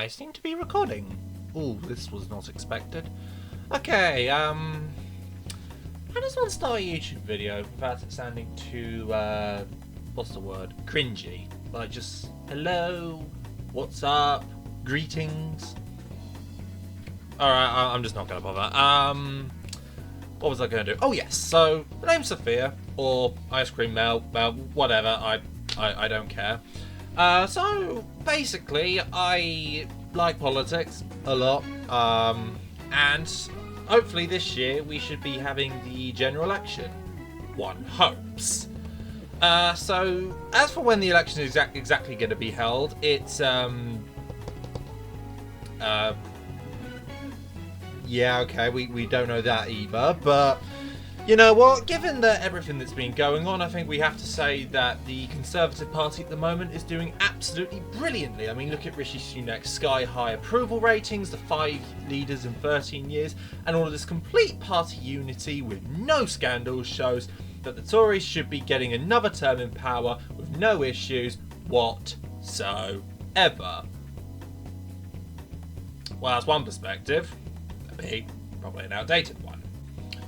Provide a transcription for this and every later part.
I seem to be recording. Ooh, this was not expected. Okay, how does one start a YouTube video without it sounding too, what's the word? Cringy. Like just, hello, what's up, greetings. Alright, I'm just not going to bother. What was I going to do? Oh yes, so, the name's Sophia, or Ice Cream Mel, well, whatever, I don't care. So, basically, I like politics a lot, and hopefully this year we should be having the general election. One hopes. So, as for when the election is exactly going to be held, it's, yeah, okay, we don't know that either, but you know what? Given that everything that's been going on, I think we have to say that the Conservative Party at the moment is doing absolutely brilliantly. I mean, look at Rishi Sunak's sky-high approval ratings, the 5 leaders in 13 years, and all of this complete party unity with no scandals shows that the Tories should be getting another term in power with no issues whatsoever. Well, that's one perspective. Probably an outdated one.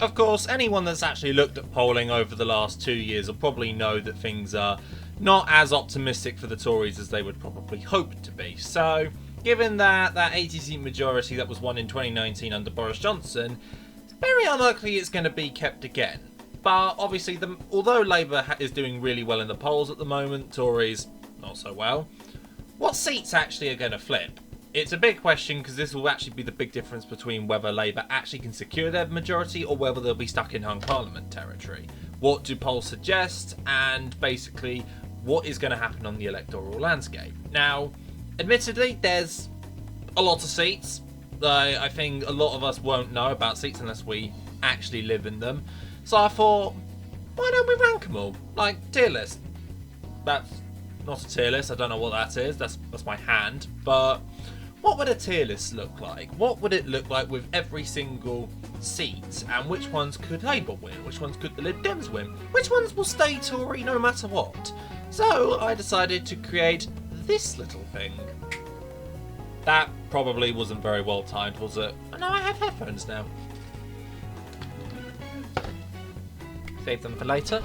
Of course, anyone that's actually looked at polling over the last 2 years will probably know that things are not as optimistic for the Tories as they would probably hope to be. So, given that 80-seat majority that was won in 2019 under Boris Johnson, it's very unlikely it's going to be kept again. But obviously, although Labour is doing really well in the polls at the moment, Tories not so well, what seats actually are going to flip? It's a big question because this will actually be the big difference between whether Labour actually can secure their majority or whether they'll be stuck in hung parliament territory. What do polls suggest, and basically what is going to happen on the electoral landscape? Now, admittedly, there's a lot of seats. I think a lot of us won't know about seats unless we actually live in them. So I thought, why don't we rank them all? Like, tier list. That's not a tier list, I don't know what that is, that's my hand, but what would a tier list look like? What would it look like with every single seat? And which ones could Labour win? Which ones could the Lib Dems win? Which ones will stay Tory no matter what? So I decided to create this little thing. That probably wasn't very well timed, was it? Oh, no, I have headphones now. Save them for later.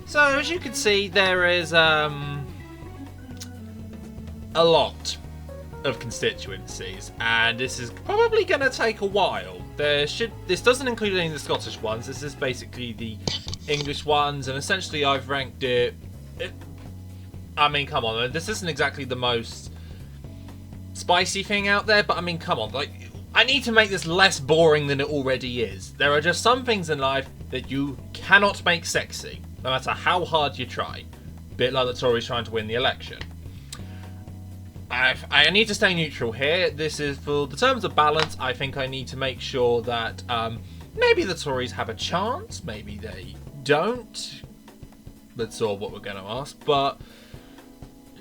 So as you can see, there is a lot of constituencies, and this is probably going to take a while. This doesn't include any of the Scottish ones. This is basically the English ones, and essentially I've ranked it. I mean, come on, this isn't exactly the most spicy thing out there, but I mean, come on, like, I need to make this less boring than it already is. There are just some things in life that you cannot make sexy, no matter how hard you try. Bit like the Tories trying to win the election. I need to stay neutral here. This is for the terms of balance. I think I need to make sure that maybe the Tories have a chance, maybe they don't. That's sort of what we're going to ask. But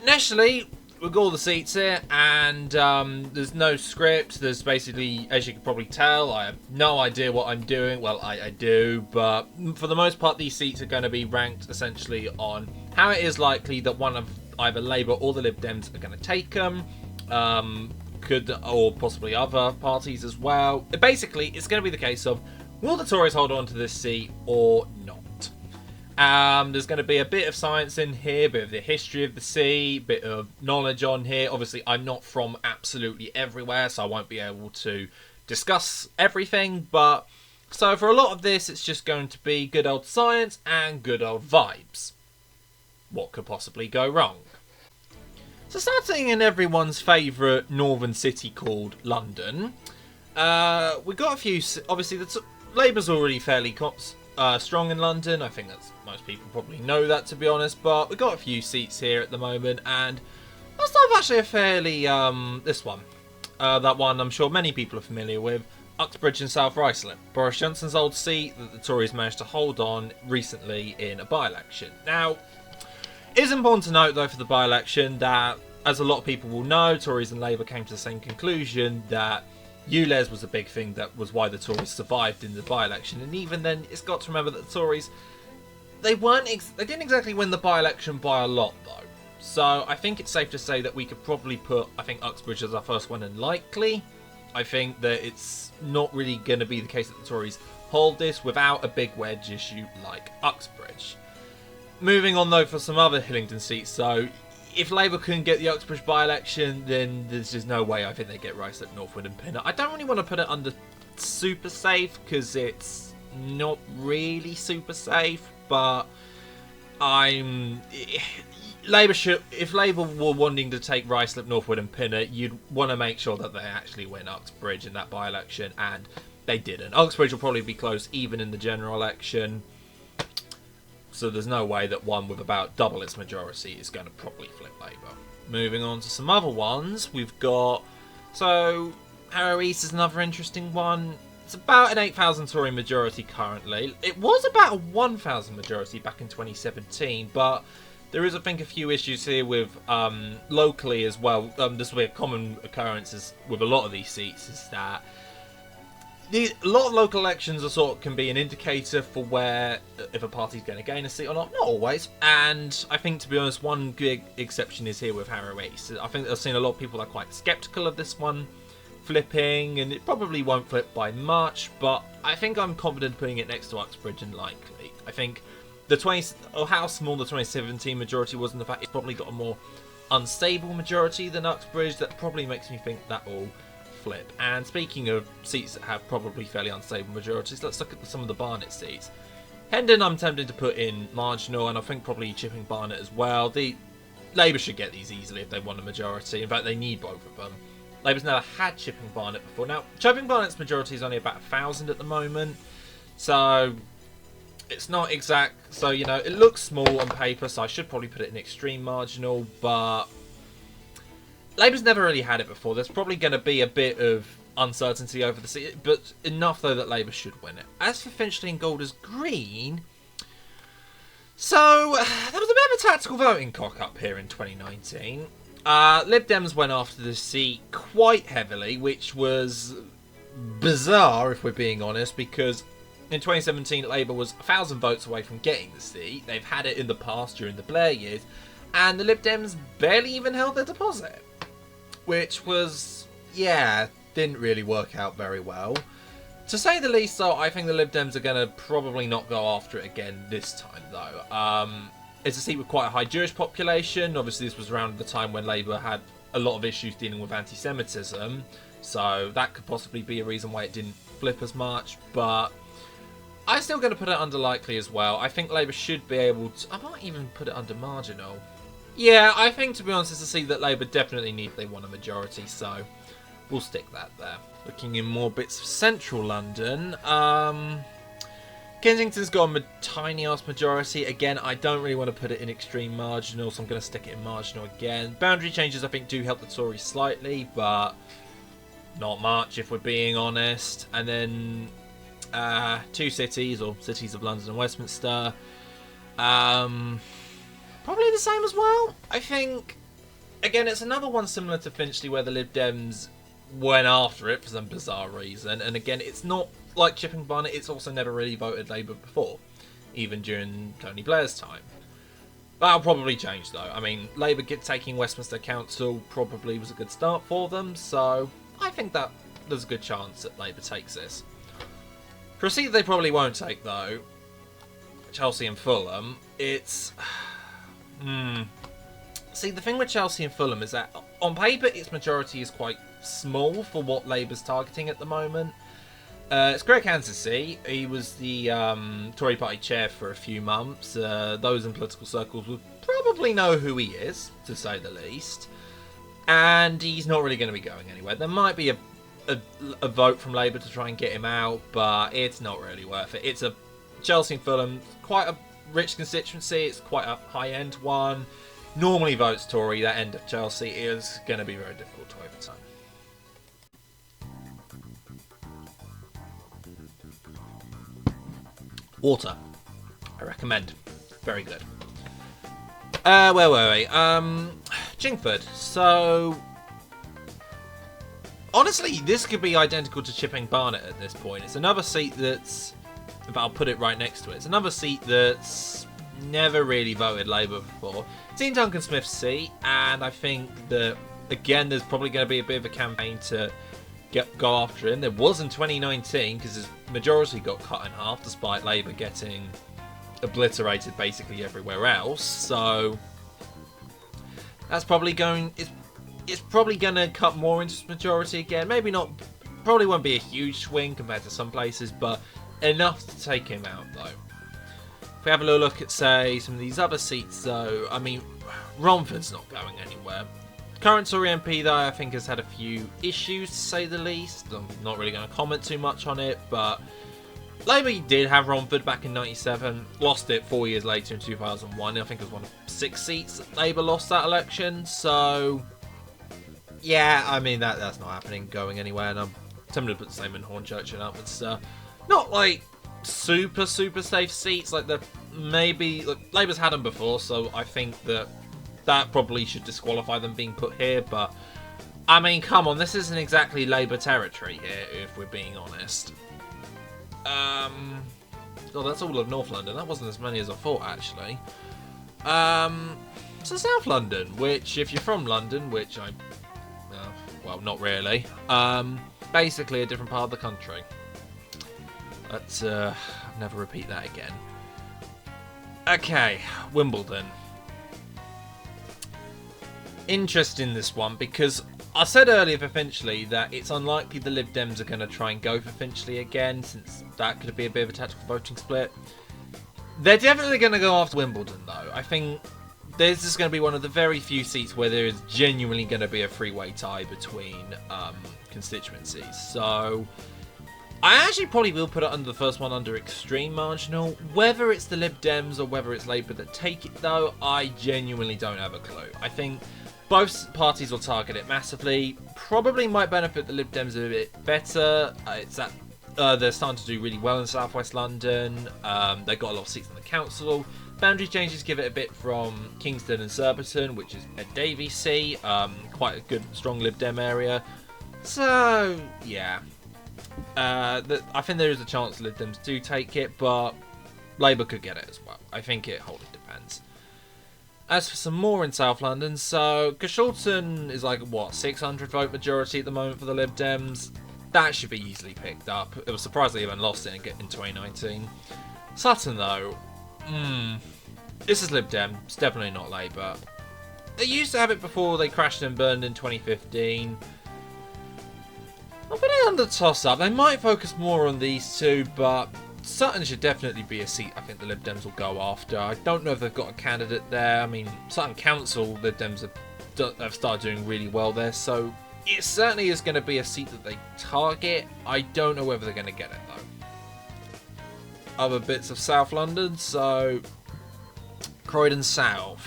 initially, we've got all the seats here, and there's no script. There's basically, as you can probably tell, I have no idea what I'm doing. Well, I do, but for the most part, these seats are going to be ranked essentially on how it is likely that one of either Labour or the Lib Dems are going to take them, or possibly other parties as well. Basically, it's going to be the case of, will the Tories hold on to this seat or not? There's going to be a bit of science in here, a bit of the history of the seat, bit of knowledge on here. Obviously, I'm not from absolutely everywhere, so I won't be able to discuss everything, but so for a lot of this, it's just going to be good old science and good old vibes. What could possibly go wrong? So starting in everyone's favourite northern city called London, we got a few, obviously Labour's already fairly strong in London. I think most people probably know that, to be honest, but we got a few seats here at the moment, and let's have actually a fairly, this one. That one I'm sure many people are familiar with, Uxbridge in South Iceland. Boris Johnson's old seat that the Tories managed to hold on recently in a by-election. Now, it is important to note, though, for the by-election that, as a lot of people will know, Tories and Labour came to the same conclusion that ULEZ was a big thing that was why the Tories survived in the by-election. And even then, it's got to remember that the Tories, they didn't exactly win the by-election by a lot, though. So I think it's safe to say that we could probably put, I think, Uxbridge as our first one and likely. I think that it's not really going to be the case that the Tories hold this without a big wedge issue like Uxbridge. Moving on though for some other Hillingdon seats, so if Labour couldn't get the Uxbridge by-election, then there's just no way I think they get Ruislip, Northwood and Pinner. I don't really want to put it under super safe because it's not really super safe, but if Labour were wanting to take Ruislip, Northwood and Pinner, you'd want to make sure that they actually win Uxbridge in that by-election, and they didn't. Uxbridge will probably be close even in the general election, so there's no way that one with about double its majority is going to probably flip Labour. Moving on to some other ones, we've got... So, Harrow East is another interesting one. It's about an 8,000 Tory majority currently. It was about a 1,000 majority back in 2017, but there is, I think, a few issues here with locally as well. This will be a common occurrence with a lot of these seats, is that a lot of local elections can be an indicator for where if a party's going to gain a seat or not. Not always. And I think, to be honest, one big exception is here with Harrow East. I think I've seen a lot of people that are quite sceptical of this one flipping, and it probably won't flip by much, but I think I'm confident putting it next to Uxbridge and likely. I think how small the 2017 majority was, and the fact it's probably got a more unstable majority than Uxbridge, that probably makes me think that will flip. And speaking of seats that have probably fairly unstable majorities, let's look at some of the Barnet seats. Hendon I'm tempted to put in marginal, and I think probably Chipping Barnet as well. Labour should get these easily if they want a majority. In fact, they need both of them. Labour's never had Chipping Barnet before. Now, Chipping Barnet's majority is only about 1,000 at the moment, so it's not exact. So, you know, it looks small on paper, so I should probably put it in extreme marginal, but Labour's never really had it before. There's probably going to be a bit of uncertainty over the seat, but enough, though, that Labour should win it. As for Finchley and Golders Green, so there was a bit of a tactical voting cock-up here in 2019. Lib Dems went after the seat quite heavily, which was bizarre, if we're being honest, because in 2017, Labour was 1,000 votes away from getting the seat. They've had it in the past during the Blair years, and the Lib Dems barely even held their deposit, which was, didn't really work out very well. To say the least, though, I think the Lib Dems are going to probably not go after it again this time, though. It's a seat with quite a high Jewish population. Obviously, this was around the time when Labour had a lot of issues dealing with anti-Semitism, so that could possibly be a reason why it didn't flip as much, but I'm still going to put it under likely as well. I think Labour should be able to... I might even put it under marginal. Yeah, I think, to be honest, it's a seat that Labour definitely need if they want a majority, so we'll stick that there. Looking in more bits of central London, Kensington's got a tiny-ass majority. Again, I don't really want to put it in extreme marginal, so I'm going to stick it in marginal again. Boundary changes, I think, do help the Tories slightly, but not much, if we're being honest. And then two cities, or cities of London and Westminster. Probably the same as well. I think, again, it's another one similar to Finchley where the Lib Dems went after it for some bizarre reason. And again, it's not like Chipping Barnet, it's also never really voted Labour before, even during Tony Blair's time. That'll probably change, though. I mean, Labour taking Westminster Council probably was a good start for them, so I think that there's a good chance that Labour takes this. For a seat they probably won't take, though, Chelsea and Fulham, it's... See, the thing with Chelsea and Fulham is that, on paper, its majority is quite small for what Labour's targeting at the moment. It's Greg Hansesy. He was the Tory party chair for a few months. Those in political circles would probably know who he is, to say the least. And he's not really going to be going anywhere. There might be a vote from Labour to try and get him out, but it's not really worth it. It's a Chelsea and Fulham, quite a rich constituency. It's quite a high-end one. Normally votes Tory. That end of Chelsea is going to be very difficult to overturn. Water. I recommend. Very good. Where were we? Chingford. So, honestly, this could be identical to Chipping Barnet at this point. It's another seat that's... But I'll put it right next to it. It's another seat that's never really voted Labour before. It's in Duncan Smith's seat, and I think that, again, there's probably going to be a bit of a campaign to go after him. There was in 2019, because his majority got cut in half, despite Labour getting obliterated basically everywhere else. So that's probably going... It's probably going to cut more into his majority again. Maybe not... Probably won't be a huge swing compared to some places, but enough to take him out, though. If we have a little look at, say, some of these other seats, though, I mean, Romford's not going anywhere. Current Tory MP, though, I think has had a few issues, to say the least. I'm not really going to comment too much on it, but Labour did have Romford back in 97, lost it 4 years later in 2001. I think it was one of 6 seats that Labour lost that election, so yeah, I mean, that's not happening, going anywhere, and I'm tempted to put the same in Hornchurch and upwards. Not like super safe seats, like Labour's had them before, so I think that probably should disqualify them being put here, but I mean, come on, this isn't exactly Labour territory here, if we're being honest. Oh, that's all of North London. That wasn't as many as I thought, actually. So South London, which, if you're from London, which well, not really, basically a different part of the country. Let's never repeat that again. Okay, Wimbledon. Interesting, this one, because I said earlier for Finchley that it's unlikely the Lib Dems are going to try and go for Finchley again, since that could be a bit of a tactical voting split. They're definitely going to go after Wimbledon, though. I think this is going to be one of the very few seats where there is genuinely going to be a three-way tie between constituencies. So I actually probably will put it under the first one under extreme marginal. Whether it's the Lib Dems or whether it's Labour that take it, though, I genuinely don't have a clue. I think both parties will target it massively. Probably might benefit the Lib Dems a bit better. It's that they're starting to do really well in South West London. They've got a lot of seats on the council. Boundary changes give it a bit from Kingston and Surbiton, which is a Davy seat. Quite a good, strong Lib Dem area. So, yeah. I think there is a chance the Lib Dems do take it, but Labour could get it as well. I think it wholly depends. As for some more in South London, so Carshalton is like, what, 600 vote majority at the moment for the Lib Dems. That should be easily picked up. It was surprised they even lost it in 2019. Sutton, though, this is Lib Dem. It's definitely not Labour. They used to have it before they crashed and burned in 2015. I'm putting it under toss-up. They might focus more on these two, but Sutton should definitely be a seat I think the Lib Dems will go after. I don't know if they've got a candidate there. I mean, Sutton Council, Lib Dems have started doing really well there, so it certainly is going to be a seat that they target. I don't know whether they're going to get it, though. Other bits of South London, so Croydon South.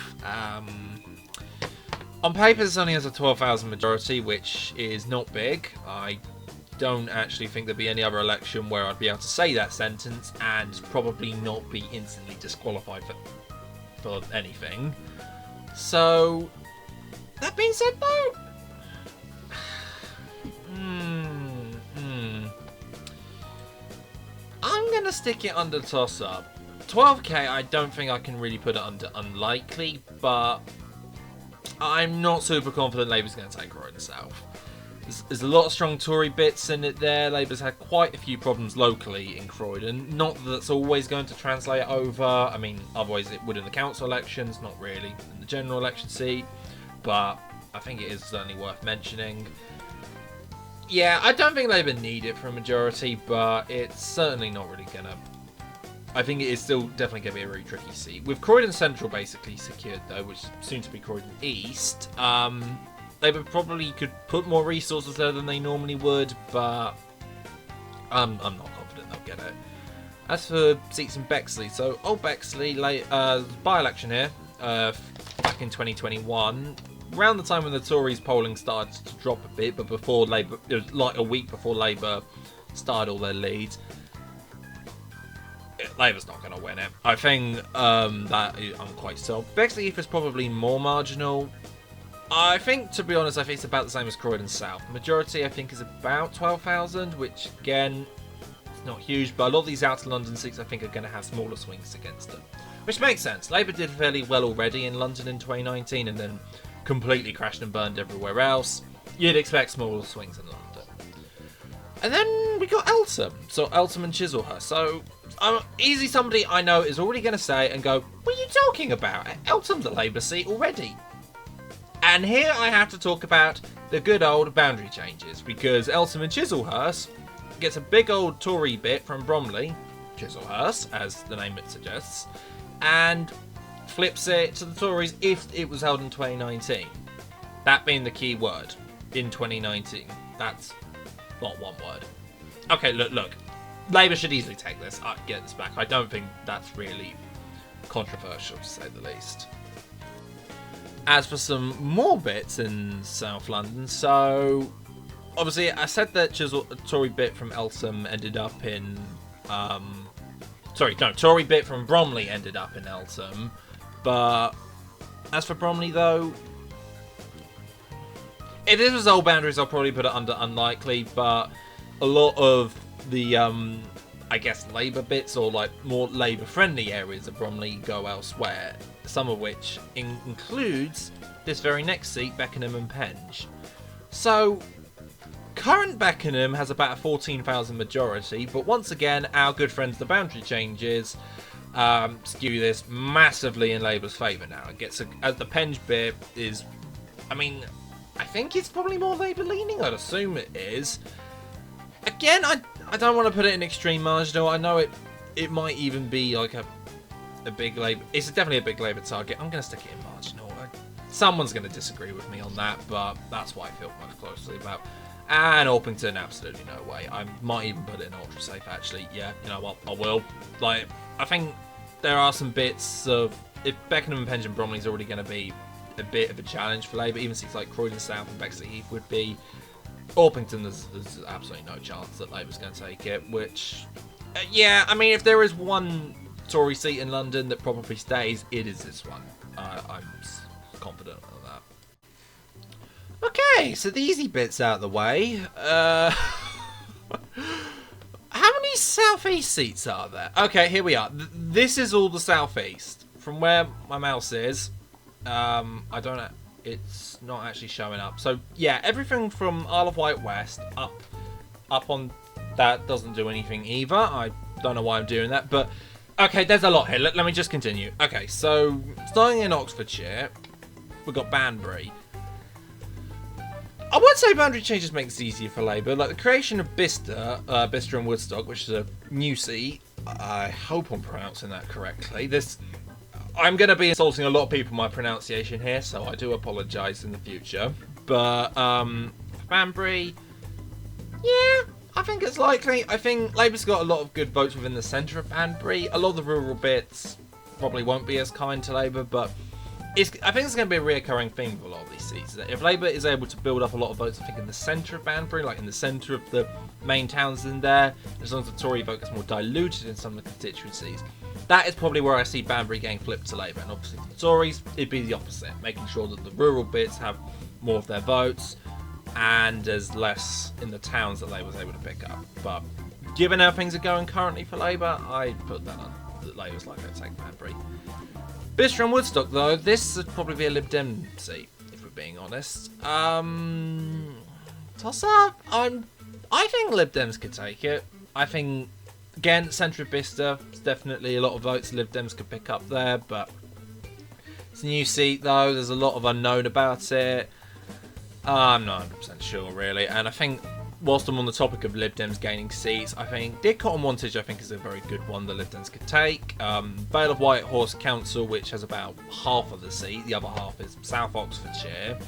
On paper, this only has a 12,000 majority, which is not big. I don't actually think there'd be any other election where I'd be able to say that sentence and probably not be instantly disqualified for anything. So, that being said, though, I'm going to stick it under toss-up. 12k, I don't think I can really put it under unlikely, but I'm not super confident Labour's going to take Croydon South. There's a lot of strong Tory bits in it there. Labour's had quite a few problems locally in Croydon. Not that that's always going to translate over. I mean, otherwise it would in the council elections, not really in the general election seat. But I think it is certainly worth mentioning. Yeah, I don't think Labour need it for a majority, but it's certainly not really going to... I think it is still definitely going to be a really tricky seat. With Croydon Central basically secured, though, which is soon to be Croydon East, Labour probably could put more resources there than they normally would, but I'm not confident they'll get it. As for seats in Bexley, so Old Bexley, by-election here, back in 2021, around the time when the Tories polling started to drop a bit, but before Labour, it was like a week before Labour started all their leads. Labour's not going to win it. I think that I'm quite still. Bexley Heath is probably more marginal. I think, to be honest, I think it's about the same as Croydon South. The majority, I think, is about 12,000, which, again, it's not huge, but a lot of these outer London seats, I think, are going to have smaller swings against them. Which makes sense. Labour did fairly well already in London in 2019 and then completely crashed and burned everywhere else. You'd expect smaller swings in London. And then we got Eltham. So Eltham and Chislehurst. So easy somebody I know is already going to say and go, what are you talking about? Eltham's a Labour seat already. And here I have to talk about the good old boundary changes, because Eltham and Chislehurst gets a big old Tory bit from Bromley, Chislehurst, as the name it suggests, and flips it to the Tories if it was held in 2019. That being the key word, in 2019. That's not one word. Okay, look. Labour should easily take this. I get this back. I don't think that's really controversial, to say the least. As for some more bits in South London, so obviously I said that Tory bit from Eltham ended up in Tory bit from Bromley ended up in Eltham, but as for Bromley though, if this was old boundaries I'll probably put it under unlikely, but a lot of the I guess Labour bits or like more Labour friendly areas of Bromley go elsewhere, some of which includes this very next seat, Beckenham and Penge. So current Beckenham has about a 14,000 majority, but once again our good friends the boundary changes skew this massively in Labour's favour now. It gets as the Penge bit is, I mean, I think it's probably more Labour leaning, I'd assume it is. Again, I don't want to put it in extreme marginal. I know it might even be like a big Labour. It's definitely a big Labour target. I'm going to stick it in marginal. Someone's going to disagree with me on that, but that's what I feel most closely about. And Orpington, absolutely no way. I might even put it in ultra safe, actually. Yeah, you know what? I will. Like, I think there are some bits of, if Beckenham and Penge and Bromley's already going to be a bit of a challenge for Labour, even seats like Croydon South and Bexley Heath would be. Orpington, there's absolutely no chance that Labour's going to take it, which, yeah, I mean, if there is one Tory seat in London that probably stays, it is this one. I'm confident on that. Okay, so the easy bits out of the way. How many South East seats are there? Okay, here we are. This is all the South East. From where my mouse is, I don't know. It's not actually showing up. So yeah, everything from Isle of Wight West up on that doesn't do anything either. I don't know why I'm doing that, but okay, there's a lot here. Let me just continue. Okay, so starting in Oxfordshire, we've got Banbury. I would say boundary changes makes it easier for Labour. Like the creation of Bicester and Woodstock, which is a new seat. I hope I'm pronouncing that correctly. I'm going to be insulting a lot of people with my pronunciation here, so I do apologise in the future. But, Banbury, yeah, I think it's likely. I think Labour's got a lot of good votes within the centre of Banbury. A lot of the rural bits probably won't be as kind to Labour, but I think it's going to be a reoccurring theme for a lot of these seats. That if Labour is able to build up a lot of votes, I think in the centre of Banbury, like in the centre of the main towns in there, as long as the Tory vote gets more diluted in some of the constituencies, that is probably where I see Banbury getting flipped to Labour. And obviously for the Tories, it'd be the opposite, making sure that the rural bits have more of their votes and there's less in the towns that Labour's able to pick up. But given how things are going currently for Labour, I'd put that on that Labour's likely to take Banbury. Bicester and Woodstock, though, this would probably be a Lib Dem seat, if we're being honest. Toss up. I think Lib Dems could take it. I think, again, centre of Bicester, there's definitely a lot of votes Lib Dems could pick up there, but it's a new seat, though. There's a lot of unknown about it. I'm not 100% sure, really. And I think, whilst I'm on the topic of Lib Dems gaining seats, I think Didcot and Wantage, I think, is a very good one that Lib Dems could take. Vale of Whitehorse Council, which has about half of the seat. The other half is South Oxfordshire.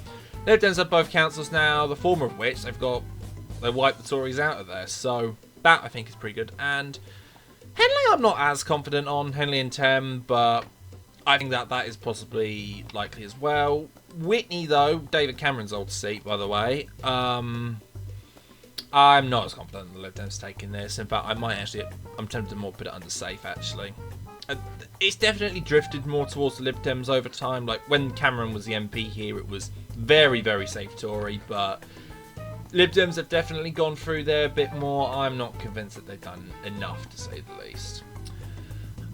Lib Dems have both councils now, the former of which they wiped the Tories out of there. So that, I think, is pretty good. And Henley, I'm not as confident on. Henley and Thames, but I think that is possibly likely as well. Whitney, though, David Cameron's old seat, by the way. I'm not as confident in the Lib Dems taking this. In fact, I'm tempted to more put it under safe, actually. It's definitely drifted more towards the Lib Dems over time. Like, when Cameron was the MP here, it was very, very safe Tory, but Lib Dems have definitely gone through there a bit more. I'm not convinced that they've done enough, to say the least.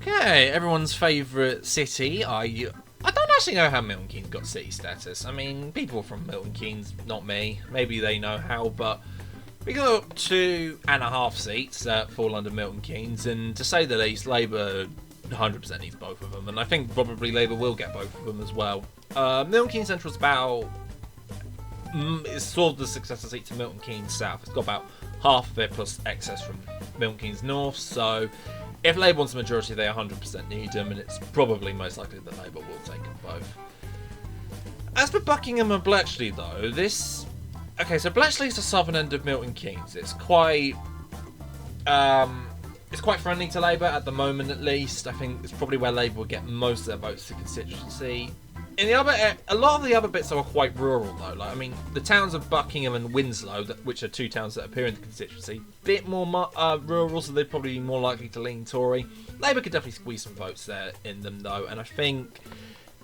Okay, everyone's favourite city. I don't actually know how Milton Keynes got city status. I mean, people from Milton Keynes, not me. Maybe they know how, but we got 2.5 seats that fall under Milton Keynes, and to say the least, Labour 100% needs both of them, and I think probably Labour will get both of them as well. Milton Keynes Central is about... it's sort of the successor seat to Milton Keynes South. It's got about half of it plus excess from Milton Keynes North, so if Labour wants a majority, they 100% need them, and it's probably most likely that Labour will take them both. As for Buckingham and Bletchley, though, this... Okay, so Bletchley's the southern end of Milton Keynes. It's quite friendly to Labour at the moment, at least. I think it's probably where Labour will get most of their votes to constituency. In the other, a lot of the other bits are quite rural, though. Like, I mean, the towns of Buckingham and Winslow, which are two towns that appear in the constituency, bit more rural, so they'd probably be more likely to lean Tory. Labour could definitely squeeze some votes there in them, though, and I think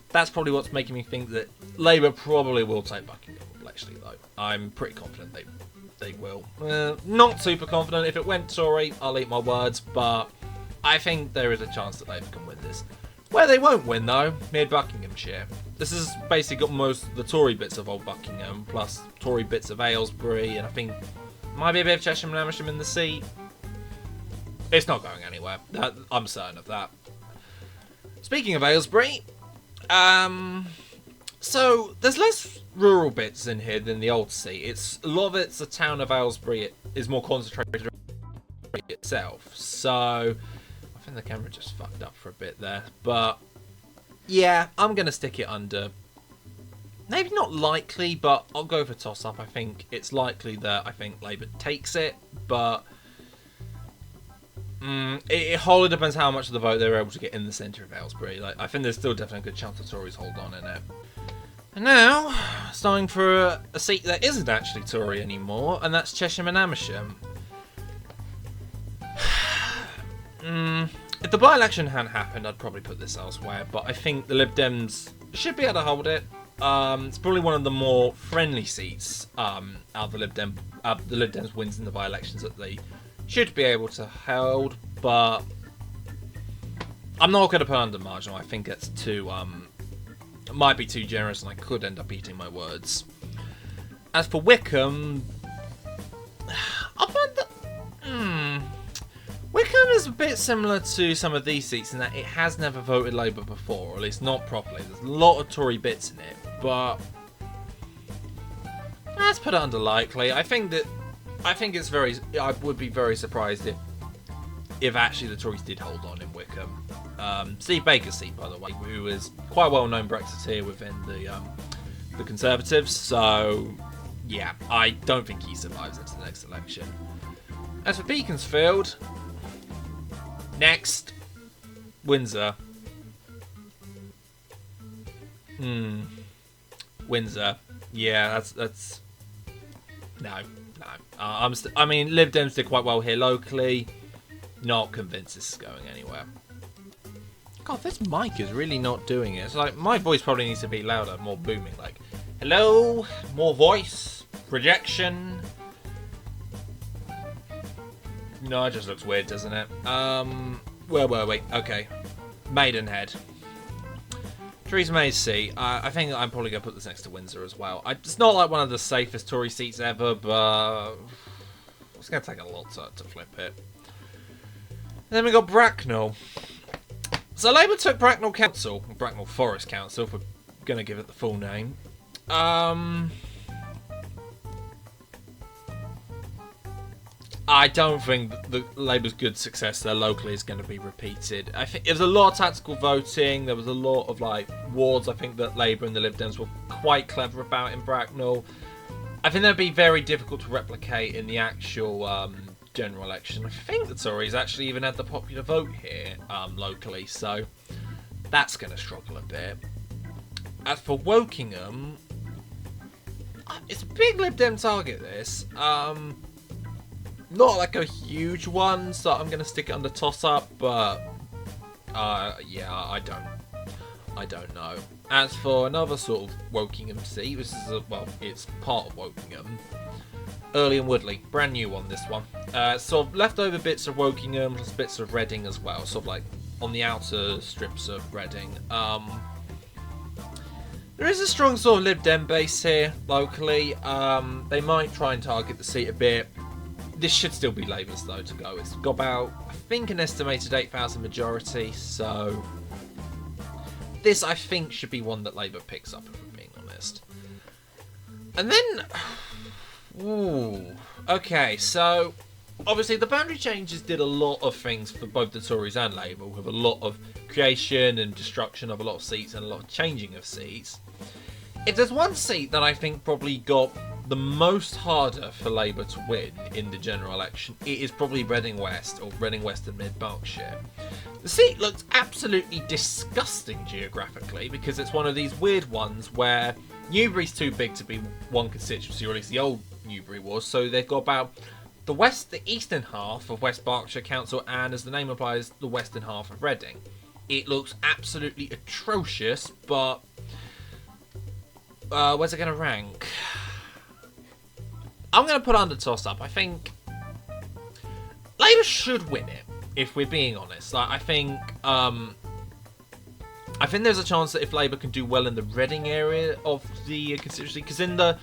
that's probably what's making me think that Labour probably will take Buckingham and Bletchley, though. I'm pretty confident they will. Not super confident. If it went Tory, I'll eat my words, but I think there is a chance that Labour can win this. Where they won't win, though, near Buckinghamshire. This has basically got most of the Tory bits of Old Buckingham, plus Tory bits of Aylesbury, and I think might be a bit of Cheshire and Amersham in the seat. It's not going anywhere. I'm certain of that. Speaking of Aylesbury, so there's less rural bits in here than the old seat. A lot of it's the town of Aylesbury. It is more concentrated itself. So I think the camera just fucked up for a bit there, but yeah, I'm gonna stick it under. Maybe not likely, but I'll go for toss-up. I think it's likely that Labour takes it, but it wholly depends how much of the vote they're able to get in the centre of Aylesbury. Like, I think there's still definitely a good chance the Tories hold on in it. And now, starting for a seat that isn't actually Tory anymore, and that's Cheshire and Amersham. If the by-election hadn't happened, I'd probably put this elsewhere, but I think the Lib Dems should be able to hold it. It's probably one of the more friendly seats out of the Lib Dems wins in the by-elections that they should be able to hold, but I'm not going to put under marginal. I think it's too, it might be too generous, and I could end up eating my words. As for Wickham, I'll put Wickham is a bit similar to some of these seats in that it has never voted Labour before, or at least not properly. There's a lot of Tory bits in it, but let's put it under likely. I think it's very. I would be very surprised if actually the Tories did hold on in Wickham. Steve Baker's seat, by the way, who is quite a well-known Brexiteer within the Conservatives. So yeah, I don't think he survives into the next election. As for Beaconsfield, next Windsor. Windsor. Yeah, that's no. I mean, Lib Dems did quite well here locally. Not convinced this is going anywhere. God, this mic is really not doing it. It's like my voice probably needs to be louder, more booming. Like, hello, more voice, projection. No, it just looks weird, doesn't it? Where were we? Okay, Maidenhead. Theresa May's seat. I think I'm probably going to put this next to Windsor as well. It's not like one of the safest Tory seats ever, but it's going to take a lot to flip it. And then we got Bracknell. So Labour took Bracknell Council, Bracknell Forest Council, if we're going to give it the full name. I don't think the Labour's good success there locally is going to be repeated. I think there was a lot of tactical voting. There was a lot of wards. I think that Labour and the Lib Dems were quite clever about in Bracknell. I think that'd be very difficult to replicate in the actual general election. I think the Tories actually even had the popular vote here locally, so that's going to struggle a bit. As for Wokingham, it's a big Lib Dem target. This. Not like a huge one, so I'm going to stick it under toss-up, but yeah, I don't know. As for another sort of Wokingham seat, this is it's part of Wokingham. Early and Woodley, brand new one, this one. Sort of leftover bits of Wokingham, plus bits of Reading as well, sort of like on the outer strips of Reading. There is a strong sort of Lib Dem base here locally. They might try and target the seat a bit. This should still be Labour's though to go. It's got about, I think, an estimated 8,000 majority, so this I think should be one that Labour picks up, if we're being honest. And then, ooh, okay, so obviously the boundary changes did a lot of things for both the Tories and Labour, with a lot of creation and destruction of a lot of seats and a lot of changing of seats. If there's one seat that I think probably got the most harder for Labour to win in the general election, it is probably Reading West, or Reading West and Mid Berkshire. The seat looks absolutely disgusting geographically, because it's one of these weird ones where Newbury's too big to be one constituency, or at least the old Newbury was, so they've got about the eastern half of West Berkshire Council, and as the name implies, the western half of Reading. It looks absolutely atrocious, but where's it going to rank? I'm going to put under toss-up. I think Labour should win it, if we're being honest. I think there's a chance that if Labour can do well in the Reading area of the constituency, because in the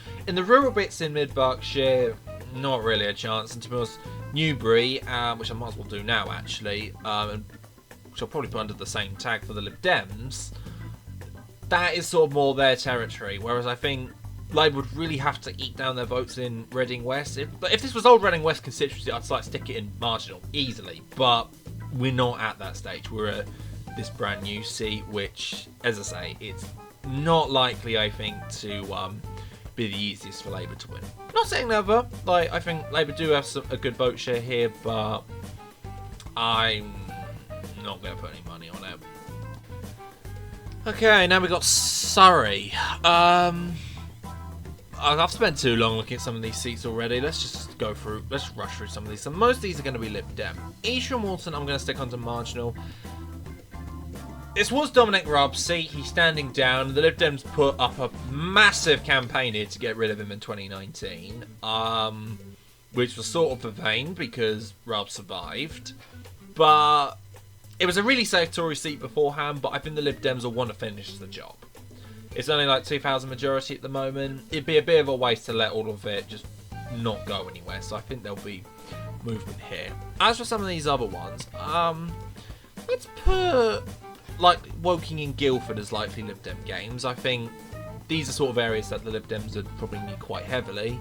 rural bits in Mid Berkshire, not really a chance. And to be honest, Newbury, which I might as well do now actually, and which I'll probably put under the same tag for the Lib Dems, that is sort of more their territory. Whereas I think Labour would really have to eat down their votes in Reading West. If this was old Reading West constituency, I'd like stick it in marginal easily. But we're not at that stage. We're at this brand new seat, which, as I say, it's not likely, I think, to be the easiest for Labour to win. Not saying never. I think Labour do have a good vote share here, but I'm not going to put any money on it. Okay, now we've got Surrey. I've spent too long looking at some of these seats already. Let's rush through some of these. So most of these are going to be Lib Dem. Eastern Walton, I'm going to stick onto marginal. This was Dominic Raab's seat. He's standing down. The Lib Dems put up a massive campaign here to get rid of him in 2019, which was sort of a vain because Raab survived. But it was a really safe Tory seat beforehand, but I think the Lib Dems will want to finish the job. It's only like 2,000 majority at the moment. It'd be a bit of a waste to let all of it just not go anywhere, so I think there'll be movement here. As for some of these other ones, let's put like Woking and Guildford as likely Lib Dem games. I think these are sort of areas that the Lib Dems would probably need quite heavily.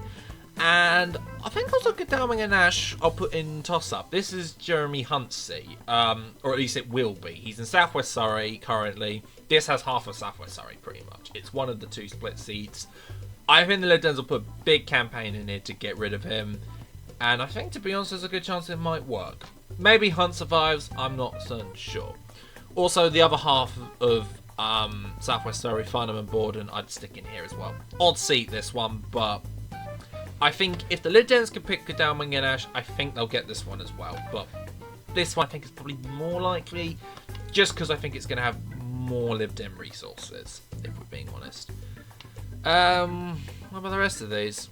And I think also Godalming and Ash I'll put in toss-up. This is Jeremy Hunt's seat, or at least it will be. He's in South West Surrey currently. This has half of South West Surrey pretty much. It's one of the two split seats. I think the Lib Dems will put a big campaign in here to get rid of him. And I think, to be honest, there's a good chance it might work. Maybe Hunt survives, I'm not certain sure. Also, the other half of South West Surrey, Farnham and Borden, I'd stick in here as well. Odd seat, this one, but I think if the Lib Dems can pick Godalming and Ash, I think they'll get this one as well. But this one I think is probably more likely, just because I think it's going to have more Lib Dem resources, if we're being honest. What about the rest of these?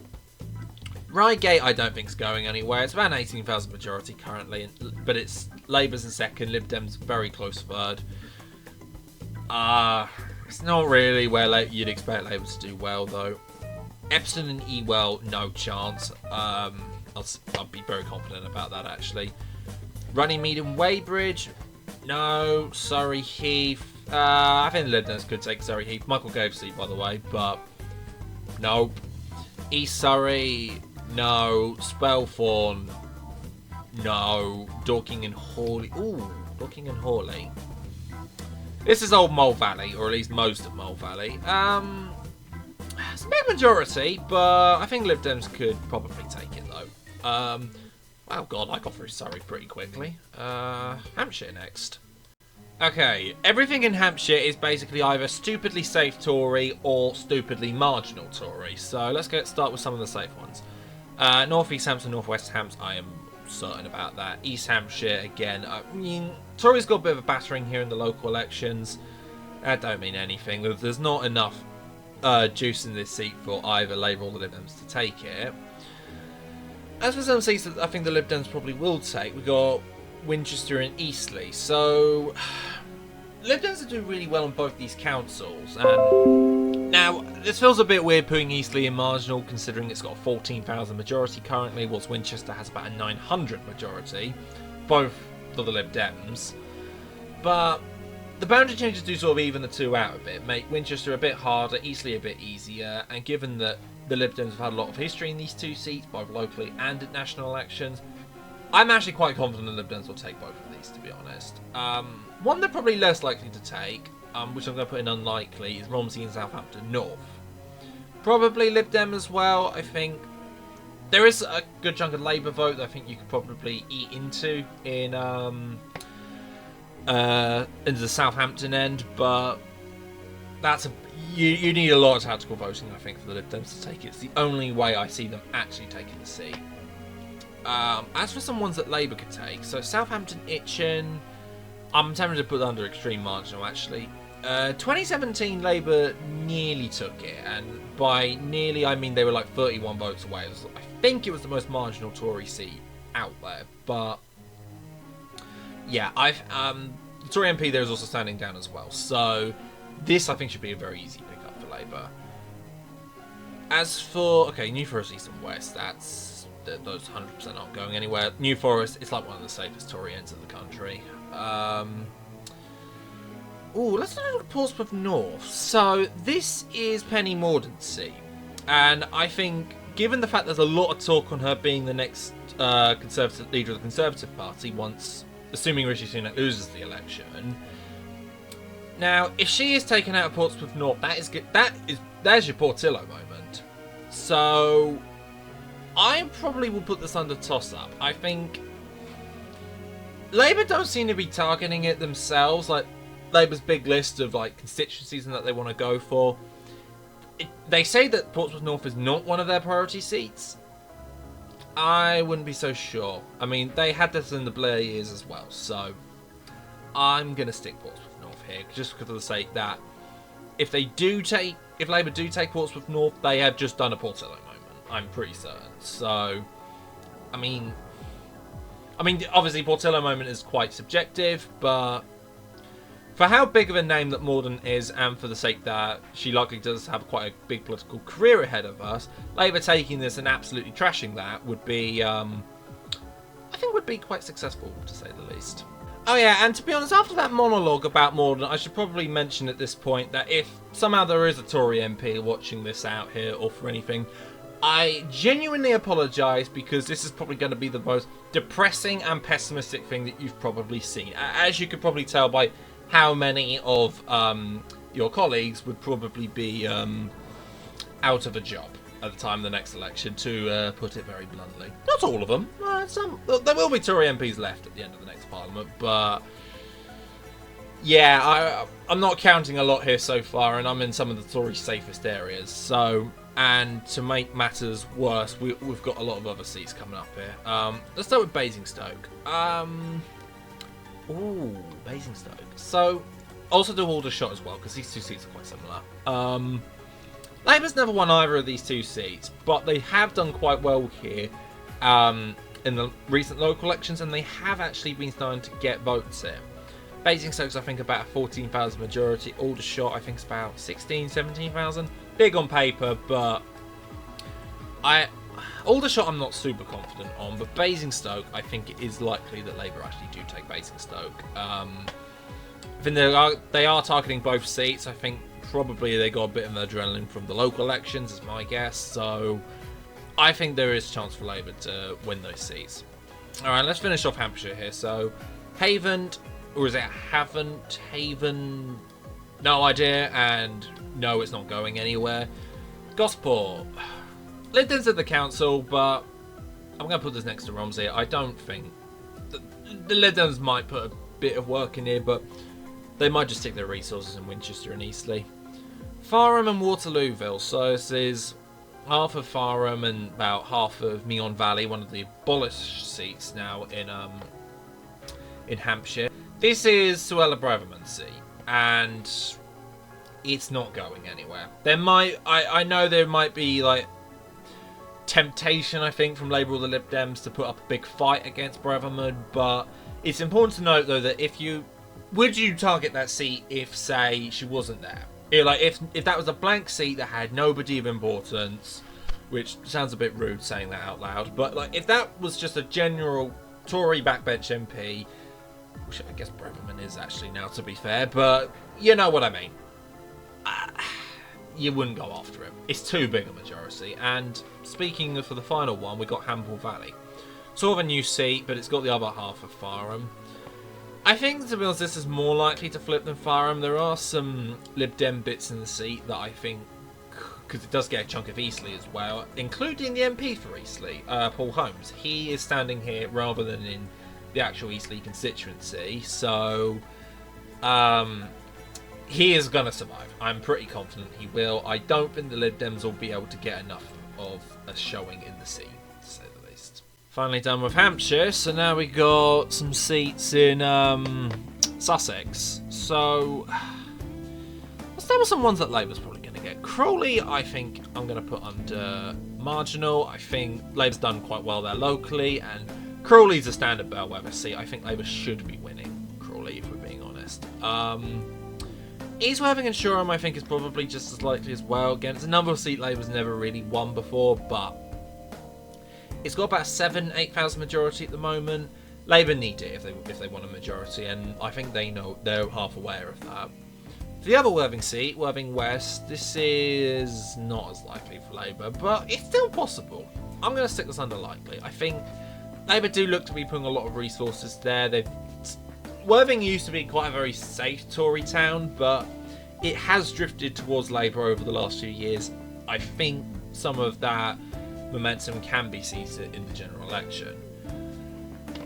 Reigate I don't think is going anywhere. It's about an 18,000 majority currently, but it's Labour's in second, Lib Dem's very close third. It's not really where you'd expect Labour to do well though. Epsom and Ewell, no chance. I'll be very confident about that actually. Runnymede and Weybridge, no. Surrey Heath, I think the Lib Dems could take Surrey Heath. Michael gave seat by the way, but nope. East Surrey, no. Spelthorne, no. Dorking and Hawley, ooh, Dorking and Hawley. This is old Mole Valley, or at least most of Mole Valley. It's a big majority, but I think Lib Dems could probably take it though. Oh god, I got through Surrey pretty quickly. Hampshire next. Okay, everything in Hampshire is basically either stupidly safe Tory or stupidly marginal Tory. So let's start with some of the safe ones. North East Hants and North West Hants, I am certain about that. East Hampshire, again, I mean, Tory's got a bit of a battering here in the local elections. That don't mean anything. There's not enough juice in this seat for either Labour or the Lib Dems to take it. As for some seats that I think the Lib Dems probably will take, we've got Winchester and Eastleigh. So, Lib Dems do really well on both these councils. And now, this feels a bit weird putting Eastleigh in marginal, considering it's got a 14,000 majority currently, whilst Winchester has about a 900 majority, both for the Lib Dems. But the boundary changes do sort of even the two out a bit, make Winchester a bit harder, Eastleigh a bit easier, and given that the Lib Dems have had a lot of history in these two seats, both locally and at national elections, I'm actually quite confident the Lib Dems will take both of these, to be honest. One they're probably less likely to take, which I'm going to put in unlikely, is Romsey and Southampton North. Probably Lib Dem as well, I think. There is a good chunk of Labour vote that I think you could probably eat into in the Southampton end, but that's you need a lot of tactical voting, I think, for the Lib Dems to take it. It's the only way I see them actually taking the seat. As for some ones that Labour could take, so Southampton Itchen, I'm tempted to put that under extreme marginal, actually. 2017 Labour nearly took it, and by nearly I mean they were like 31 votes away. I think it was the most marginal Tory seat out there, but yeah, the Tory MP there is also standing down as well, so this I think should be a very easy pick-up for Labour. As for, New Forest East and West, those 100% aren't going anywhere. New Forest, it's like one of the safest Tory ends of the country. Let's look at Portsmouth North. So this is Penny Mordaunt's seat, and I think, given the fact there's a lot of talk on her being the next Conservative leader of the Conservative Party, assuming Rishi Sunak loses the election. Now, if she is taken out of Portsmouth North, that is good. There's your Portillo moment. So I probably will put this under toss-up. I think Labour don't seem to be targeting it themselves. Like, Labour's big list of constituencies and that they want to go for. They say that Portsmouth North is not one of their priority seats. I wouldn't be so sure. I mean, they had this in the Blair years as well, so I'm going to stick Portsmouth North here, just because of the sake that if Labour do take Portsmouth North, they have just done a Portillo moment. I'm pretty certain. So, I mean, obviously Portillo moment is quite subjective, but for how big of a name that Mordaunt is, and for the sake that she likely does have quite a big political career ahead of us, Labour taking this and absolutely trashing that would be, I think, would be quite successful, to say the least. Oh yeah, and to be honest, after that monologue about Mordaunt, I should probably mention at this point that if somehow there is a Tory MP watching this out here, or for anything, I genuinely apologise, because this is probably going to be the most depressing and pessimistic thing that you've probably seen. As you could probably tell by how many of your colleagues would probably be out of a job at the time of the next election, to put it very bluntly. Not all of them. There will be Tory MPs left at the end of the next Parliament, but yeah, I'm not counting a lot here so far, and I'm in some of the Tory safest areas. So, and to make matters worse, we've got a lot of other seats coming up here. Let's start with Basingstoke. Basingstoke. So, also do Aldershot as well, because these two seats are quite similar. Labour's never won either of these two seats, but they have done quite well here in the recent local elections, and they have actually been starting to get votes here. Basingstoke's, I think, about a 14,000 majority. Aldershot, I think, is about 16,000, 17,000. Big on paper, but Aldershot I'm not super confident on, but Basingstoke, I think it is likely that Labour actually do take Basingstoke. I think they are targeting both seats. I think probably they got a bit of adrenaline from the local elections, is my guess. So I think there is a chance for Labour to win those seats. Alright, let's finish off Hampshire here. So Havant, or is it Havant? Haven? No idea, and no, it's not going anywhere. Gosport. Lib Dems at the council, but I'm going to put this next to Romsey. I don't think the Lib Dems might put a bit of work in here, but they might just stick their resources in Winchester and Eastleigh. Fareham and Waterlooville. So this is half of Fareham and about half of Meon Valley, one of the abolished seats now in Hampshire. This is Suella Braverman's seat, and it's not going anywhere. I know there might be temptation, I think, from Labour or the Lib Dems to put up a big fight against Braverman, but It's important to note, though, that would you target that seat if, say, she wasn't there? If that was a blank seat that had nobody of importance, which sounds a bit rude saying that out loud, but if that was just a general Tory backbench MP, which I guess Braverman is actually now, to be fair, but you know what I mean. You wouldn't go after him. It's too big a majority. And speaking for the final one, we got Hamble Valley. Sort of a new seat, but it's got the other half of Fareham. I think, to be honest, this is more likely to flip than Fareham. There are some Lib Dem bits in the seat that I think, because it does get a chunk of Eastleigh as well, including the MP for Eastleigh, Paul Holmes. He is standing here rather than in the actual Eastleigh constituency, so he is going to survive. I'm pretty confident he will. I don't think the Lib Dems will be able to get enough of a showing in the seat, to say the least. Finally done with Hampshire, so now we got some seats in Sussex. So let's start with some ones that Labour's probably going to get. Crawley, I think I'm going to put under marginal. I think Labour's done quite well there locally, and Crawley's a standard bellwether seat. I think Labour should be winning Crawley, if we're being honest. East Worthing and Shoreham, I think, is probably just as likely as well. Again, it's a number of seat Labour's never really won before, but it's got about a 8,000 majority at the moment. Labour need it if they want a majority, and I think they're half aware of that. For the other Worthing seat, Worthing West, this is not as likely for Labour, but it's still possible. I'm going to stick this under likely. I think Labour do look to be putting a lot of resources there. Worthing used to be quite a very safe Tory town, but it has drifted towards Labour over the last few years. I think some of that momentum can be seized in the general election.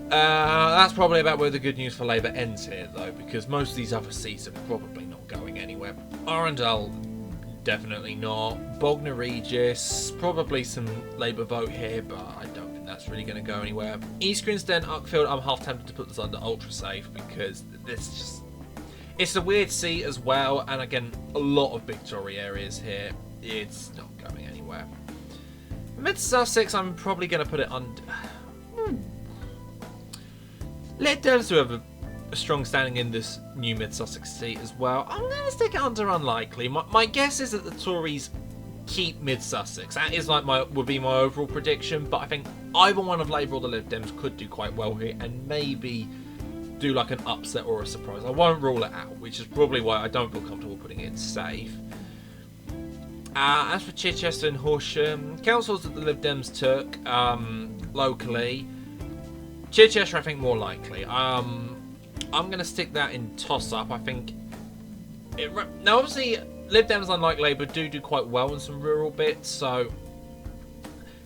That's probably about where the good news for Labour ends here, though, because most of these other seats are probably not going anywhere. Arundel, definitely not. Bognor Regis, probably some Labour vote here, but I don't think that's really going to go anywhere. East Grinstead, Uckfield, I'm half tempted to put this under ultra safe because it's a weird seat as well, and again, a lot of big Tory areas here. It's not going anywhere. Mid Sussex, I'm probably going to put it under. Lib Dems do have a strong standing in this new Mid Sussex seat as well. I'm going to stick it under unlikely. My guess is that the Tories keep Mid Sussex. That is would be my overall prediction, but I think either one of Labour or the Lib Dems could do quite well here and maybe do like an upset or a surprise. I won't rule it out, which is probably why I don't feel comfortable putting it safe. As for Chichester and Horsham, councils that the Lib Dems took locally, Chichester I think more likely. I'm going to stick that in toss-up. I think now obviously Lib Dems, unlike Labour, do quite well in some rural bits, so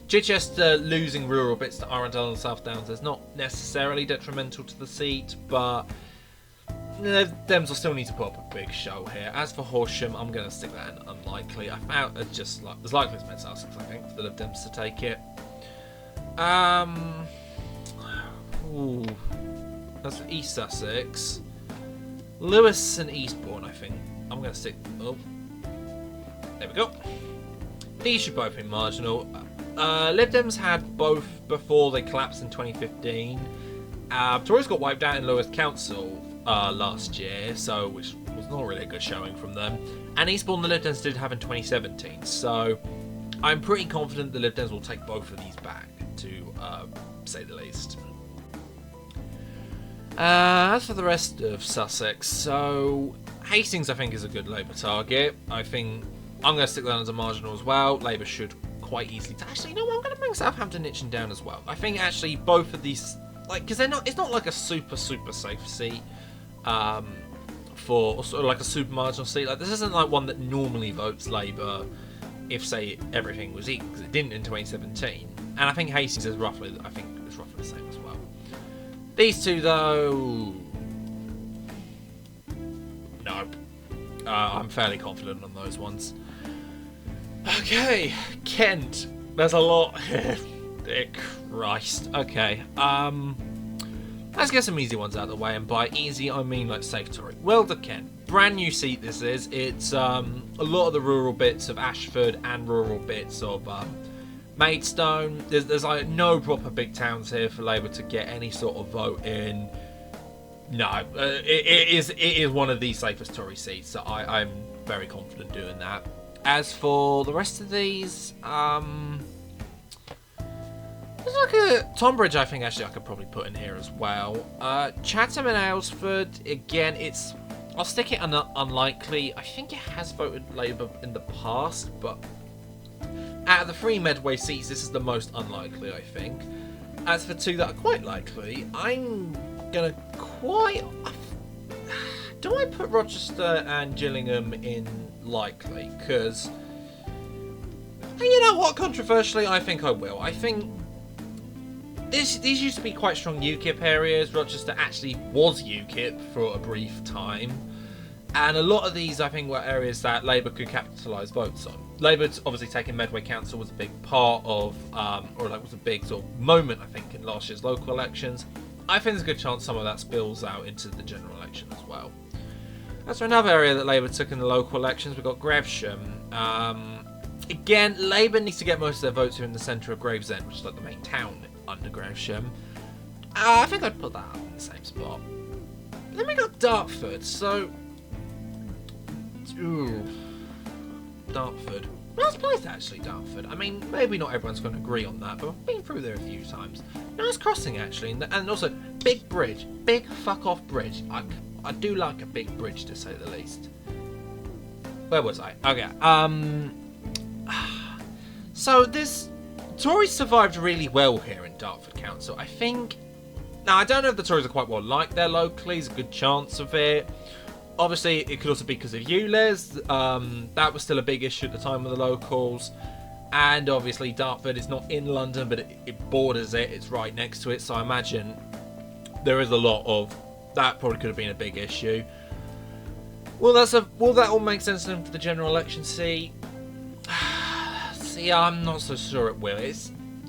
Chichester losing rural bits to Arundel and South Downs is not necessarily detrimental to the seat, but the Dems will still need to put up a big show here. As for Horsham, I'm going to stick that in unlikely. I found it just as likely as Mid Sussex, I think, for the Lib Dems to take it. That's for East Sussex. Lewis and Eastbourne, I think. I'm going to stick. Oh, there we go. These should both be marginal. Lib Dems had both before they collapsed in 2015. Tories got wiped out in Lewis Council last year, which was not really a good showing from them. And Eastbourne, the Lib Dems did have in 2017. So I'm pretty confident the Lib Dems will take both of these back, to say the least. As for the rest of Sussex, so Hastings I think is a good Labour target. I think I'm going to stick that as a marginal as well. Labour should quite easily. Actually, no, I'm going to bring Southampton Itchen down as well. I think actually both of these, because it's not like a super safe seat for sort of like a super marginal seat. Like this isn't like one that normally votes Labour if say everything was equal, because it didn't in 2017. And I think Hastings is roughly the same as well. These two though, nope. I'm fairly confident on those ones. Okay, Kent. There's a lot here. Christ. Okay. Let's get some easy ones out of the way, and by easy I mean like safe Tory. Wilder Kent. Brand new seat this is. It's a lot of the rural bits of Ashford and rural bits of Maidstone. There's like no proper big towns here for Labour to get any sort of vote in. No, it is one of the safest Tory seats, so I'm very confident doing that. As for the rest of these, there's like a Tonbridge. I think actually I could probably put in here as well. Chatham and Aylesford, again, I'll stick it unlikely. I think it has voted Labour in the past, but out of the 3 Medway seats, this is the most unlikely, I think. As for 2 that are quite likely, I'm gonna do I put Rochester and Gillingham in likely? Because, you know what, controversially, I think I will. I think these used to be quite strong UKIP areas. Rochester actually was UKIP for a brief time. And a lot of these, I think, were areas that Labour could capitalise votes on. Labour's obviously taking Medway Council was a big part of, was a big sort of moment, I think, in last year's local elections. I think there's a good chance some of that spills out into the general election as well. As for another area that Labour took in the local elections, we've got Gravesham. Again, Labour needs to get most of their votes here in the centre of Gravesend, which is like the main town under Gravesham. I think I'd put that up in the same spot. Then we got Dartford, so... Ooh. Dartford. Nice place, actually, Dartford. I mean, maybe not everyone's going to agree on that, but I've been through there a few times. Nice crossing, actually, and also, big bridge. Big fuck-off bridge. I do like a big bridge, to say the least. Where was I? Okay, so this... Tories survived really well here in Dartford Council. I think... Now, I don't know if the Tories are quite well liked there locally. There's a good chance of it. Obviously, it could also be because of ULEZ. That was still a big issue at the time with the locals. And obviously, Dartford is not in London, but it borders it. It's right next to it. So I imagine there is a lot of... That probably could have been a big issue. Will that all make sense then for the general election? See, I'm not so sure it will.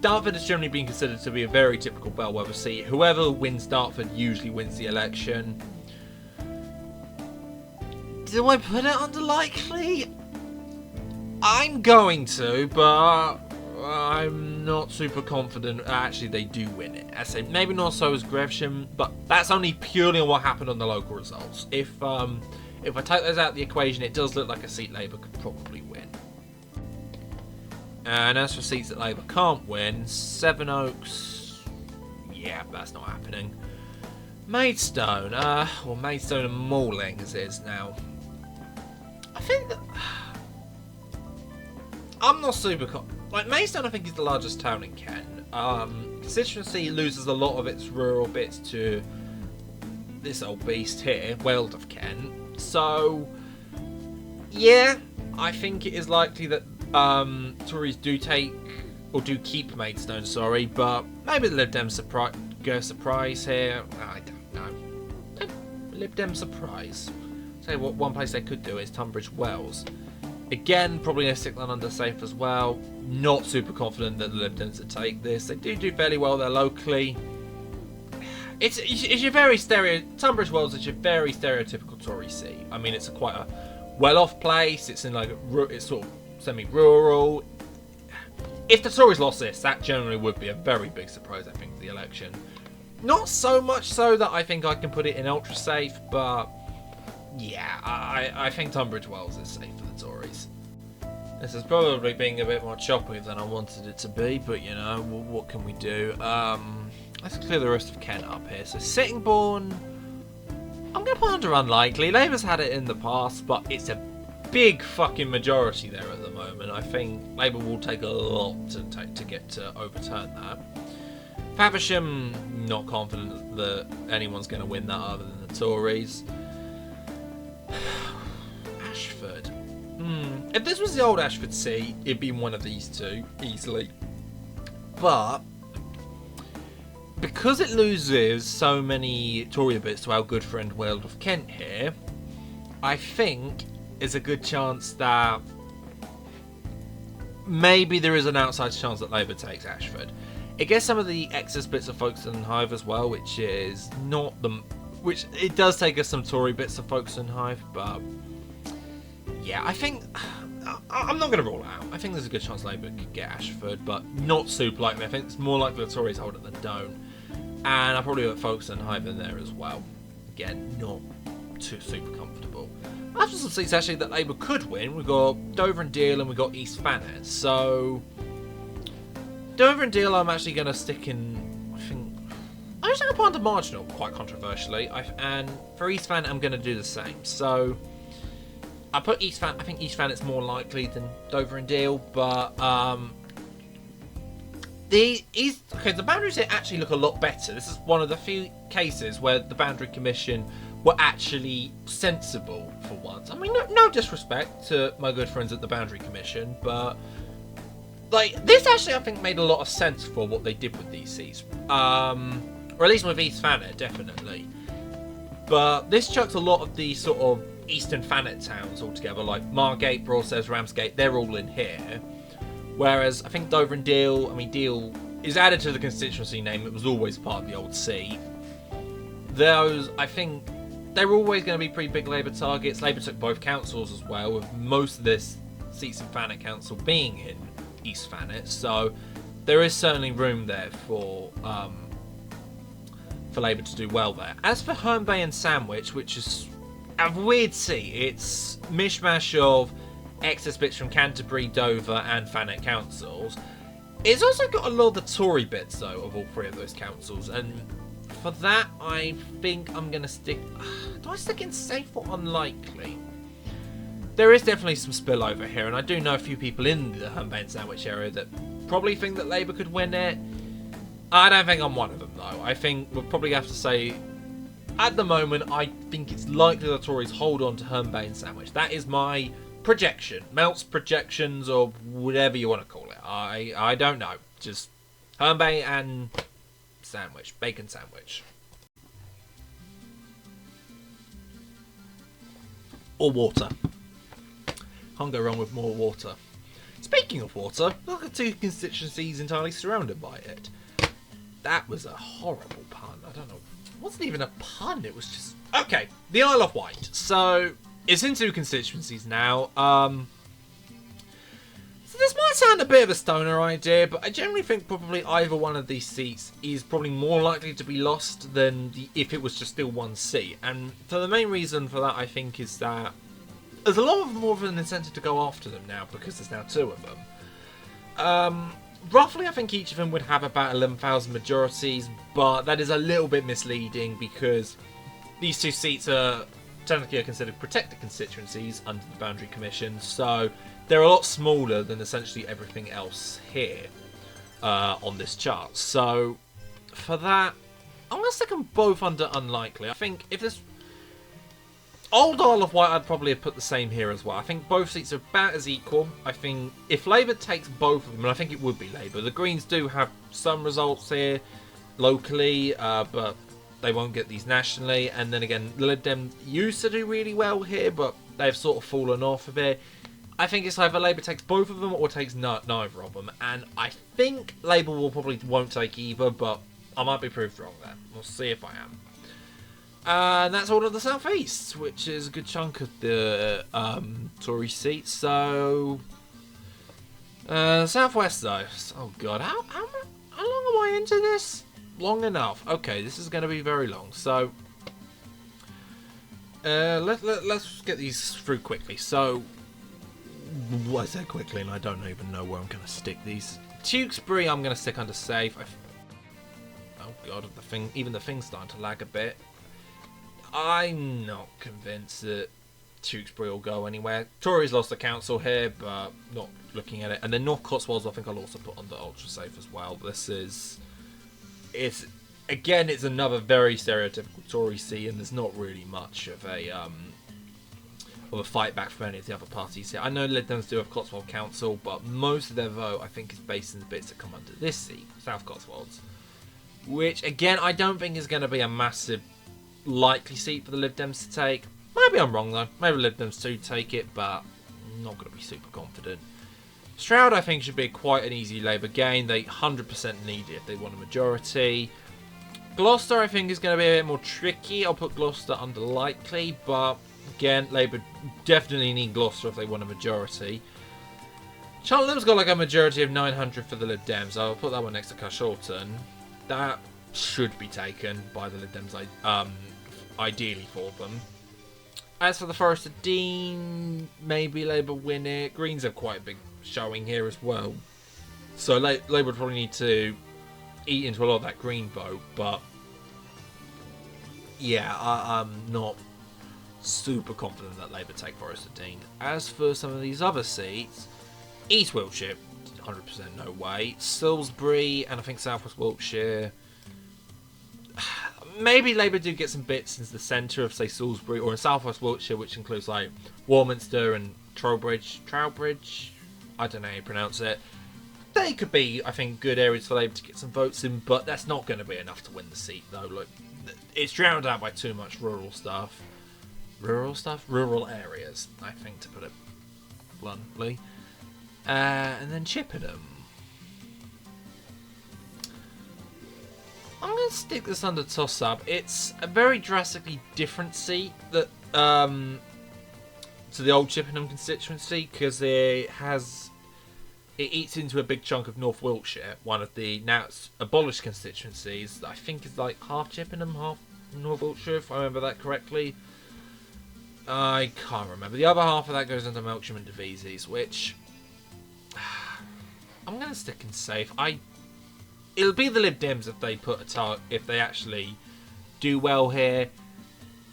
Dartford has generally been considered to be a very typical bellwether seat. Whoever wins Dartford usually wins the election. Do I put it under likely? I'm going to, but I'm not super confident. Actually, they do win it. I say maybe not so as Gravesham, but that's only purely on what happened on the local results. If I take those out of the equation, it does look like a seat Labour could probably win. And as for seats that Labour can't win, Sevenoaks, yeah, that's not happening. Maidstone, Maidstone and Malling as it is now. I think that... I'm not super... Maidstone, I think, is the largest town in Kent. Constituency loses a lot of its rural bits to this old beast here, Weald of Kent. So, yeah, I think it is likely that Tories do keep Maidstone, but maybe the Lib Dems go surprise here. I don't know. Lib Dem surprise. Say what one place they could do is Tunbridge Wells. Again, probably going to stick that under safe as well. Not super confident that the Lib Dems would take this. They do fairly well there locally. It's your very Tunbridge Wells is your very stereotypical Tory seat. I mean, it's quite a well-off place. It's in it's sort of semi-rural. If the Tories lost this, that generally would be a very big surprise, I think, for the election. Not so much so that I think I can put it in ultra safe, but yeah, I think Tunbridge Wells is safe for the Tories. This is probably being a bit more choppy than I wanted it to be, but you know, what can we do? Let's clear the rest of Kent up here. So Sittingbourne, I'm going to put under unlikely. Labour's had it in the past, but it's a big fucking majority there at the moment. I think Labour will take a lot to get to overturn that. Faversham, not confident that anyone's going to win that other than the Tories. Ashford. If this was the old Ashford seat, it'd be one of these two, easily. But because it loses so many Tory bits to our good friend Weald of Kent here, I think there's a good chance that maybe there is an outside chance that Labour takes Ashford. It gets some of the excess bits of Folkestone and Hythe as well, which it does take us some Tory bits of Folkestone and Hythe, but yeah, I think I'm not going to rule it out. I think there's a good chance Labour could get Ashford, but not super likely. I think it's more likely the Tories hold it than don't. And I'll probably put Folkestone and Hythe in there as well. again, not too super comfortable. After some seats actually that Labour could win, we've got Dover and Deal and we've got East Thanet. So Dover and Deal I'm actually going to stick in, I think, I'm just going to put under marginal, quite controversially. And for East Thanet I'm going to do the same. So I put East Thanet, I think East Thanet's more likely than Dover and Deal, but the boundaries here actually look a lot better. This is one of the few cases where the Boundary Commission were actually sensible for once. I mean, no disrespect to my good friends at the Boundary Commission, but like this actually I think made a lot of sense for what they did with these seats, or at least with East Thanet definitely. But this chucks a lot of the sort of Eastern Thanet towns all together, like Margate, Broadstairs, Ramsgate. They're all in here. Whereas I think Dover and Deal, I mean Deal is added to the constituency name. It was always part of the old seat. Those, I think, they were always going to be pretty big Labour targets. Labour took both councils as well, with most of this seats in Thanet Council being in East Thanet. So there is certainly room there for Labour to do well there. As for Herne Bay and Sandwich, which is a weird seat, it's mishmash of excess bits from Canterbury, Dover and Thanet councils. It's also got a lot of the Tory bits though of all three of those councils, and for that I think I'm going to stick... Do I stick in safe or unlikely? There is definitely some spillover here, and I do know a few people in the Herne Bay and Sandwich area that probably think that Labour could win it. I don't think I'm one of them though. I think we'll probably have to say at the moment I think it's likely the Tories hold on to Herne Bay and Sandwich. That is my projection. Melt's projections or whatever you want to call it. I don't know. Just Herne Bay and Sandwich. Bacon sandwich. Or water. Can't go wrong with more water. Speaking of water, look at two constituencies entirely surrounded by it. That was a horrible pun. I don't know. It wasn't even a pun. It was just... Okay, the Isle of Wight. So it's in two constituencies now. So this might sound a bit of a stoner idea, but I generally think probably either one of these seats is probably more likely to be lost than if it was just still one seat. And so the main reason for that, I think, is that there's a lot more of an incentive to go after them now because there's now two of them. Roughly, I think each of them would have about 11,000 majorities, but that is a little bit misleading because these two seats are technically considered protected constituencies under the Boundary Commission, so they're a lot smaller than essentially everything else here on this chart. So for that, I'm going to stick them both under unlikely. I think if this... Old Isle of Wight, I'd probably have put the same here as well. I think both seats are about as equal. I think if Labour takes both of them, and I think it would be Labour, the Greens do have some results here locally, but they won't get these nationally. And then again, the Lib Dem used to do really well here, but they've sort of fallen off a bit. I think it's either Labour takes both of them or takes neither of them. And I think Labour won't take either, but I might be proved wrong there. We'll see if I am. And that's all of the South East, which is a good chunk of the Tory seats. So, South West though. Oh god, how long am I into this? Long enough. Okay, this is going to be very long. So, let's get these through quickly. So, I said quickly, and I don't even know where I'm going to stick these. Tewkesbury, I'm going to stick under safe. Oh god, even the thing's starting to lag a bit. I'm not convinced that Tewkesbury will go anywhere. Tories lost the council here, but not looking at it. And then North Cotswolds, I think I'll also put under ultra safe as well. It's another very stereotypical Tory seat, and there's not really much of a fight back from any of the other parties here. I know Lib Dems do have Cotswold Council, but most of their vote, I think, is based in the bits that come under this seat, South Cotswolds. Which, again, I don't think is going to be a massive likely seat for the Lib Dems to take. Maybe I'm wrong though. Maybe Lib Dems do take it, but I'm not going to be super confident. Stroud, I think, should be quite an easy Labour gain. They 100% need it if they want a majority. Gloucester, I think, is going to be a bit more tricky. I'll put Gloucester under likely, but again, Labour definitely need Gloucester if they want a majority. Cheltenham's got like a majority of 900 for the Lib Dems. I'll put that one next to Carshalton. That should be taken by the Lib Dems. ideally for them. As for the Forest of Dean, maybe Labour win it. Greens have quite a big showing here as well. So Labour would probably need to eat into a lot of that Green vote. But yeah, I'm not super confident that Labour take Forest of Dean. As for some of these other seats, East Wiltshire, 100% no way. Salisbury and I think South West Wiltshire. Maybe Labour do get some bits into the centre of, say, Salisbury, or in South West Wiltshire, which includes, like, Warminster and Trowbridge. I don't know how you pronounce it. They could be, I think, good areas for Labour to get some votes in, but that's not going to be enough to win the seat, though. Look, it's drowned out by too much rural stuff. Rural areas, I think, to put it bluntly. And then Chippenham. I'm going to stick this under toss-up. It's a very drastically different seat that to the old Chippenham constituency, because it eats into a big chunk of North Wiltshire, one of the now abolished constituencies. I think it's like half Chippenham, half North Wiltshire, if I remember that correctly. I can't remember. The other half of that goes into Melksham and Devizes, which I'm going to stick in safe. It'll be the Lib Dems if they put if they actually do well here.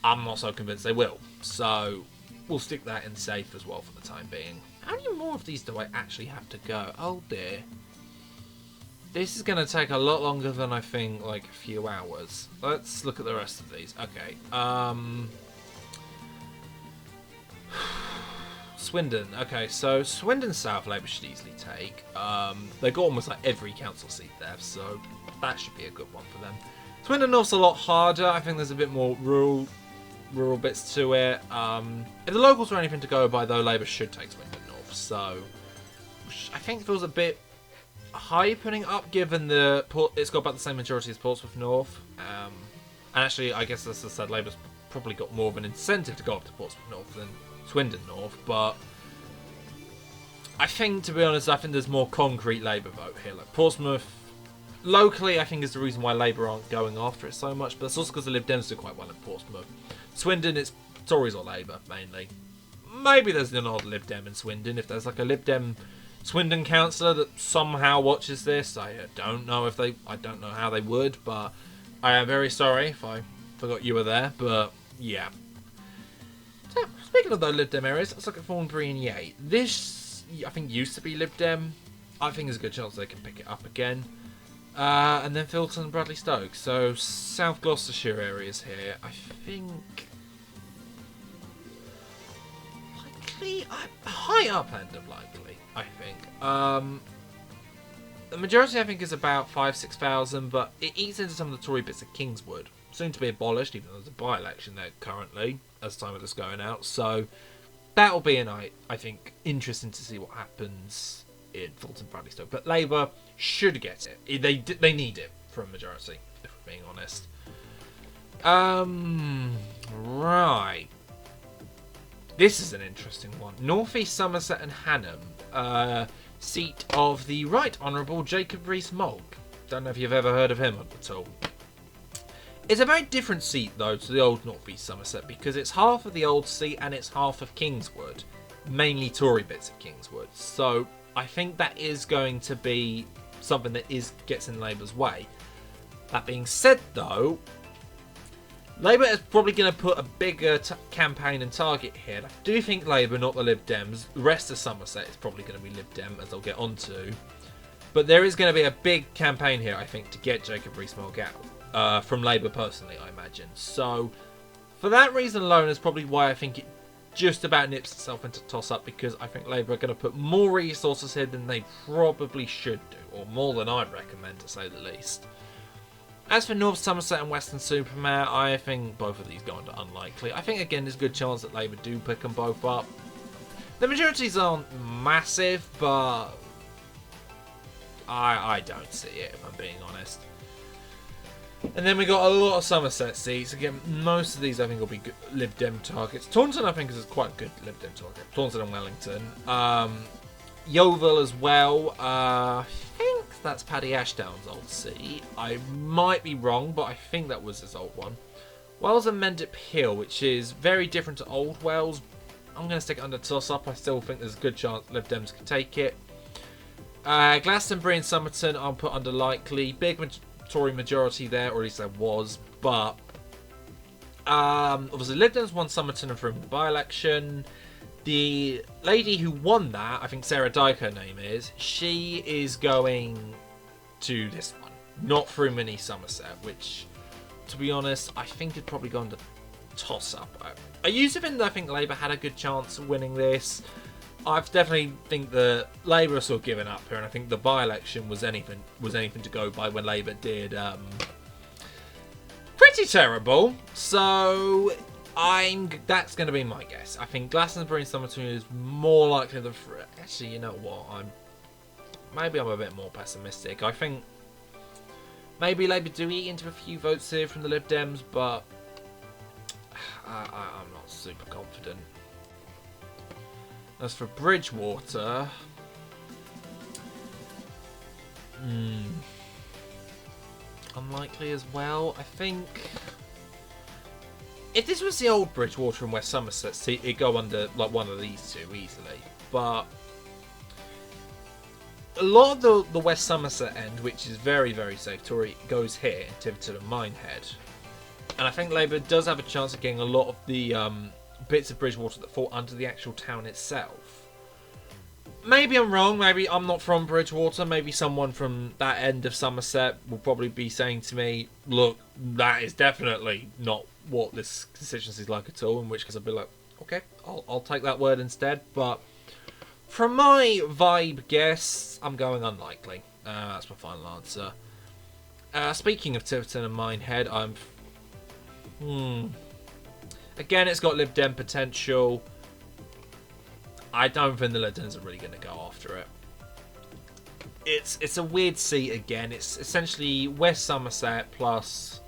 I'm not so convinced they will. So we'll stick that in safe as well for the time being. How many more of these do I actually have to go? Oh dear. This is going to take a lot longer than I think, like a few hours. Let's look at the rest of these. Okay. Swindon. Okay, so Swindon South Labour should easily take. They've got almost like every council seat there, so that should be a good one for them. Swindon North's a lot harder. I think there's a bit more rural bits to it. If the locals are anything to go by, though, Labour should take Swindon North. So I think it feels a bit high putting it up, given it's got about the same majority as Portsmouth North. And actually, I guess as I said, Labour's probably got more of an incentive to go up to Portsmouth North than Swindon North, but I think, to be honest, I think there's more concrete Labour vote here. Like Portsmouth, locally, I think is the reason why Labour aren't going after it so much, but it's also because the Lib Dems do quite well in Portsmouth. Swindon, it's Tories or Labour, mainly. Maybe there's an odd Lib Dem in Swindon. If there's like a Lib Dem Swindon councillor that somehow watches this, I don't know how they would, but I am very sorry if I forgot you were there, but yeah. So, speaking of those Lib Dem areas, let's look at Thornbury and Yate. This, I think, used to be Lib Dem. I think there's a good chance they can pick it up again. And then Filton and Bradley Stoke. So, South Gloucestershire areas here. I think likely, high up end of likely, I think. The majority, I think, is about 5,000-6,000, but it eats into some of the Tory bits of Kingswood. Soon to be abolished, even though there's a by-election there currently, as time of this going out. So that'll be I think, interesting to see what happens in Fulton Bradley Stoke. But Labour should get it. They need it for a majority, if we're being honest. Right. This is an interesting one. North East Somerset and Hanham. Seat of the Right Honourable Jacob Rees-Mogg. Don't know if you've ever heard of him at all. It's a very different seat, though, to the old North East Somerset, because it's half of the old seat and it's half of Kingswood. Mainly Tory bits of Kingswood. So I think that is going to be something that gets in Labour's way. That being said, though, Labour is probably going to put a bigger campaign and target here. I do think Labour, not the Lib Dems. The rest of Somerset is probably going to be Lib Dem, as I'll get onto. But there is going to be a big campaign here, I think, to get Jacob Rees-Mogg out. From Labour personally, I imagine. So, for that reason alone is probably why I think it just about nips itself into toss-up, because I think Labour are going to put more resources here than they probably should do, or more than I'd recommend, to say the least. As for North Somerset and Western Supermare, I think both of these go into unlikely. I think, again, there's a good chance that Labour do pick them both up. The majorities aren't massive, but I don't see it, if I'm being honest. And then we got a lot of Somerset seats. Again, most of these I think will be good Lib Dem targets. Taunton I think is quite a good Lib Dem target. Taunton and Wellington. Yeovil as well. I think that's Paddy Ashdown's old seat. I might be wrong, but I think that was his old one. Wells and Mendip Hill, which is very different to Old Wells. I'm going to stick it under toss-up. I still think there's a good chance Lib Dems can take it. Glastonbury and Somerton I'll put under likely. Big Tory majority there, or at least there was. But obviously Lib Dems won Somerton and from the by-election. The lady who won that, I think Sarah Dyke her name is, she is going to this one. Not through Mini Somerset, which, to be honest, I think had probably gone to toss-up. I used to think that I think Labour had a good chance of winning this. I definitely think that Labour are sort of giving up here, and I think the by-election was anything to go by when Labour did pretty terrible. So that's going to be my guess. I think Glastonbury and Somerton is more likely than... Actually, you know what? Maybe I'm a bit more pessimistic. I think maybe Labour do eat into a few votes here from the Lib Dems, but I'm not super confident. As for Bridgewater... unlikely as well. I think... If this was the old Bridgewater and West Somerset, it'd go under like one of these two easily. But a lot of the West Somerset end, which is very, very safe Tory, goes here in Tiverton and Minehead. And I think Labour does have a chance of getting a lot of the bits of Bridgewater that fall under the actual town itself. Maybe I'm wrong. Maybe I'm not from Bridgewater. Maybe someone from that end of Somerset will probably be saying to me, look, that is definitely not what this constituency is like at all, in which case I'll be like, okay, I'll take that word instead. But from my vibe guess, I'm going unlikely. That's my final answer. Speaking of Tiverton and Minehead, again, it's got Lib Dem potential. I don't think the Lib Dems are really going to go after it. It's a weird seat again. It's essentially West Somerset plus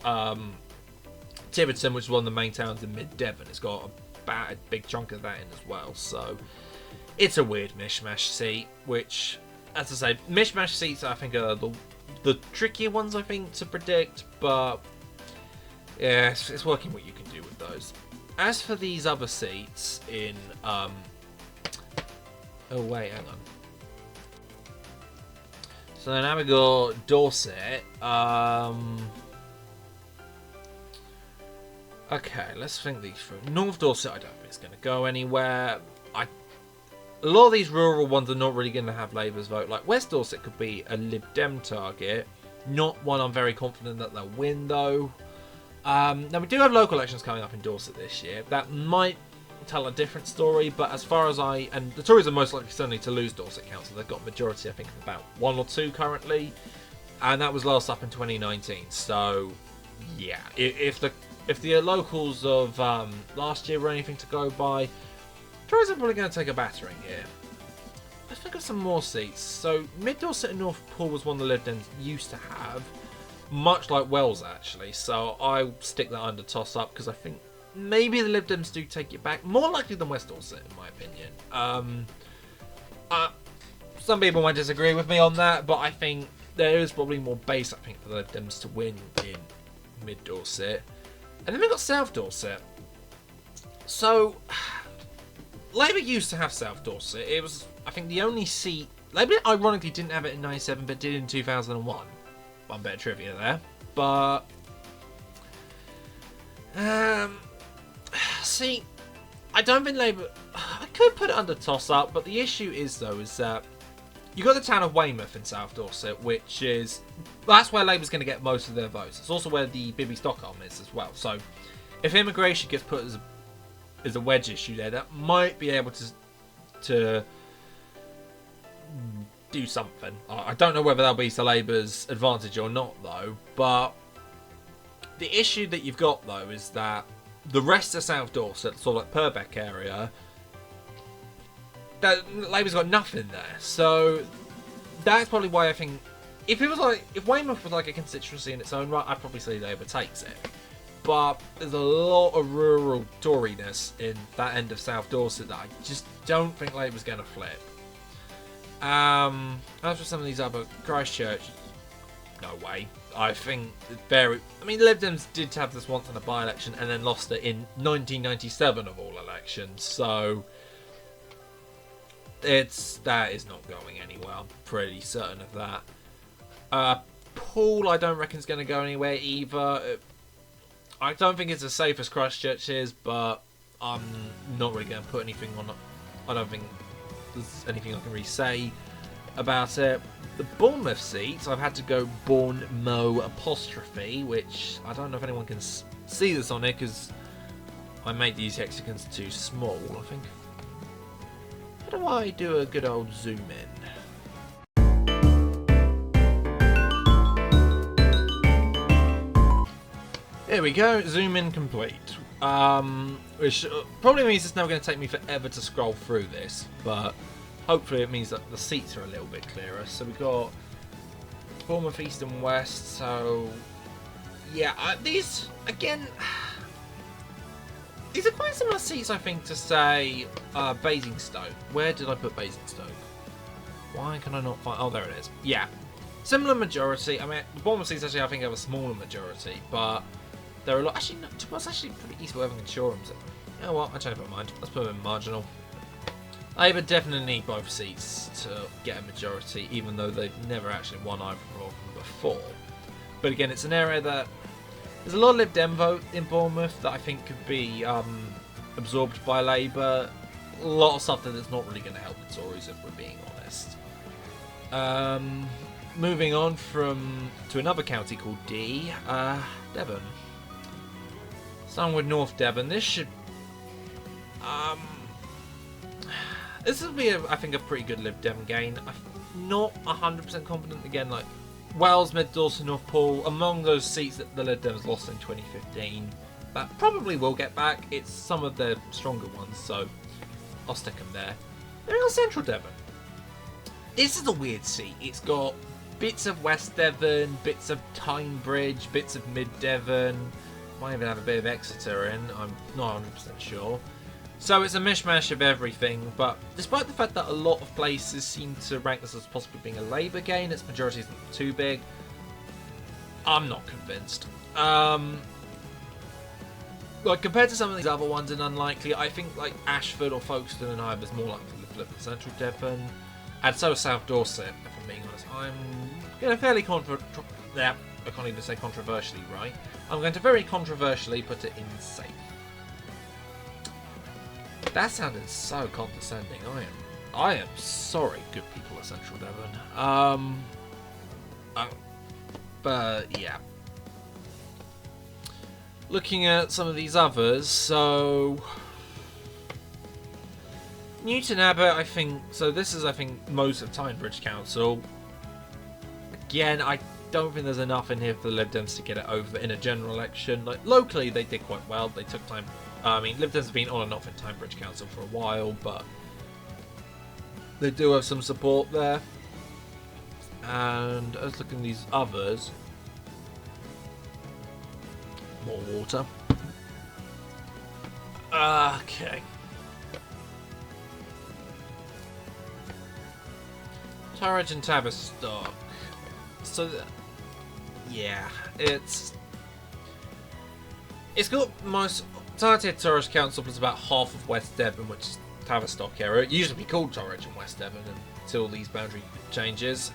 Tiverton, which is one of the main towns in mid-Devon. It's got about a big chunk of that in as well. So it's a weird mishmash seat, which, as I say, mishmash seats I think are the trickier ones, I think, to predict. But yeah, it's working what you can do with those. As for these other seats in... oh wait, hang on. So now we got Dorset. Okay, let's think these through. North Dorset, I don't think it's going to go anywhere. A lot of these rural ones are not really going to have Labour's vote. Like West Dorset could be a Lib Dem target. Not one I'm very confident that they'll win, though. Now, we do have local elections coming up in Dorset this year. That might tell a different story, but as far as and the Tories are most likely certainly to lose Dorset Council. They've got a majority, I think, of about 1 or 2 currently, and that was last up in 2019. So, yeah, if the locals of last year were anything to go by, Tories are probably going to take a battering here. Let's think of some more seats. So, Mid Dorset and North Pool was one the Lib Dems used to have, much like Wells actually. So I stick that under toss up because I think maybe the Lib Dems do take it back, more likely than West Dorset in my opinion. Some people might disagree with me on that, but I think there is probably more base, I think, for the Lib Dems to win in Mid Dorset. And then we've got South Dorset. So Labour used to have South Dorset. It was, I think, the only seat. Labour ironically didn't have it in 97 but did in 2001. One bit of trivia there. But see, I don't think Labour... I could put it under toss-up, but the issue is, though, is that you've got the town of Weymouth in South Dorset, which is... That's where Labour's going to get most of their votes. It's also where the Bibby Stockholm is as well. So if immigration gets put as a wedge issue there, that might be able to do something. I don't know whether that'll be to Labour's advantage or not, though. But the issue that you've got, though, is that the rest of South Dorset, sort of like Purbeck area, that Labour's got nothing there. So that's probably why I think if Weymouth was like a constituency in its own right, I'd probably say Labour takes it. But there's a lot of rural Toriness in that end of South Dorset that I just don't think Labour's going to flip. As for some of these other, Christchurch, no way. I think very. I mean, Lib Dems did have this once in a by-election and then lost it in 1997 of all elections. So that is not going anywhere. I'm pretty certain of that. Poole, I don't reckon is going to go anywhere either. I don't think it's as safe as Christchurch is, but I'm not really going to put anything on. I don't think there's anything I can really say about it. The Bournemouth seats, I've had to go Bournemouth apostrophe, which I don't know if anyone can see this on it because I made these hexagons too small, I think. How do I do a good old zoom in? There we go, zoom in complete. Which probably means it's now going to take me forever to scroll through this, but hopefully it means that the seats are a little bit clearer. So we've got Bournemouth East and West, so yeah, these, again, these are quite similar seats, I think, to say Basingstoke. Where did I put Basingstoke? Why can I not find... Oh, there it is. Yeah, similar majority. I mean, the Bournemouth seats actually, I think, have a smaller majority, but there are a lot... Actually, no, it's actually pretty easy working in Shoreham. So, you know what? I changed my mind. Let's put them in marginal. I would definitely need both seats to get a majority, even though they've never actually won either of them before. But again, it's an area that there's a lot of Lib Dem vote in Bournemouth that I think could be absorbed by Labour. A lot of stuff that is not really going to help the Tories, if we're being honest. Moving on to another county called D, Devon. Starting with North Devon, this should... this will be, I think, a pretty good Lib Dem gain. I'm not 100% confident. Again, like Wells, Mid Dorset, North Poole, among those seats that the Lib Dems lost in 2015, that probably will get back. It's some of the stronger ones, so I'll stick them there. Then we've got Central Devon. This is a weird seat. It's got bits of West Devon, bits of Tynebridge, bits of Mid Devon. Might even have a bit of Exeter in. I'm not 100% sure. So it's a mishmash of everything, but despite the fact that a lot of places seem to rank this as possibly being a Labour gain, its majority isn't too big, I'm not convinced. Like, compared to some of these other ones in unlikely, I think like Ashford or Folkestone and Hythe is more likely to flip for Central Devon, and so is South Dorset, if I'm being honest. I'm going to fairly I can't even say controversially, right? I'm going to very controversially put it in safe. That sounded so condescending. I am sorry, good people of Central Devon. But yeah. Looking at some of these others, so Newton Abbot, I think. So this is, I think, most of Tynebridge Council. Again, I don't think there's enough in here for the Lib Dems to get it over in a general election. Like locally, they did quite well. They took time. I mean, Lib Dems have been on and off in Tynebridge Council for a while, but they do have some support there. And let's look at these others. More water. Okay. Turridge and Tavistock. So, yeah, it's got most... Entirety of Turridge Council was about half of West Devon, which is Tavistock area. It used to be called Turridge and West Devon until these boundary changes.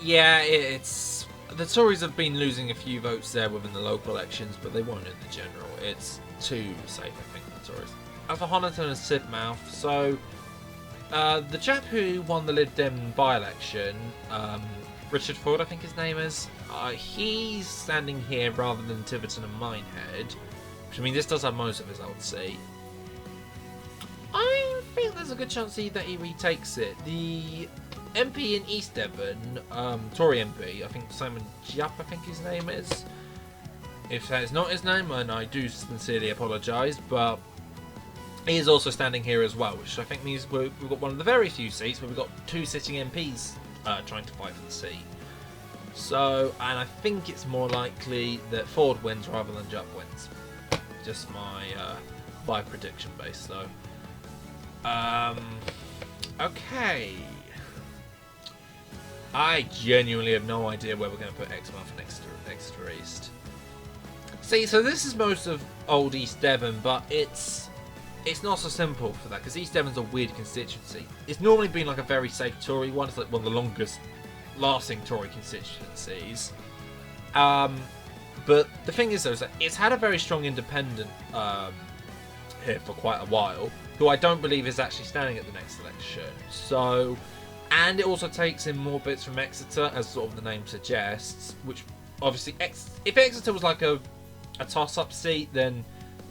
Yeah, it's... The Tories have been losing a few votes there within the local elections, but they won't in the general. It's too safe, I think, for the Tories. As for Honiton and Sidmouth, so... the chap who won the Lib Dem by-election, Richard Ford, I think his name is, he's standing here rather than Tiverton and Minehead, which, I mean, this does have most of his old seat. I think there's a good chance that he retakes it. The MP in East Devon, Tory MP, I think Simon Giap, I think his name is. If that is not his name, and I do sincerely apologise, but he is also standing here as well, which I think means we've got one of the very few seats where we've got two sitting MPs trying to fight for the seat. So, and I think it's more likely that Ford wins rather than Jupp wins. Just my prediction base, though. Okay. I genuinely have no idea where we're going to put Exmouth and Exeter East. See, so this is most of old East Devon, but it's not so simple for that, because East Devon's a weird constituency. It's normally been like a very safe Tory one. It's like one of the longest lasting Tory constituencies. But the thing is, though, is that it's had a very strong independent here for quite a while, who I don't believe is actually standing at the next election. So, and it also takes in more bits from Exeter, as sort of the name suggests, which obviously, if Exeter was like a toss-up seat, then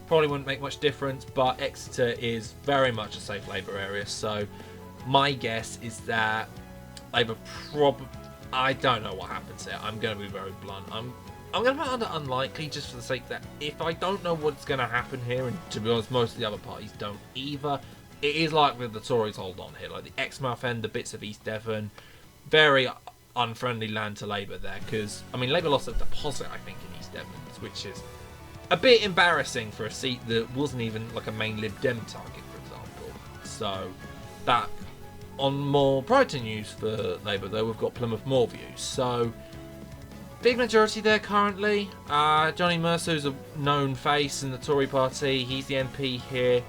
probably wouldn't make much difference, but Exeter is very much a safe Labour area, so my guess is that Labour I don't know what happens here. I'm going to be very blunt. I'm going to put under unlikely, just for the sake that if I don't know what's going to happen here, and to be honest, most of the other parties don't either, it is likely the Tories hold on here. Like the Exmouth end, the bits of East Devon, very unfriendly land to Labour there, because, I mean, Labour lost a deposit, I think, in East Devon, which is a bit embarrassing for a seat that wasn't even like a main Lib Dem target, for example. So, that, on more brighter news for Labour, though, we've got Plymouth Moorview. So, big majority there currently. Johnny Mercer's a known face in the Tory party. He's the MP here.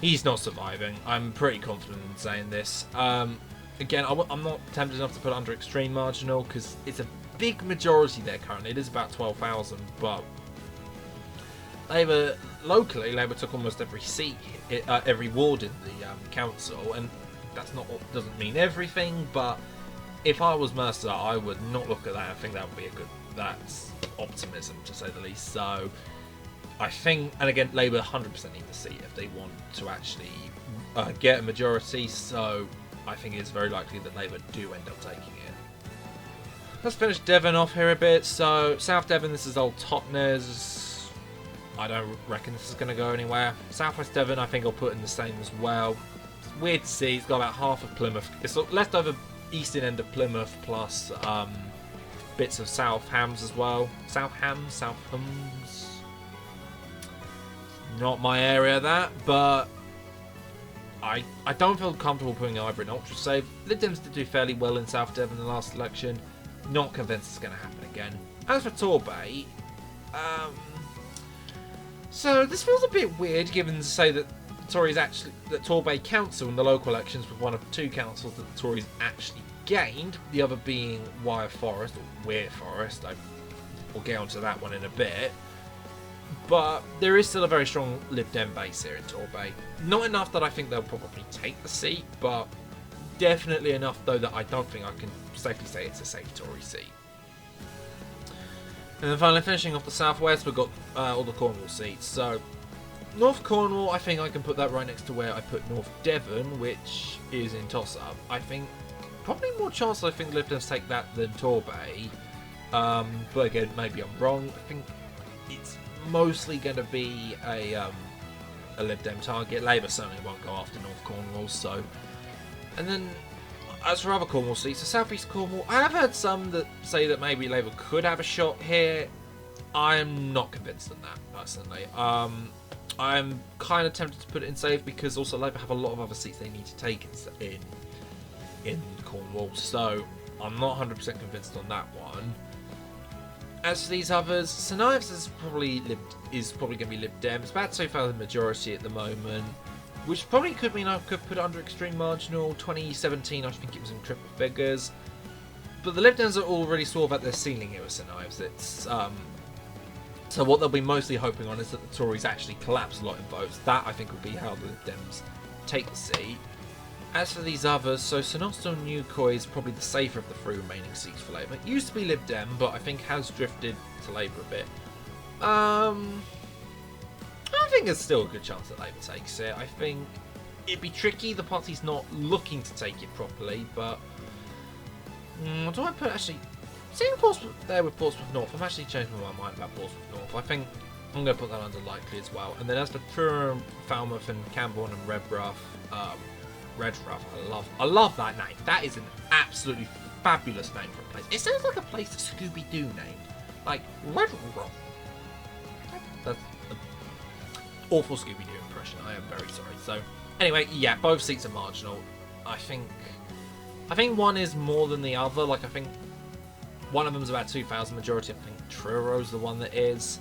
He's not surviving. I'm pretty confident in saying this. Again, I'm not tempted enough to put it under extreme marginal, because it's a big majority there currently. It is about 12,000, but Labour took almost every seat, every ward in the council, and doesn't mean everything, but if I was Mercer, I would not look at that. I think that would be that's optimism, to say the least. So I think, and again, Labour 100% need the seat if they want to actually get a majority, so I think it's very likely that Labour do end up taking it. Let's finish Devon off here a bit. So, South Devon, this is old Totnes. I don't reckon this is going to go anywhere. Southwest Devon, I think I'll put in the same as well. It's weird to see, it's got about half of Plymouth. It's left over eastern end of Plymouth, plus bits of South Hams as well. South Hams. Not my area, that, but I don't feel comfortable putting either in ultra safe. Lib Dems did do fairly well in South Devon in the last election. Not convinced it's going to happen again. As for Torbay, so this feels a bit weird, given to say that Torbay Council in the local elections was one of two councils that the Tories actually gained. The other being Weir Forest. We'll get onto that one in a bit. But there is still a very strong Lib Dem base here in Torbay. Not enough that I think they'll probably take the seat, but definitely enough, though, that I don't think I can safely say it's a safe Tory seat. And then finally, finishing off the southwest, we've got all the Cornwall seats. So, North Cornwall, I think I can put that right next to where I put North Devon, which is in toss-up. I think probably more chance I think Lib Dems take that than Torbay. But again, maybe I'm wrong. I think it's mostly going to be a Lib Dem target. Labour certainly won't go after North Cornwall. So, and then as for other Cornwall seats, so South East Cornwall, I have heard some that say that maybe Labour could have a shot here. I'm not convinced on that, personally. I'm kind of tempted to put it in safe, because also Labour have a lot of other seats they need to take in Cornwall, so I'm not 100% convinced on that one. As for these others, St Ives is probably going to be Lib Dem. It's about 2,000 majority at the moment, which probably could mean I could put it under extreme marginal. 2017, I think it was in triple figures. But the Lib Dems are already sort of at their ceiling here with St Ives. It's so what they'll be mostly hoping on is that the Tories actually collapse a lot in votes. That, I think, will be how the Lib Dems take the seat. As for these others, so St Austell and Newquay is probably the safer of the three remaining seats for Labour. It used to be Lib Dem, but I think has drifted to Labour a bit. I think there's still a good chance that Labour takes it. I think it'd be tricky. The party's not looking to take it properly, but do I put actually? Seeing Portsmouth there with Portsmouth North, I've actually changed my mind about Portsmouth North. I think I'm going to put that under likely as well. And then as for Truro, Falmouth, and Camborne and Redruff, I love that name. That is an absolutely fabulous name for a place. It sounds like a place that Scooby-Doo named, like Redruff. That's an awful Scooby-Doo impression. I am very sorry. So anyway, yeah, both seats are marginal. I think I think one is more than the other. Like, I think one of them is about 2,000 majority. I think Truro's the one that is.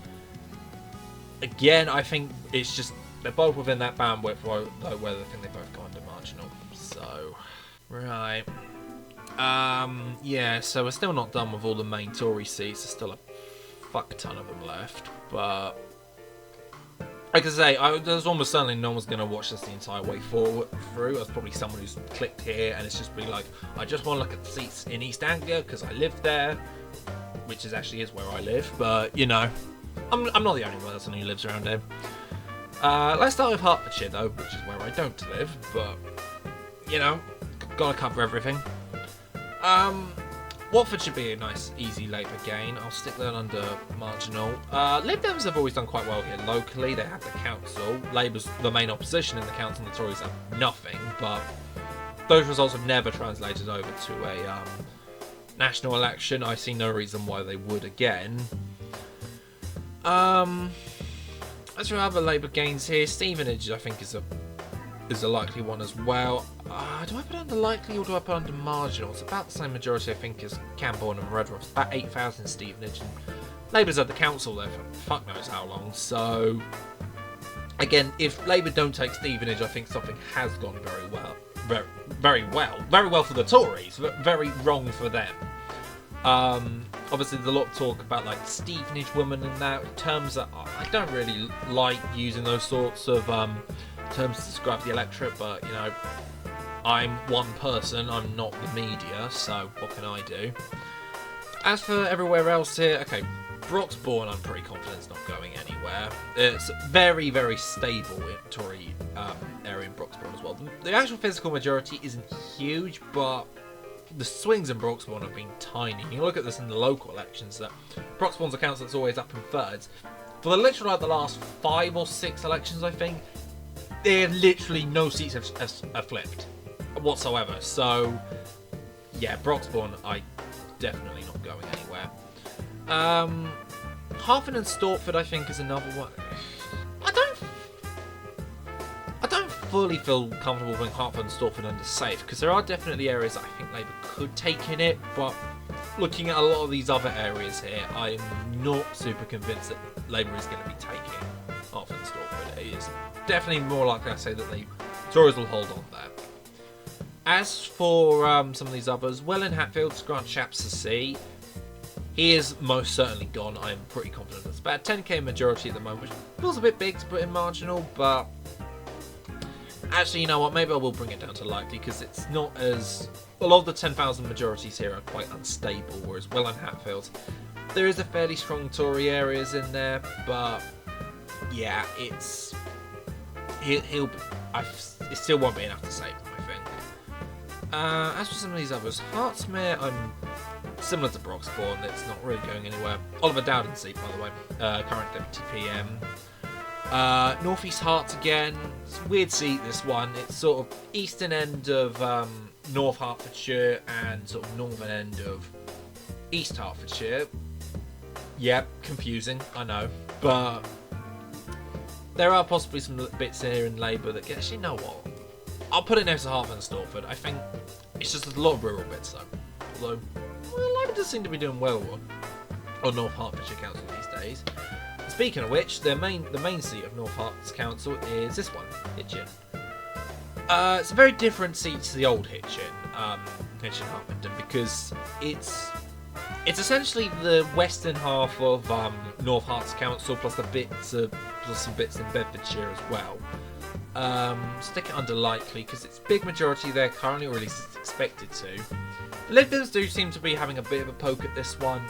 Again, I think it's just they're both within that bandwidth, though, where I think they both go under marginal. So, right. Yeah, so we're still not done with all the main Tory seats. There's still a fuck ton of them left, but like I say, there's almost certainly no one's going to watch this the entire way through. There's probably someone who's clicked here and it's just be like, I just want to look at the seats in East Anglia because I live there, which actually is where I live, but you know, I'm not the only person who lives around here. Let's start with Hertfordshire though, which is where I don't live, but you know, gotta cover everything. Watford should be a nice, easy Labour gain. I'll stick that under marginal. Lib Dems have always done quite well here locally. They have the council. Labour's the main opposition in the council, and the Tories have nothing. But those results have never translated over to a national election. I see no reason why they would again. As for other Labour gains here, Stevenage I think is a likely one as well. Do I put under likely or do I put under marginal? It's about the same majority I think as Camborne and Redruth. It's about 8,000 Stevenage, and Labour's had the council there for fuck knows how long. So again, if Labour don't take Stevenage, I think something has gone very well. Very well for the Tories, but very wrong for them. Obviously there's a lot of talk about like Stevenage women and that, terms that I don't really like using those sorts of terms to describe the electorate, but you know, I'm one person, I'm not the media, so what can I do? As for everywhere else here, okay, Broxbourne I'm pretty confident it's not going anywhere. It's very, very stable in Tory area in Broxbourne as well. The actual physical majority isn't huge, but the swings in Broxbourne have been tiny. You can look at this in the local elections, that Broxbourne's a council that's always up in thirds. For the literally like the last 5 or 6 elections, I think, there literally no seats have flipped whatsoever. So yeah, Broxbourne I definitely not going anywhere. Hartford and Stortford I think is another one. I don't fully feel comfortable putting Hartford and Stortford under safe, because there are definitely areas that I think Labour could take in it, but looking at a lot of these other areas here, I'm not super convinced that Labour is going to be taking Hartford and Stortford. It is definitely more likely I say that the Tories will hold on there. As for some of these others, Welland, Hatfield, Grant Shapps to see. He is most certainly gone. I'm pretty confident it's about 10k majority at the moment, which feels a bit big to put in marginal, but actually, you know what, maybe I will bring it down to likely, because it's not as... A lot of the 10,000 majorities here are quite unstable, whereas Welland, Hatfield, there is a fairly strong Tory areas in there, but yeah, it still won't be enough to save him, I think. As for some of these others, Hertfordshire, I'm similar to Broxbourne, it's not really going anywhere. Oliver Dowden's seat, by the way, current Deputy PM. North East Herts again, it's a weird seat this one. It's sort of eastern end of North Hertfordshire and sort of northern end of East Hertfordshire. Yep, confusing, I know, but there are possibly some bits here in Labour that get, actually, you know what? I'll put it next to Hertford and Stortford. I think it's just a lot of rural bits though. Although, well, Labour does seem to be doing well on North Hertfordshire Council these days. Speaking of which, the main seat of North Herts Council is this one, Hitchin. It's a very different seat to the old Hitchin, Harpenden, because it's essentially the western half of North Herts Council plus some bits in Bedfordshire as well. Stick it under likely because it's big majority there currently, or at least it's expected to. The Lib Dems do seem to be having a bit of a poke at this one.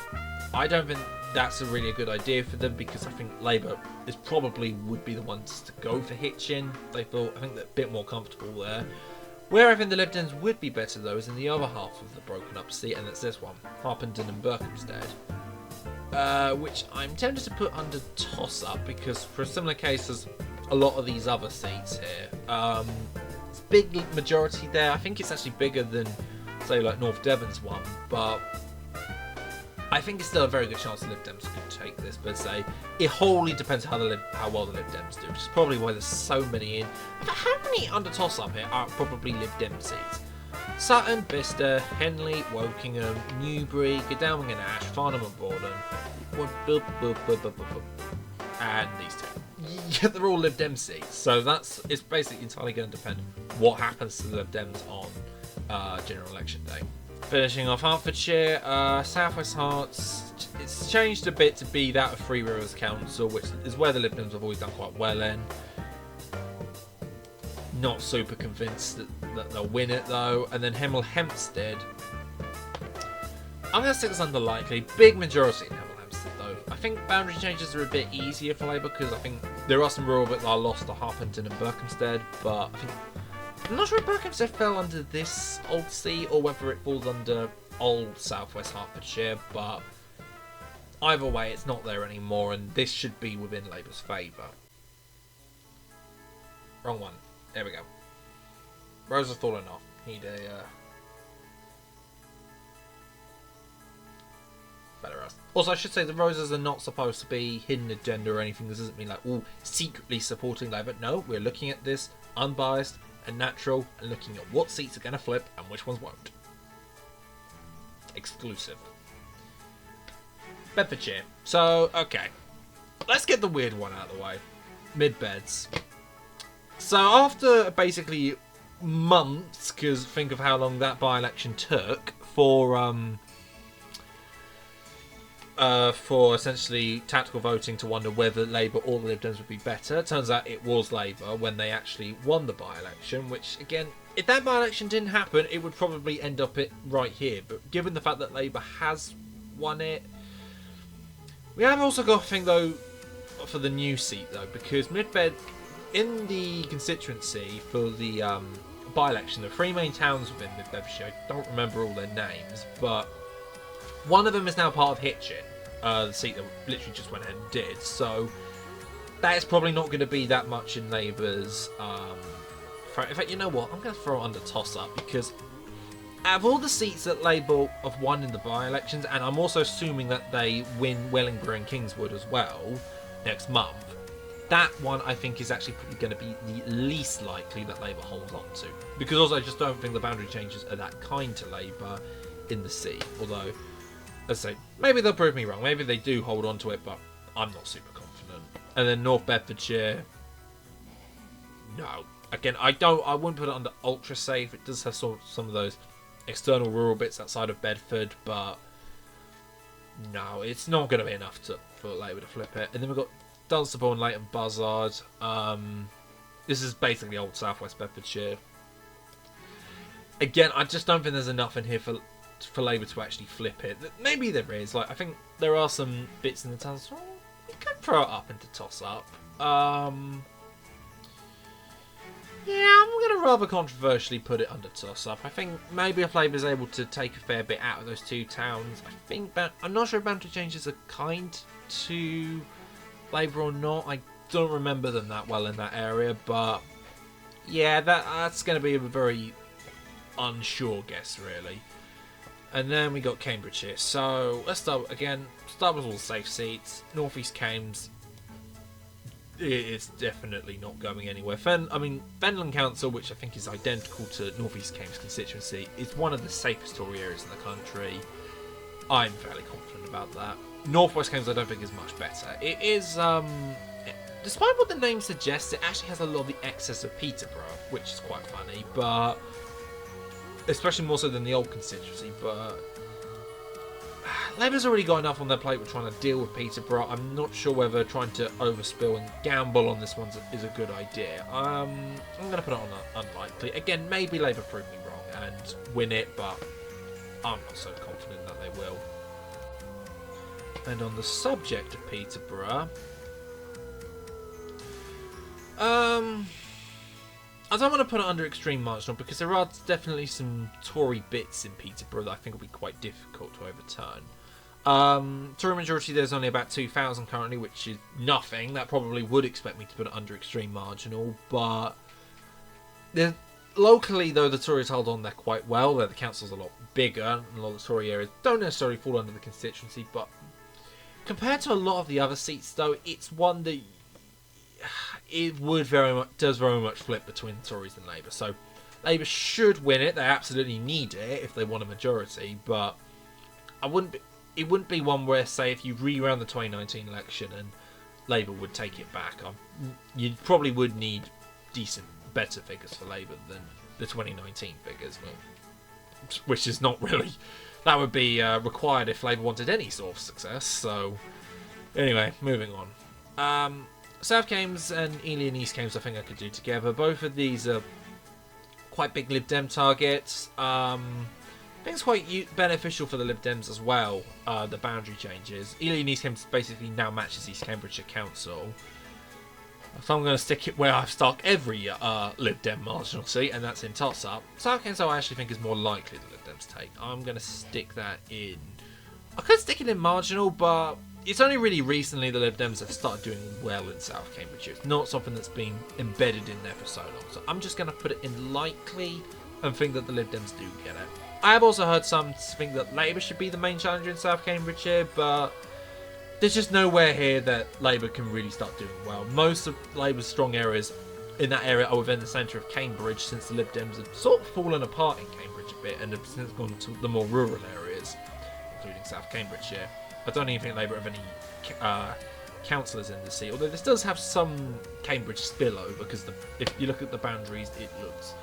I don't think that's a really good idea for them, because I think Labour would be the ones to go for Hitchin. I think they're a bit more comfortable there. Where I think the Lib Dems would be better though is in the other half of the broken up seat, and it's this one, Harpenden and Berkhamsted, which I'm tempted to put under toss up, because for a similar case as a lot of these other seats here, it's big majority there. I think it's actually bigger than say like North Devon's one, but I think it's still a very good chance the Lib Dems could take this, but say it wholly depends how well the Lib Dems do, which is probably why there's so many in. How many under toss up here are probably Lib Dem seats? Sutton, Bicester, Henley, Wokingham, Newbury, Godalming and Ash, Farnham and Borden, and these two. Yeah, they're all Lib Dem seats, so it's basically entirely going to depend what happens to the Lib Dems on general election day. Finishing off Hertfordshire, South West Herts. It's changed a bit to be that of Three Rivers Council, which is where the Lib Dems have always done quite well in. Not super convinced that they'll win it though. And then Hemel Hempstead. I'm going to stick this under likely. Big majority in Hemel Hempstead though. I think boundary changes are a bit easier for Labour because I think there are some rural bits that are lost to Harpenden and Berkhamsted, but I'm not sure if Buckinghamshire fell under this old seat or whether it falls under old South West Hertfordshire, but either way it's not there anymore and this should be within Labour's favour. Wrong one. There we go. Rose has fallen off. Need a better us. Also, I should say the roses are not supposed to be hidden agenda or anything. This doesn't mean like, oh, secretly supporting Labour. No, we're looking at this unbiased and natural and looking at what seats are going to flip and which ones won't. Exclusive. Bedfordshire. So, okay. Let's get the weird one out of the way. Mid-beds. So after basically months, because think of how long that by-election took for essentially tactical voting to wonder whether Labour or the Lib Dems would be better. It turns out it was Labour when they actually won the by-election, which again, if that by-election didn't happen, it would probably end up right here. But given the fact that Labour has won it, we have also got to think though for the new seat though, because Mid-Bed in the constituency for the by-election, the three main towns within Mid-Bedfordshire, I don't remember all their names, but one of them is now part of Hitchin, the seat that literally just went ahead and did, so that is probably not going to be that much in Labour's in fact, you know what, I'm going to throw it under toss-up, because out of all the seats that Labour have won in the by-elections, and I'm also assuming that they win Wellingborough and Kingswood as well next month, that one I think is actually probably going to be the least likely that Labour holds on to. Because also I just don't think the boundary changes are that kind to Labour in the seat. Although, let's say, maybe they'll prove me wrong. Maybe they do hold on to it, but I'm not super confident. And then North Bedfordshire, no. Again, I wouldn't put it under ultra safe. It does have some of those external rural bits outside of Bedford, but no, it's not going to be enough for Labour to flip it. And then we've got Dunstable and Leighton Buzzard. This is basically old South West Bedfordshire. Again, I just don't think there's enough in here for Labour to actually flip it. Maybe there is. Like, I think there are some bits in the town. So you could throw it up into toss-up. Yeah, I'm going to rather controversially put it under toss-up. I think maybe if Labour's able to take a fair bit out of those two towns, I'm not sure if boundary changes are kind to Labour or not. I don't remember them that well in that area, but yeah, that's going to be a very unsure guess, really. And then we got Cambridgeshire. So let's start with all the safe seats. North East Cambs. It's definitely not going anywhere. Fenland Council, which I think is identical to North East Cambs constituency, is one of the safest Tory areas in the country. I'm fairly confident about that. North West Cambs I don't think is much better. It is, despite what the name suggests, it actually has a lot of the excess of Peterborough, which is quite funny, but especially more so than the old constituency, but Labour's already got enough on their plate with trying to deal with Peterborough. I'm not sure whether trying to overspill and gamble on this one is a good idea. I'm going to put it on unlikely. Again, maybe Labour prove me wrong and win it, but I'm not so confident that they will. And on the subject of Peterborough, I don't want to put it under extreme marginal because there are definitely some Tory bits in Peterborough that I think will be quite difficult to overturn. Tory majority, there's only about 2,000 currently, which is nothing. That probably would expect me to put it under extreme marginal, but locally, though, the Tories hold on there quite well. The council's a lot bigger, and a lot of the Tory areas don't necessarily fall under the constituency, but compared to a lot of the other seats, though, it's one that it does very much flip between the Tories and Labour. So Labour should win it. They absolutely need it if they want a majority, but it wouldn't be one where, say, if you re-ran the 2019 election and Labour would take it back, you probably would need better figures for Labour than the 2019 figures, which is not really... That would be required if Labour wanted any sort of success. So, anyway, moving on. South Cambs and Ely and East Cambs I think I could do together. Both of these are quite big Lib Dem targets. I think it's quite beneficial for the Lib Dems as well, the boundary changes. Ely and East Cambs basically now matches East Cambridgeshire Council. So I'm going to stick it where I've stuck every Lib Dem marginal seat, and that's in toss-up. South Cambs I actually think is more likely the Lib Dems take. I'm going to stick that in... I could stick it in marginal, but it's only really recently the Lib Dems have started doing well in South Cambridgeshire. It's not something that's been embedded in there for so long. So I'm just going to put it in likely and think that the Lib Dems do get it. I have also heard some think that Labour should be the main challenger in South Cambridgeshire, but there's just nowhere here that Labour can really start doing well. Most of Labour's strong areas in that area are within the centre of Cambridge, since the Lib Dems have sort of fallen apart in Cambridge a bit and have since gone to the more rural areas, including South Cambridgeshire. I don't even think Labour have any councillors in the seat, although this does have some Cambridge spillover, because if you look at the boundaries, it looks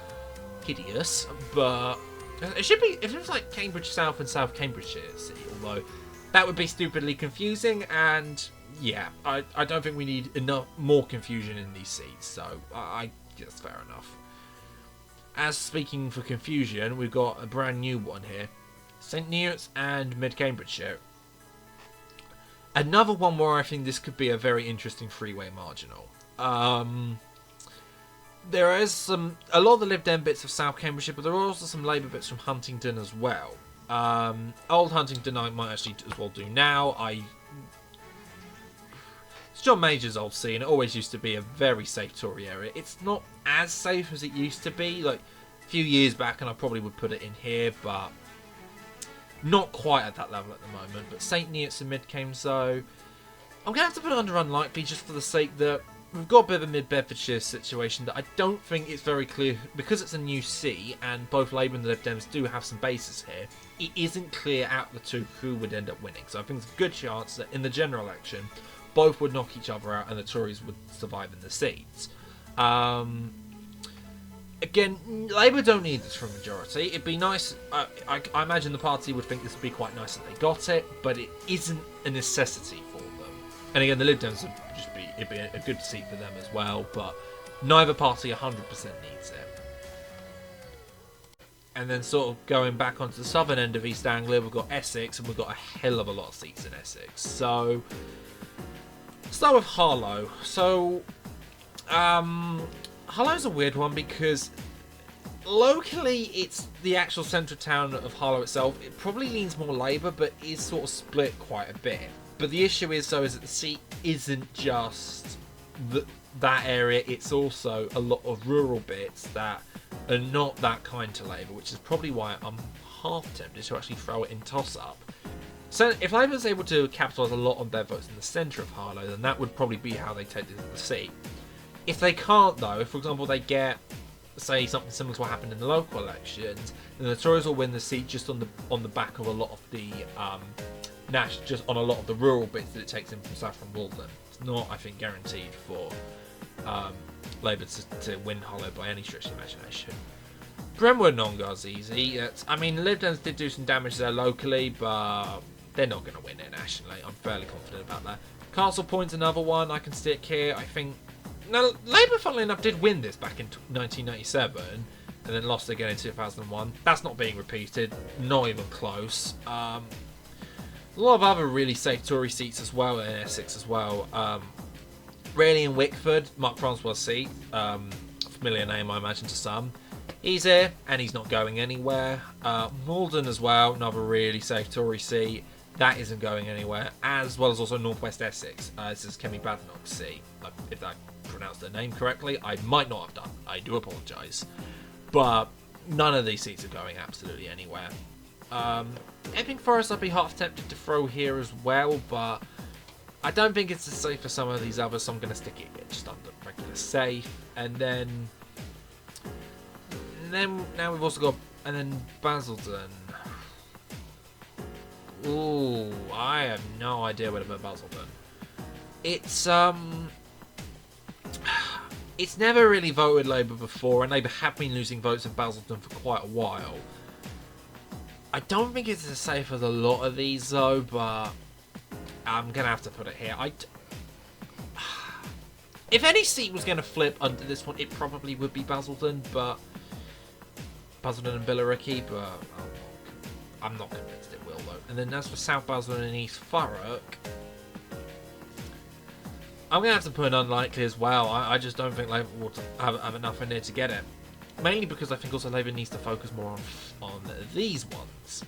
hideous, but it should be, if it was like Cambridge South and South Cambridgeshire City, although that would be stupidly confusing, and yeah, I don't think we need more confusion in these seats, so I guess fair enough. As speaking for confusion, we've got a brand new one here. St Neots and Mid Cambridgeshire. Another one where I think this could be a very interesting three-way marginal. There is a lot of the Lib Dem bits of South Cambridgeshire, but there are also some Labour bits from Huntingdon as well. Old Huntingdon I might actually as well do now. It's John Major's old seat, and it always used to be a very safe Tory area. It's not as safe as it used to be, like a few years back, and I probably would put it in here, but not quite at that level at the moment. But St Neots and Mid Cambs, so I'm going to have to put it under unlikely just for the sake that we've got a bit of a mid-Bedfordshire situation that I don't think it's very clear, because it's a new seat and both Labour and the Lib Dems do have some bases here. It isn't clear out of the two who would end up winning, so I think there's a good chance that in the general election both would knock each other out and the Tories would survive in the seats. Again, Labour don't need this for a majority. It'd be nice. I imagine the party would think this would be quite nice if they got it, but it isn't a necessity for them. And again, the Lib Dems it'd be a good seat for them as well, but neither party 100% needs it. And then sort of going back onto the southern end of East Anglia, we've got Essex, and we've got a hell of a lot of seats in Essex. So, start with Harlow. So, Harlow's a weird one because locally it's the actual central town of Harlow itself. It probably leans more Labour, but is sort of split quite a bit. But the issue is that the seat isn't just that area, it's also a lot of rural bits that are not that kind to Labour, which is probably why I'm half tempted to actually throw it in toss-up. So if Labour's able to capitalise a lot on their votes in the centre of Harlow, then that would probably be how they take the seat. If they can't, though, if for example they get, say, something similar to what happened in the local elections, then the Tories will win the seat just on the back of a lot of the just on a lot of the rural bits that it takes in from Saffron Walden. It's not, I think, guaranteed for Labour to win Harlow by any stretch of imagination. Brentwood and Ongar's easy. I mean, Lib Dems did do some damage there locally, but they're not going to win it nationally. I'm fairly confident about that. Castle Point's another one I can stick here. I think... Now, Labour, funnily enough, did win this back in 1997 and then lost again in 2001. That's not being repeated. Not even close. A lot of other really safe Tory seats as well in Essex as well. Rayleigh and Wickford, Mark Francois' seat. Familiar name, I imagine, to some. He's here, and he's not going anywhere. Malden as well, another really safe Tory seat. That isn't going anywhere. As well as also North West Essex. This is Kemi Badenoch's seat. If I pronounced their name correctly, I might not have done. I do apologise. But none of these seats are going absolutely anywhere. Epping Forest I'd be half tempted to throw here as well, but I don't think it's as safe for some of these others, so I'm going to stick it just under regular safe. And then then now we've also got, and then Basildon. Ooh, I have no idea where to put Basildon. It's never really voted Labour before, and Labour have been losing votes in Basildon for quite a while. I don't think it's as safe as a lot of these though, but I'm gonna have to put it here. If any seat was going to flip under this one, it probably would be Basildon, but Basildon and Billericay, but I'm not convinced it will though. And then as for South Basildon and East Thurrock, I'm going to have to put an unlikely as well. I just don't think Labour will have enough in there to get it. Mainly because I think also Labour needs to focus more on these ones.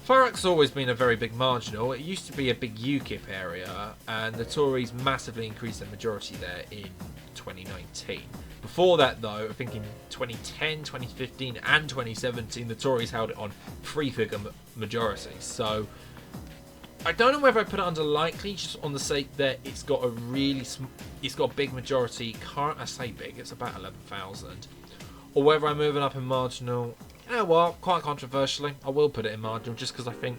Thurrock's always been a very big marginal. It used to be a big UKIP area, and the Tories massively increased their majority there in 2019. Before that, though, I think in 2010, 2015, and 2017, the Tories held it on three-figure majorities. So I don't know whether I put it under likely, just on the sake that it's got a big majority. I say big, it's about 11,000, or whether I move it up in marginal. You know what, quite controversially, I will put it in marginal just because I think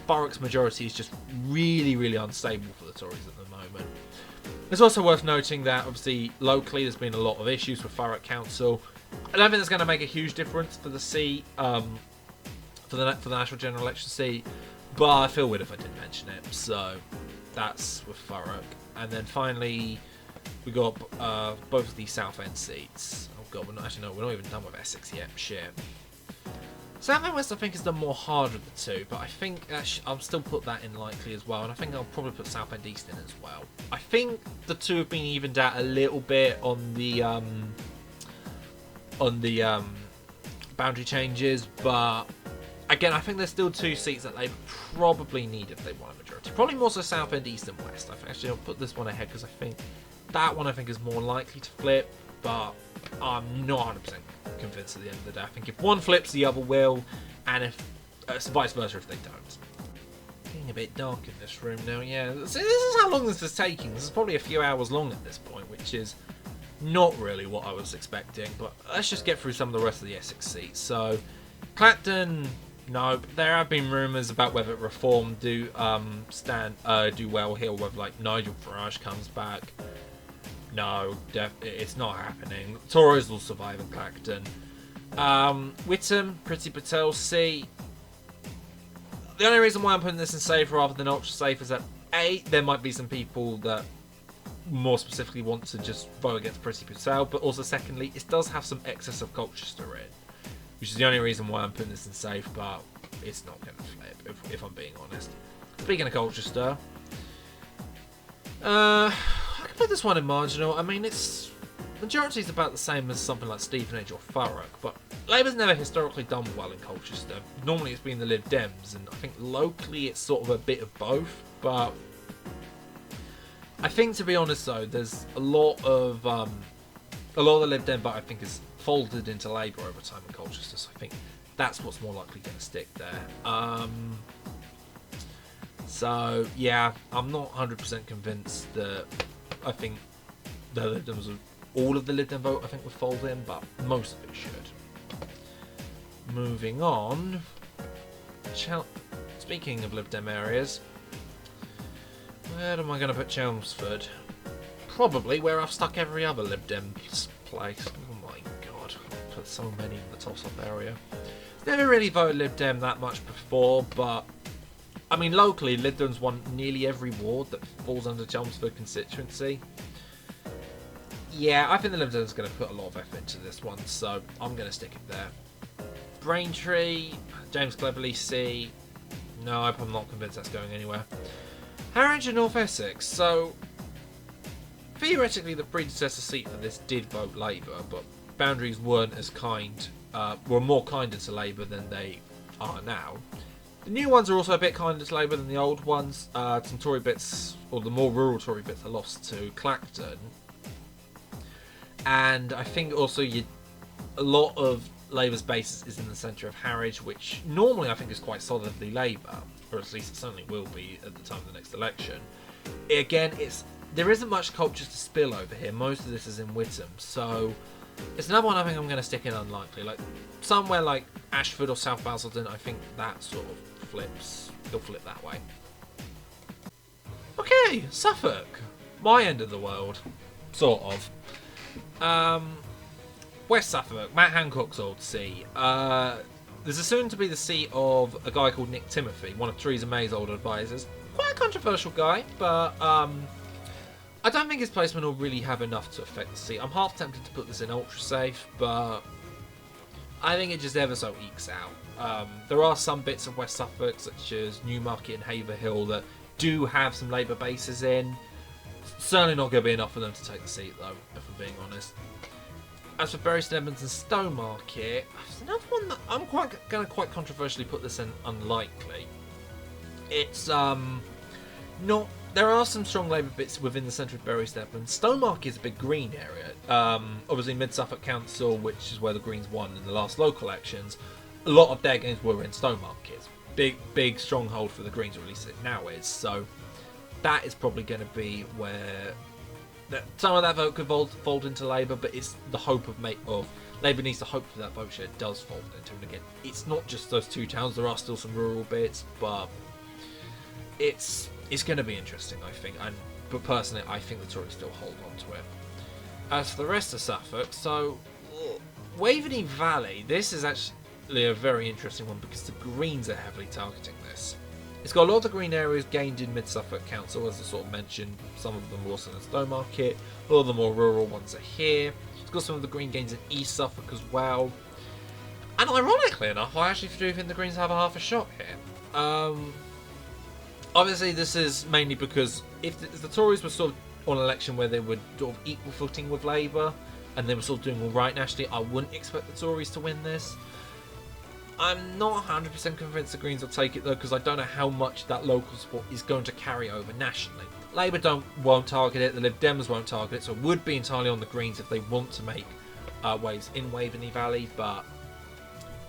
Thurrock's majority is just really, really unstable for the Tories at the moment. It's also worth noting that, obviously, locally there's been a lot of issues with Thurrock Council. I don't think that's going to make a huge difference for the seat, for the National General Election seat, but I feel weird if I didn't mention it, so that's with Thurrock. And then finally, we got both of these South End seats. Oh god, we're not even done with Essex yet, shit. South and West I think is the more harder of the two, but I think I'll still put that in likely as well, and I think I'll probably put South and East in as well. I think the two have been evened out a little bit on the boundary changes, but again I think there's still two seats that they probably need if they want a majority. Probably more so South and East and West. Actually I'll put this one ahead because I think that one is more likely to flip, but I'm not 100% convinced at the end of the day. I think if one flips, the other will, and if vice versa if they don't. Getting a bit dark in this room now. Yeah, so this is how long this is taking. This is probably a few hours long at this point, which is not really what I was expecting. But let's just get through some of the rest of the Essex seats. So, Clacton, no. There have been rumours about whether Reform do well here, or whether like Nigel Farage comes back. No, it's not happening. Tories will survive in Clacton. Witham, Priti Patel seat. The only reason why I'm putting this in safe rather than ultra safe is that A, there might be some people that more specifically want to just vote against Priti Patel, but also secondly, it does have some excess of Colchester in, which is the only reason why I'm putting this in safe, but it's not going to flip, if I'm being honest. Speaking of Colchester, I can put this one in marginal. I mean, its majority is about the same as something like Stevenage or Thurrock, but Labour's never historically done well in Colchester. Normally it's been the Lib Dems, and I think locally it's sort of a bit of both, but I think, to be honest though, there's a lot of the Lib Dem vote I think is folded into Labour over time in Colchester, so I think that's what's more likely going to stick there. So yeah, I'm not 100% convinced that I think the Lib Dems all of the Lib Dem vote I think would fold in, but most of it should. Moving on, speaking of Lib Dem areas, where am I going to put Chelmsford? Probably where I've stuck every other Lib Dem place. Oh my god, I've put so many in the toss-up area. Never really voted Lib Dem that much before, but I mean locally Lib Dem's won nearly every ward that falls under Chelmsford constituency. Yeah, I think the Lib Dem's going to put a lot of effort into this one, so I'm going to stick it there. Braintree, James Cleverly C. No, I'm not convinced that's going anywhere. Harwich and North Essex. So, theoretically, the predecessor seat for this did vote Labour, but boundaries weren't as kind, were more kinder to Labour than they are now. The new ones are also a bit kinder to Labour than the old ones. Some Tory bits, or the more rural Tory bits, are lost to Clacton. And I think also a lot of Labour's base is in the centre of Harwich, which normally I think is quite solidly Labour, or at least it certainly will be at the time of the next election. Again, there isn't much Colchester spill over here. Most of this is in Witham, so It's another one I think I'm going to stick in unlikely. Like, somewhere like Ashford or South Basildon, I think that sort of flips. He'll flip that way. Okay, Suffolk. My end of the world. Sort of. West Suffolk, Matt Hancock's old seat. This is soon to be the seat of a guy called Nick Timothy, one of Theresa May's old advisors. Quite a controversial guy, but I don't think his placement will really have enough to affect the seat. I'm half tempted to put this in ultra safe, but I think it just ever so ekes out. There are some bits of West Suffolk, such as Newmarket and Haverhill, that do have some Labour bases in. Certainly not going to be enough for them to take the seat, though, if I'm being honest. As for Bury St Edmunds and Stowmarket, it's another one that I'm going to quite controversially put this in unlikely. It's not. There are some strong Labour bits within the centre of Bury St Edmunds. Stowmarket is a big Green area. Obviously, Mid Suffolk Council, which is where the Greens won in the last local elections, a lot of their games were in Stowmarket. Big stronghold for the Greens, or at least it now is. So that is probably going to be where some of that vote could fold into Labour, but it's the hope of Labour needs to hope that that vote share does fold into. And again, it's not just those two towns. There are still some rural bits, but it's going to be interesting, I think. But personally, I think the Tories still hold on to it. As for the rest of Suffolk, so Waveney Valley, this is actually a very interesting one because the Greens are heavily targeting this. It's got a lot of green areas gained in Mid-Suffolk Council, as I sort of mentioned. Some of them were also in Stowmarket. A lot of the more rural ones are here. It's got some of the green gains in East Suffolk as well. And ironically enough, I actually do think the Greens have a half a shot here. Obviously, this is mainly because if the Tories were sort of on an election where they were sort of equal footing with Labour, and they were sort of doing all right nationally, I wouldn't expect the Tories to win this. I'm not 100% convinced the Greens will take it, though, because I don't know how much that local support is going to carry over nationally. Labour won't target it, the Lib Dems won't target it, so it would be entirely on the Greens if they want to make waves in Waveney Valley, but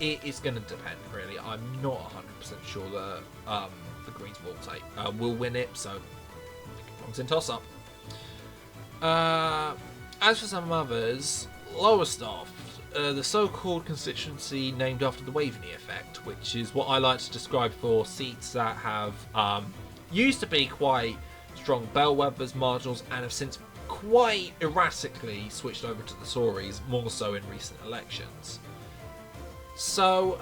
it is going to depend, really. I'm not 100% sure that the Greens will win it, so I think it belongs in toss-up. As for some others, Lowestoft. The so-called constituency named after the Waveney effect, which is what I like to describe for seats that have used to be quite strong bellwethers, marginals, and have since quite erratically switched over to the Tories, more so in recent elections. So,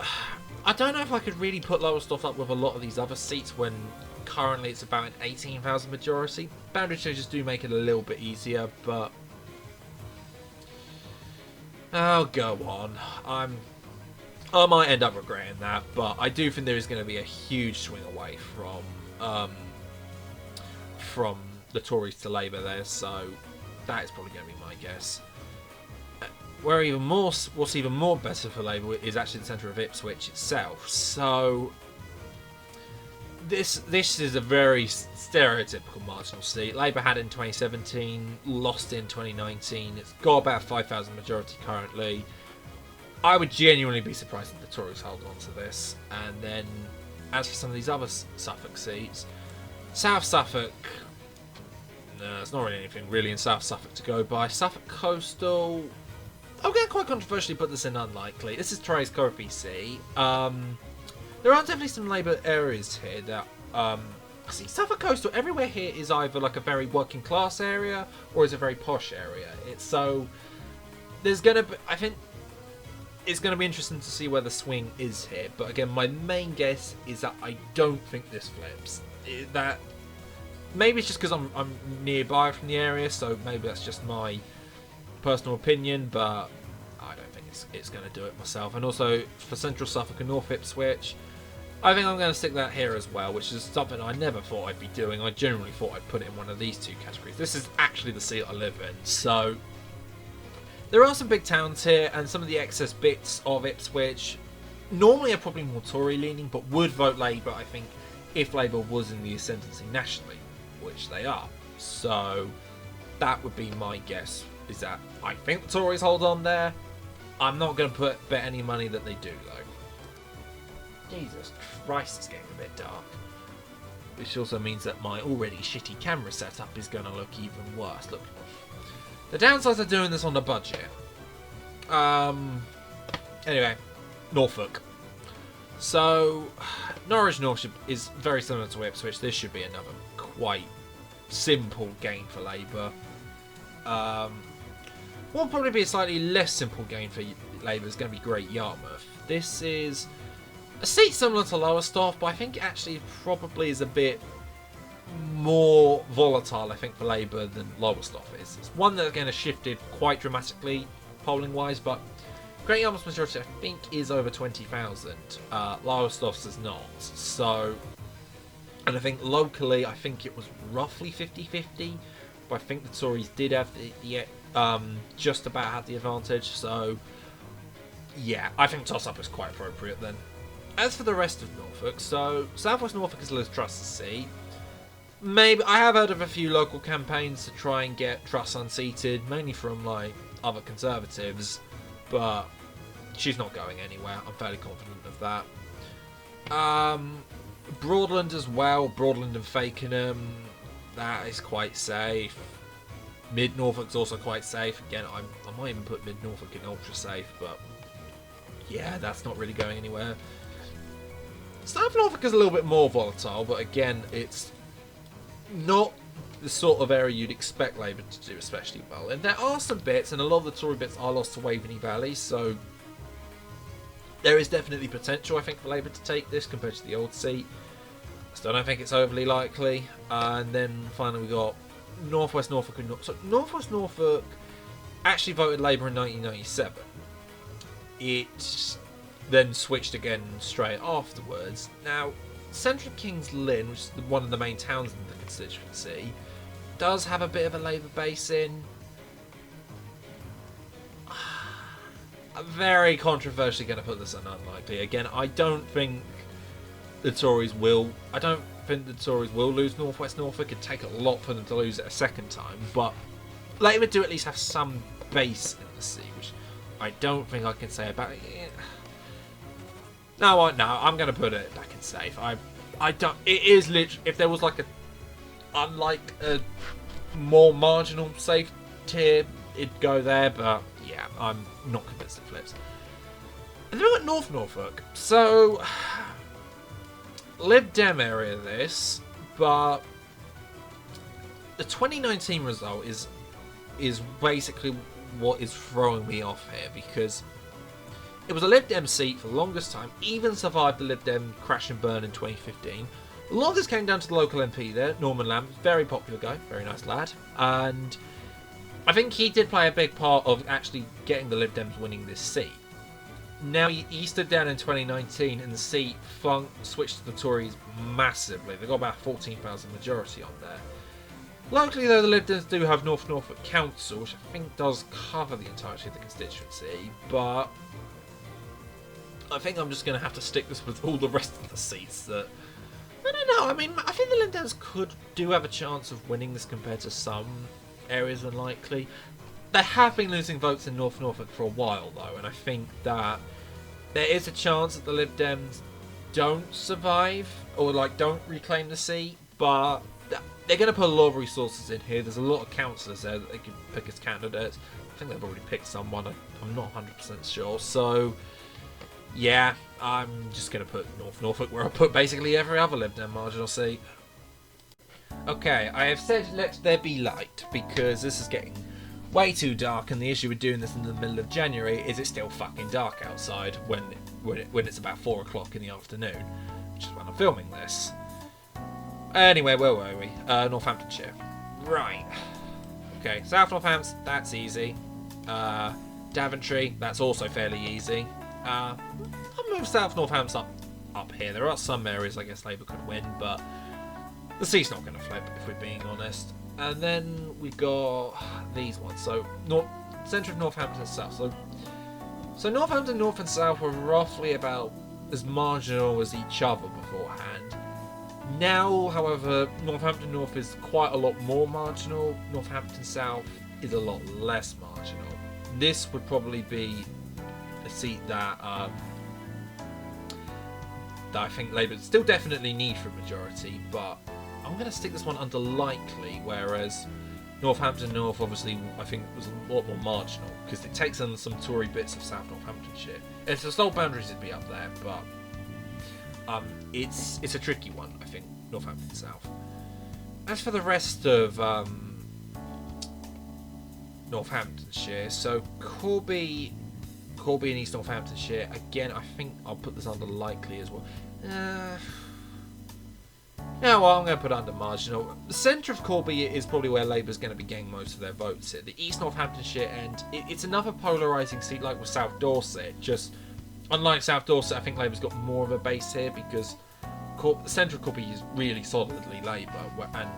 I don't know if I could really put Lowestoft up with a lot of these other seats when currently it's about an 18,000 majority. Boundary changes do make it a little bit easier, but oh, go on. I might end up regretting that, but I do think there is going to be a huge swing away from the Tories to Labour there, so that is probably going to be my guess. What's even more better for Labour is actually the centre of Ipswich itself. So this is a very stereotypical marginal seat. Labour had it in 2017, lost it in 2019. It's got about 5,000 majority currently. I would genuinely be surprised if the Tories hold on to this. And then, as for some of these other Suffolk seats, South Suffolk, no, there's not really anything really in South Suffolk to go by. Suffolk Coastal, I'm going to quite controversially put this in unlikely. This is Therese Corapi seat. There are definitely some Labour areas here that, see, Suffolk Coastal, everywhere here is either like a very working class area or is a very posh area. There's going to be, I think, it's going to be interesting to see where the swing is here. But again, my main guess is that I don't think this flips. Maybe it's just because I'm nearby from the area, so maybe that's just my personal opinion, but I don't think it's going to do it myself. And also, for Central Suffolk and North Ipswich, I think I'm going to stick that here as well, which is something I never thought I'd be doing. I generally thought I'd put it in one of these two categories. This is actually the seat I live in, so there are some big towns here, and some of the excess bits of Ipswich normally are probably more Tory leaning, but would vote Labour, I think, if Labour was in the ascendancy nationally, which they are. So that would be my guess, is that I think the Tories hold on there. I'm not going to bet any money that they do, though. Jesus Christ, it's getting a bit dark. Which also means that my already shitty camera setup is going to look even worse. Look, the downsides of doing this on a budget Anyway, Norfolk. So, Norwich is very similar to Ipswich. This should be another quite simple gain for Labour. Will probably be a slightly less simple gain for Labour is going to be Great Yarmouth. This is a seat similar to Lowestoft, but I think it actually probably is a bit more volatile, I think, for Labour than Lowestoft is. It's one that again has shifted quite dramatically polling-wise, but Great Yarmouth's majority, I think, is over 20,000. Lowestoft's is not. So, and I think locally, I think it was roughly 50-50, but I think the Tories did have the just about had the advantage. So, yeah, I think toss-up is quite appropriate then. As for the rest of Norfolk, so South West Norfolk is Liz Truss's seat. Maybe I have heard of a few local campaigns to try and get Truss unseated, mainly from like other Conservatives, but she's not going anywhere. I'm fairly confident of that. Broadland as well. Broadland and Fakenham, that is quite safe. Mid Norfolk's also quite safe. Again, I might even put Mid Norfolk in ultra safe, but yeah, that's not really going anywhere. South Norfolk is a little bit more volatile, but again, it's not the sort of area you'd expect Labour to do especially well. And there are some bits, and a lot of the Tory bits are lost to Waveney Valley, so there is definitely potential, I think, for Labour to take this compared to the old seat. Still don't think it's overly likely. And then finally we got North West Norfolk. So North West Norfolk actually voted Labour in 1997. It then switched again straight afterwards. Now, centre of King's Lynn, which is one of the main towns in the constituency, does have a bit of a Labour base in. I'm very controversially going to put this on unlikely. Again, I don't think the Tories will. I don't think the Tories will lose North West Norfolk. It'd take a lot for them to lose it a second time, but Labour do at least have some base in the seat, which I don't think I can say about it. No, I'm going to put it back in safe. I don't. It is literally, if there was like unlike a more marginal safe tier, it'd go there. But yeah, I'm not convinced it flips. And then we've got North Norfolk. So Lib Dem area this, but the 2019 result is basically what is throwing me off here, because it was a Lib Dem seat for the longest time, even survived the Lib Dem crash and burn in 2015. A lot of this came down to the local MP there, Norman Lamb, very popular guy, very nice lad, and I think he did play a big part of actually getting the Lib Dems winning this seat. Now, he stood down in 2019 and the seat switched to the Tories massively. They got about 14,000 majority on there. Locally, though, the Lib Dems do have North Norfolk Council, which I think does cover the entirety of the constituency, but I think I'm just going to have to stick this with all the rest of the seats that... I don't know, I mean, I think the Lib Dems do have a chance of winning this compared to some areas unlikely. They have been losing votes in North Norfolk for a while, though, and I think that there is a chance that the Lib Dems don't survive, or, like, don't reclaim the seat, but they're going to put a lot of resources in here. There's a lot of councillors there that they can pick as candidates. I think they've already picked someone, I'm not 100% sure, so yeah, I'm just going to put North Norfolk where I put basically every other Lib Dem marginal seat. Okay, I have said let there be light, because this is getting way too dark, and the issue with doing this in the middle of January is it's still fucking dark outside when it's about 4 o'clock in the afternoon, which is when I'm filming this. Anyway, where were we? Northamptonshire. Right. Okay, South Northampton, that's easy. Daventry, that's also fairly easy. I'll move South Northampton up here. There are some areas I guess Labour could win, but the seat's not going to flip, if we're being honest. And then we've got these ones. So, centre of Northampton and South. So Northampton North and South were roughly about as marginal as each other beforehand. Now, however, Northampton North is quite a lot more marginal. Northampton South is a lot less marginal. This would probably be a seat that I think Labour still definitely need for a majority, but I'm going to stick this one under likely, whereas Northampton North, obviously, I think was a lot more marginal because it takes on some Tory bits of South Northamptonshire. It's the sole boundaries would be up there, but it's a tricky one, I think, Northampton South. As for the rest of Northamptonshire, so Corby and East Northamptonshire, again, I think I'll put this under likely as well. Yeah, well, I'm going to put it under marginal. The centre of Corby is probably where Labour's going to be getting most of their votes here. The East Northamptonshire end, it's another polarising seat like with South Dorset. Just, unlike South Dorset, I think Labour's got more of a base here because the centre of Corby is really solidly Labour. And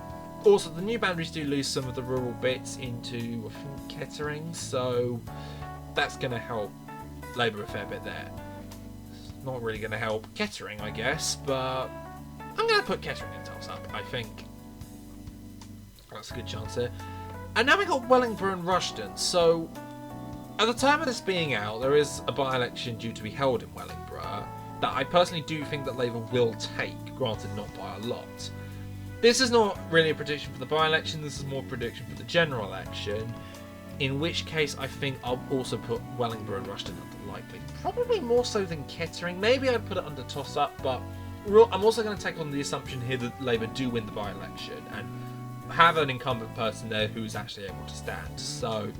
also, the new boundaries do lose some of the rural bits into, I think, Kettering. So, that's going to help Labour a fair bit there. It's not really going to help Kettering, I guess, but I'm going to put Kettering in toss up, I think. That's a good chance here. And now we got Wellingborough and Rushden. So, at the time of this being out, there is a by-election due to be held in Wellingborough that I personally do think that Labour will take, granted not by a lot. This is not really a prediction for the by-election, this is more a prediction for the general election, in which case I think I'll also put Wellingborough and Rushden under likely. Probably more so than Kettering. Maybe I'd put it under toss-up, but I'm also going to take on the assumption here that Labour do win the by-election and have an incumbent person there who's actually able to stand. So,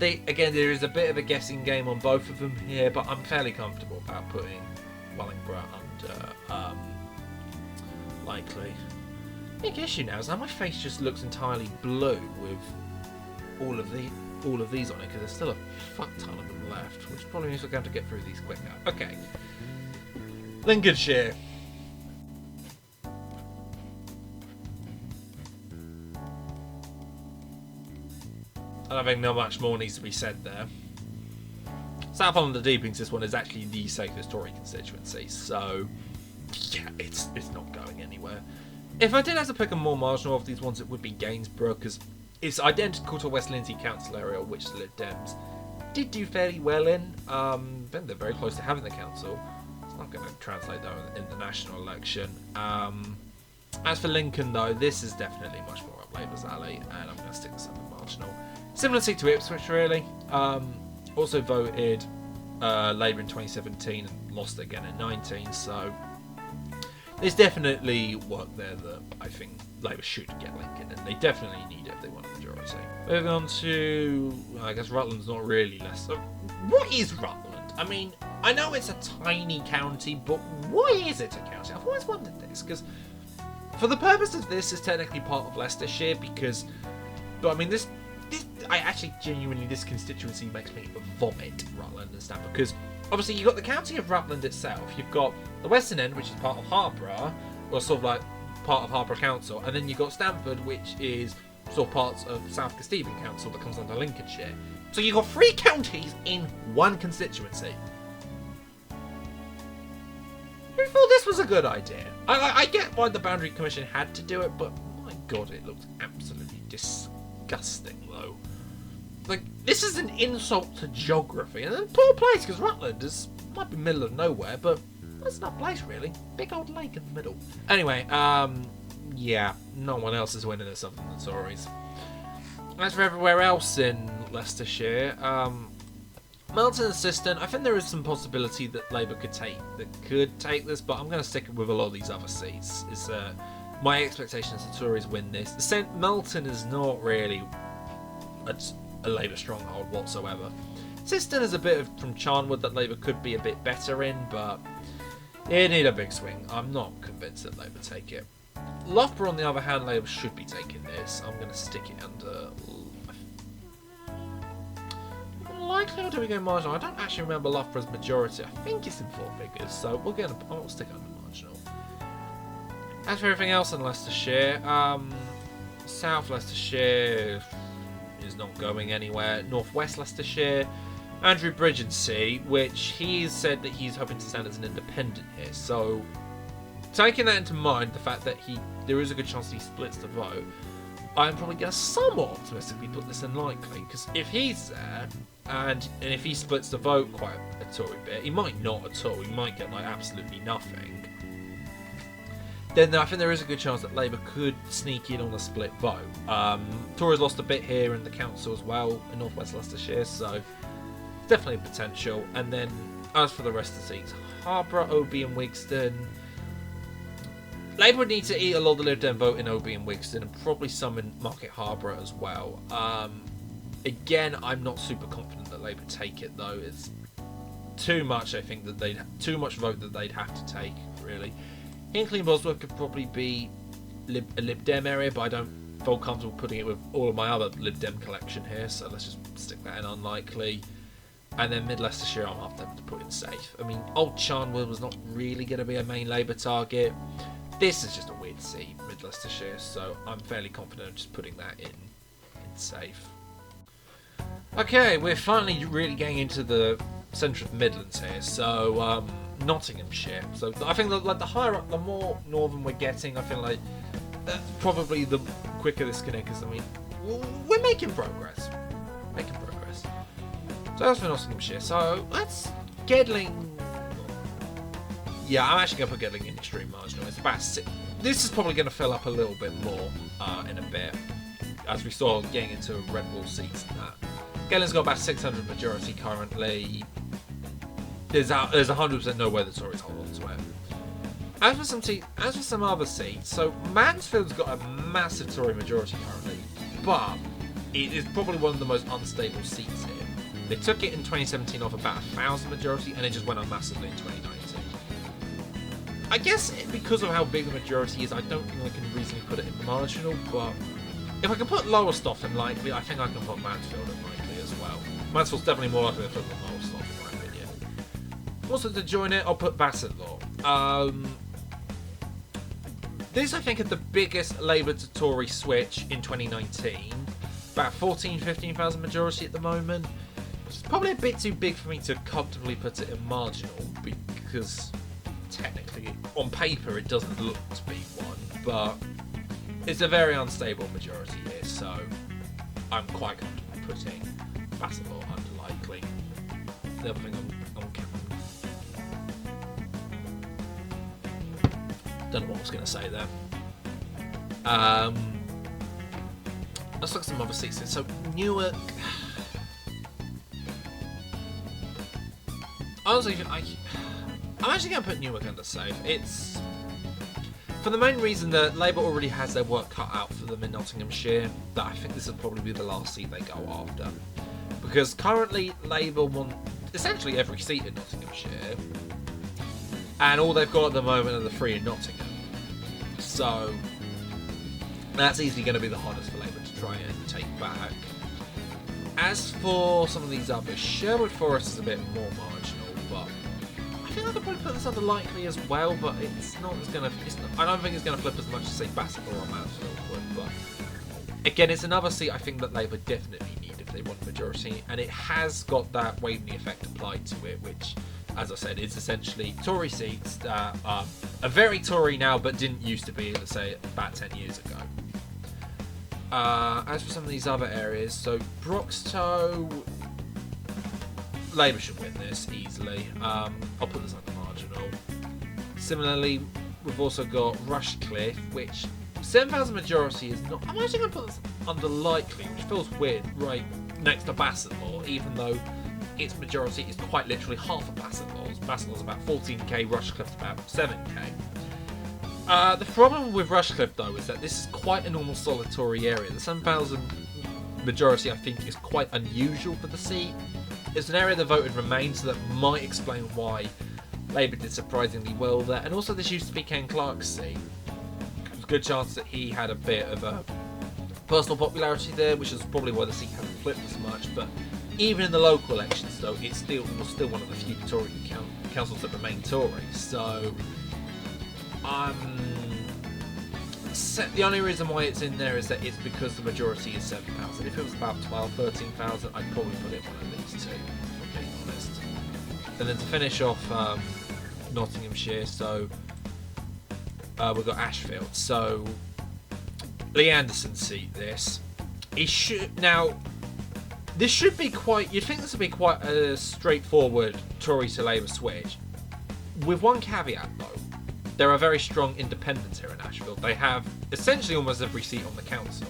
again, there is a bit of a guessing game on both of them here, but I'm fairly comfortable about putting Wellingborough under likely. The big issue now is how my face just looks entirely blue with all of these on it, because there's still a fuck ton of them left, which probably means we're going to get through these quicker. Okay. Lincolnshire. I think not much more needs to be said there. South London-Deepings, this one is actually the safest Tory constituency, so yeah, it's not going anywhere. If I did have to pick a more marginal of these ones, it would be Gainsborough, because it's identical to West Lindsey Council area, which the Lib Dems did do fairly well in. Then they're very close to having the council. It's not going to translate though in the national election. As for Lincoln though, this is definitely much more up Labour's alley, and I'm going to stick with something marginal. Similar seat to Ipswich really. Also voted Labour in 2017 and lost again in 19, so there's definitely work there that I think Labour should get Lincoln, and they definitely need it if they want a majority. Moving on to, I guess Rutland's not really Leicester. What is Rutland? I mean, I know it's a tiny county, but why is it a county? I've always wondered this, because for the purpose of this, it's technically part of Leicestershire, because, but I mean, this constituency makes me vomit Rutland and stuff, because obviously you've got the county of Rutland itself, you've got the western end, which is part of Harborough, or sort of like part of Harborough Council, and then you've got Stamford, which is sort of parts of South Kesteven Council that comes under Lincolnshire. So you've got 3 counties in one constituency. Who thought this was a good idea? I get why the Boundary Commission had to do it, but my god, it looked absolutely disgusting though. Like, this is an insult to geography, and a poor place, because Rutland might be middle of nowhere, but that's not a place really. Big old lake in the middle. Anyway, yeah, no one else is winning this other than the Tories. As for everywhere else in Leicestershire, Melton and Siston, I think there is some possibility that Labour could take this, but I'm going to stick with a lot of these other seats. My expectation is the Tories win this. Melton is not really a Labour stronghold whatsoever. Siston is a bit from Charnwood that Labour could be a bit better in, but it need a big swing. I'm not convinced that Labour take it. Loughborough, on the other hand, Labour should be taking this. I'm going to stick it under likely, or do we go marginal? I don't actually remember Loughborough's majority. I think it's in 4 figures, so I'll stick under marginal. As for everything else in Leicestershire, South Leicestershire is not going anywhere. Northwest Leicestershire, Andrew Bridgensea, which he's said that he's hoping to stand as an independent here. So, taking that into mind, the fact that there is a good chance he splits the vote, I'm probably going to somewhat optimistically put this in likely, because if he's there, and if he splits the vote quite a Tory bit, he might not at all, he might get like absolutely nothing, then I think there is a good chance that Labour could sneak in on a split vote. Tories lost a bit here in the council as well, in North West Leicestershire, so definitely a potential. And then, as for the rest of the seats, Harborough, Oby and Wigston. Labour would need to eat a lot of the Lib Dem vote in Oby and Wigston, and probably some in Market Harborough as well. Again, I'm not super confident that Labour take it, though. It's too much, I think, too much vote that they'd have to take, really. Hinckley and Bosworth could probably be a Lib Dem area, but I don't feel comfortable putting it with all of my other Lib Dem collection here, so let's just stick that in unlikely. And then Mid Leicestershire, I'm after to put in safe. I mean, Old Charnwood was not really going to be a main Labour target. This is just a weird seat, Mid Leicestershire, so I'm fairly confident of just putting that in safe. Okay, we're finally really getting into the centre of the Midlands here, so Nottinghamshire. So I think that, like, the higher up, the more northern we're getting, I feel like probably the quicker this can end, because I mean, we're making progress. So that's for Nottinghamshire. So that's Gedling. Yeah, I'm actually going to put Gedling in extreme marginal. It's about this is probably going to fill up a little bit more in a bit, as we saw getting into Red Wall seats and that. Gedling's got about 600 majority currently. There's 100% no way the Tories hold on to it. As for some other seats, so Mansfield's got a massive Tory majority currently, but it is probably one of the most unstable seats here. They took it in 2017 off about 1,000 majority, and it just went up massively in 2019. I guess because of how big the majority is, I don't think I can reasonably put it in marginal, but if I can put Lowestoft in likely, I think I can put Mansfield in likely as well. Mansfield's definitely more likely to put than Lowestoft, in my opinion. Also, to join it, I'll put Bassetlaw. This, I think, is the biggest Labour to Tory switch in 2019. About 15,000 majority at the moment. It's probably a bit too big for me to comfortably put it in marginal, because technically, on paper, it doesn't look to be one, but it's a very unstable majority here, so I'm quite comfortable putting Bassetlaw under likely. The other thing on camera. Don't know what I was going to say there. Let's look at some other seats here. So Newark. I'm actually going to put Newark under safe. It's for the main reason that Labour already has their work cut out for them in Nottinghamshire, that I think this will probably be the last seat they go after. Because currently Labour want essentially every seat in Nottinghamshire, and all they've got at the moment are the 3 in Nottingham. So that's easily going to be the hardest for Labour to try and take back. As for some of these others, Sherwood Forest is a bit more marginal, but I think I could probably put this under likely as well, but it's not as going to... I don't think it's going to flip as much as, say, Bassetlaw or Mansfield would, but again, it's another seat I think that Labour definitely need if they want a majority, and it has got that Waveney effect applied to it, which, as I said, is essentially Tory seats that are very Tory now, but didn't used to be, let's say, about 10 years ago. As for some of these other areas, so Broxtowe, Labour should win this easily. I'll put this under marginal. Similarly, we've also got Rushcliffe, which 7,000 majority is not... I'm actually going to put this under likely, which feels weird, right next to Bassetlaw, even though its majority is quite literally half of Bassetlaw's. Bassetlaw's about 14k, Rushcliffe's about 7k. The problem with Rushcliffe, though, is that this is quite a normal solid Tory area. The 7,000 majority, I think, is quite unusual for the seat. It's an area that voted Remain, so that might explain why Labour did surprisingly well there. And also, this used to be Ken Clark's seat. There's a good chance that he had a bit of a personal popularity there, which is probably why the seat hasn't flipped as much. But even in the local elections, though, it was still one of the few Tory councils that remain Tory. So the only reason why it's in there is that it's because the majority is 7,000. If it was about 12, 13,000, I'd probably put it in one of these two, if I'm being honest. And then to finish off Nottinghamshire, so we've got Ashfield. So Lee Anderson's seat, this. This should be quite... You'd think this would be quite a straightforward Tory to Labour switch. With one caveat, though. there are very strong independents here in Ashfield. They have essentially almost every seat on the council.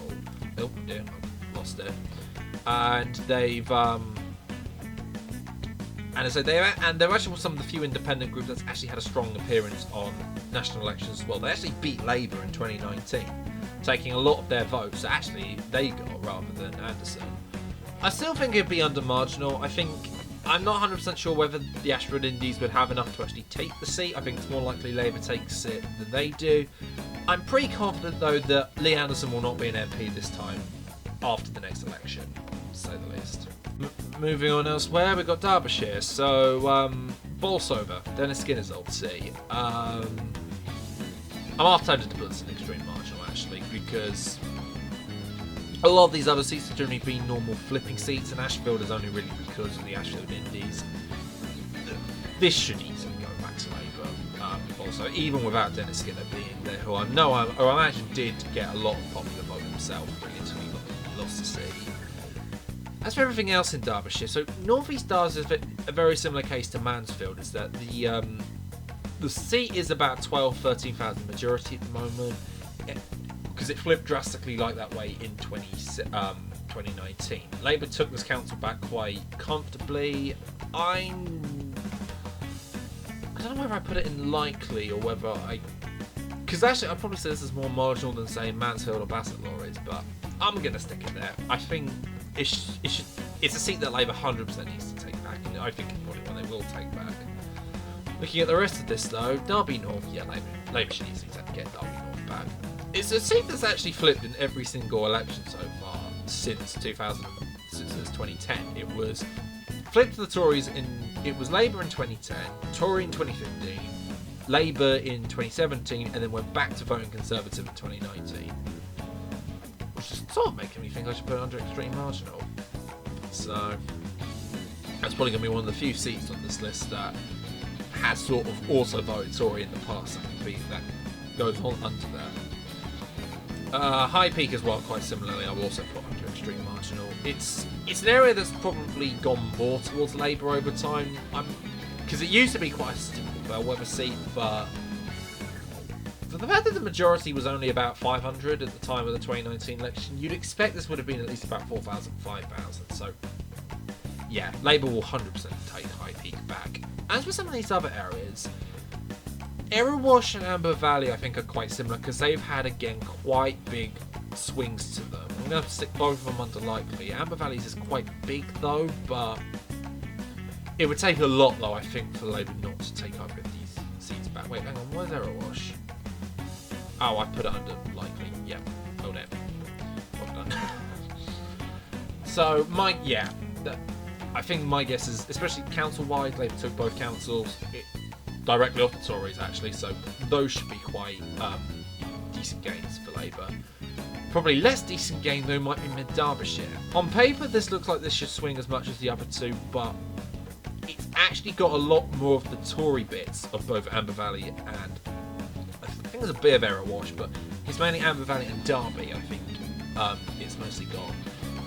Oh dear, I lost it. And they've and so they're actually some of the few independent groups that's actually had a strong appearance on national elections as well. They actually beat Labour in 2019, taking a lot of their votes that actually they got rather than Anderson. I still think it'd be under marginal. I'm not 100% sure whether the Ashford Indies would have enough to actually take the seat. I think it's more likely Labour takes it than they do. I'm pretty confident though that Lee Anderson will not be an MP this time after the next election, to say the least. Moving on elsewhere, we've got Derbyshire. So, Bolsover, Dennis Skinner's old seat. I'm half tempted to put this in extreme marginal actually, because a lot of these other seats have generally been normal flipping seats, and Ashfield is only really because of the Ashfield Indies. This should easily go back to Labour. Also, even without Dennis Skinner being there, who I imagine did get a lot of popular vote himself, really, until he lost the seat. As for everything else in Derbyshire, so North East Dars is a very similar case to Mansfield, is that the seat is about 13,000 majority at the moment, because it flipped drastically like that way in 2019. Labour took this council back quite comfortably. I don't know whether I put it in likely or whether because actually I'd probably say this is more marginal than saying Mansfield or Bassetlaw is, but I'm going to stick it there. I think it's a seat that Labour 100% needs to take back, and I think it's probably one they will take back. Looking at the rest of this though, Derby North, yeah, Labour should easily get Derby North back. It's a seat that's actually flipped in every single election so far since 2010. It was flipped to the Tories it was Labour in 2010, Tory in 2015, Labour in 2017, and then went back to voting Conservative in 2019. Which is sort of making me think I should put it under extreme marginal. So that's probably going to be one of the few seats on this list that has sort of also voted Tory in the past. That goes on under that. High Peak as well, quite similarly, I will also put under extreme marginal. It's an area that's probably gone more towards Labour over time, because it used to be quite a typical bellwether seat, but for the fact that the majority was only about 500 at the time of the 2019 election, you'd expect this would have been at least about 4,000, 5,000. So yeah, Labour will 100% take High Peak back. As with some of these other areas, Erewash and Amber Valley I think are quite similar, because they've had again quite big swings to them. I'm going to stick both of them under likely. Amber Valley's is quite big though, but it would take a lot though I think for Labour not to take either of these seats back. Wait, hang on, where's Erewash? Oh, I put it under likely. Yeah, hold it. Well done. So I think my guess is, especially council-wide, Labour took both councils directly off the Tories actually, so those should be quite decent gains for Labour. Probably less decent gain though might be Mid-Derbyshire. On paper this looks like this should swing as much as the other two, but it's actually got a lot more of the Tory bits of both Amber Valley and I think there's a bit of Erewash, but it's mainly Amber Valley and Derby I think it's mostly got.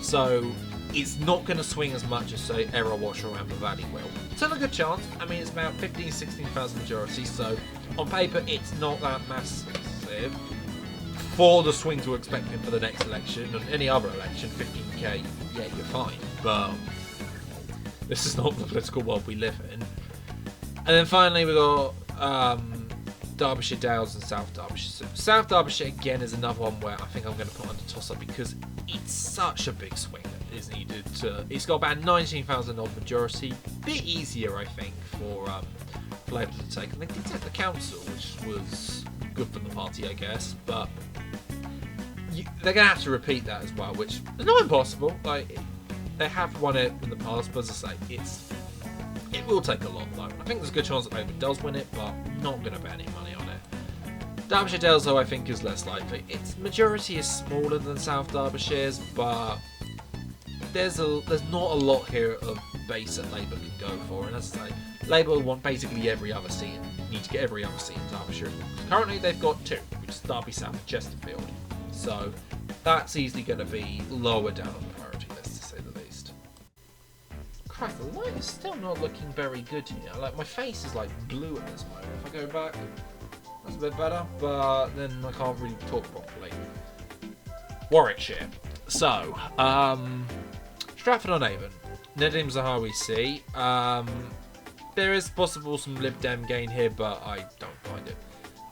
So it's not going to swing as much as say Erewash or Amber Valley will. Still a good chance. I mean, it's about 16,000 majority, so on paper it's not that massive. For the swings we're expecting for the next election and any other election, 15k, yeah, you're fine. But this is not the political world we live in. And then finally we got Derbyshire Dales and South Derbyshire. So South Derbyshire again is another one where I think I'm going to put under toss-up because it's such a big swing that is needed. It's got about 19,000 odd majority. Bit easier I think for Labour to take. And they did take the council, which was good for the party I guess. But they're going to have to repeat that as well, which is not impossible. Like they have won it in the past, but as I say, it will take a lot though. I think there's a good chance that Labour does win it, but not going to bet any money on it. Derbyshire Dales though I think is less likely. Its majority is smaller than South Derbyshire's, but there's not a lot here of base that Labour can go for, and as I say, Labour will want basically every other seat, need to get every other seat in Derbyshire. Currently they've got two, which is Derby South and Chesterfield, so that's easily going to be lower down on the priority list to say the least. Christ, the light is still not looking very good here. Like my face is like blue at this moment. If I go back, That's a bit better, but then I can't really talk properly. Warwickshire. So, Stratford-on-Avon. Nedim's a highway seat. There is possible some Lib Dem gain here, but I don't mind it.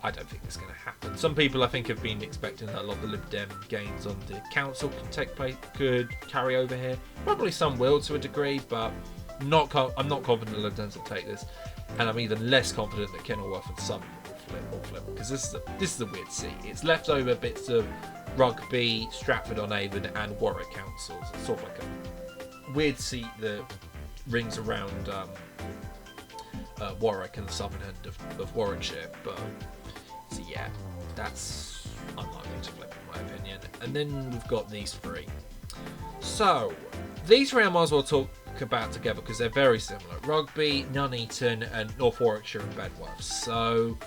I don't think it's going to happen. Some people, I think, have been expecting that a lot of the Lib Dem gains on the council could carry over here. Probably some will to a degree, but I'm not confident the Lib Dems will take this, and I'm even less confident that Kenilworth and Southern will flip, because this is a weird seat. It's leftover bits of Rugby, Stratford-on-Avon, and Warwick councils. It's sort of like a weird seat that rings around Warwick and the southern end of Warwickshire, but so yeah, that's unlikely to flip in my opinion. And then we've got these three. So these three I might as well talk about together because they're very similar. Rugby, Nuneaton, and North Warwickshire and Bedworth. So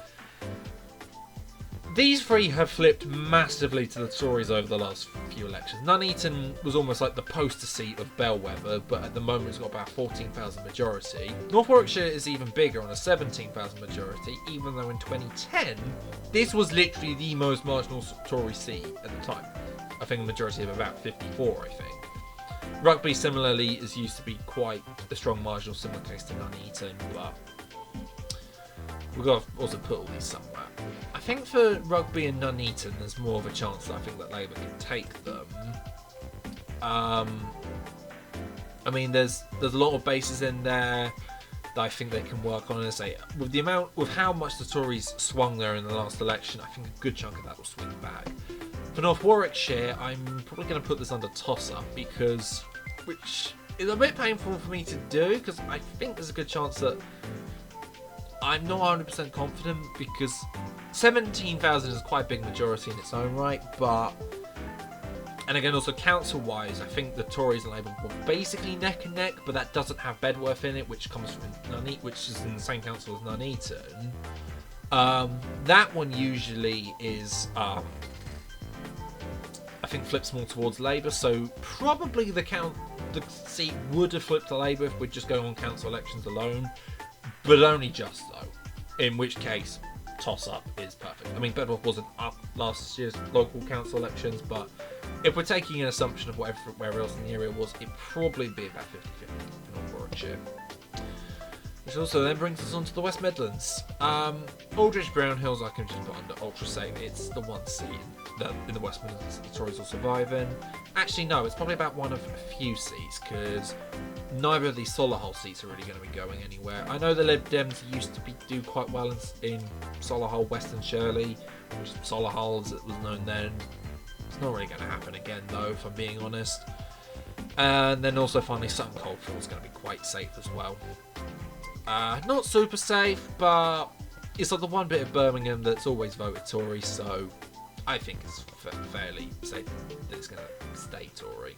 these three have flipped massively to the Tories over the last few elections. Nuneaton was almost like the poster seat of Bellwether, but at the moment it's got about 14,000 majority. North Warwickshire is even bigger on a 17,000 majority, even though in 2010 this was literally the most marginal Tory seat at the time. I think a majority of about 54, I think. Rugby similarly is used to be quite a strong marginal, similar case to Nuneaton, but we've got to also put all these somewhere. I think for Rugby and Nuneaton, there's more of a chance that I think that Labour can take them. I mean, there's a lot of bases in there that I think they can work on. And say with how much the Tories swung there in the last election, I think a good chunk of that will swing back. For North Warwickshire, I'm probably going to put this under toss-up which is a bit painful for me to do because I think there's a good chance that I'm not 100% confident because 17,000 is quite a big majority in its own right, and again also council-wise, I think the Tories and Labour were basically neck and neck, but that doesn't have Bedworth in it, which comes from which is in the same council as Nuneaton. That one usually is, I think, flips more towards Labour, so probably the seat would have flipped to Labour if we're just going on council elections alone. But only just though, in which case toss-up is perfect. I mean, Bedworth wasn't up last year's local council elections, but if we're taking an assumption of whatever else in the area was, it'd probably be about 50-50 for North Warwickshire. Which also then brings us on to the West Midlands. Aldridge Brownhills I can just put under ultra safe. It's the one seat in the West Midlands the Tories will survive in. Actually no, it's probably about one of a few seats because neither of these Solihull seats are really going to be going anywhere. I know the Lib Dems used to do quite well in Solihull, Western Shirley, which Solihull as it was known then. It's not really going to happen again though, if I'm being honest. And then also finally Sutton Coldfield is going to be quite safe as well. Not super safe, but it's like the one bit of Birmingham that's always voted Tory, so I think it's fairly safe that it's going to stay Tory.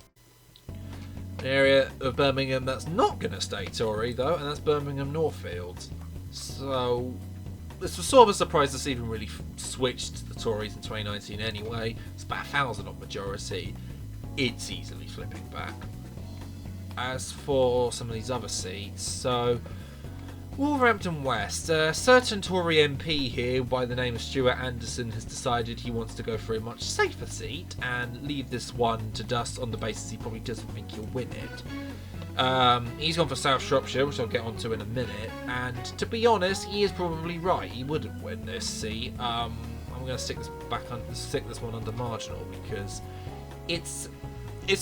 An area of Birmingham that's not going to stay Tory, though, and that's Birmingham Northfield. So this was sort of a surprise this even really switched to the Tories in 2019 anyway. It's about 1,000 odd majority. It's easily flipping back. As for some of these other seats, so Wolverhampton West, a certain Tory MP here by the name of Stuart Anderson has decided he wants to go for a much safer seat and leave this one to dust on the basis he probably doesn't think he'll win it. He's gone for South Shropshire, which I'll get onto in a minute, and to be honest, he is probably right. He wouldn't win this seat. I'm going to stick this one under marginal because it's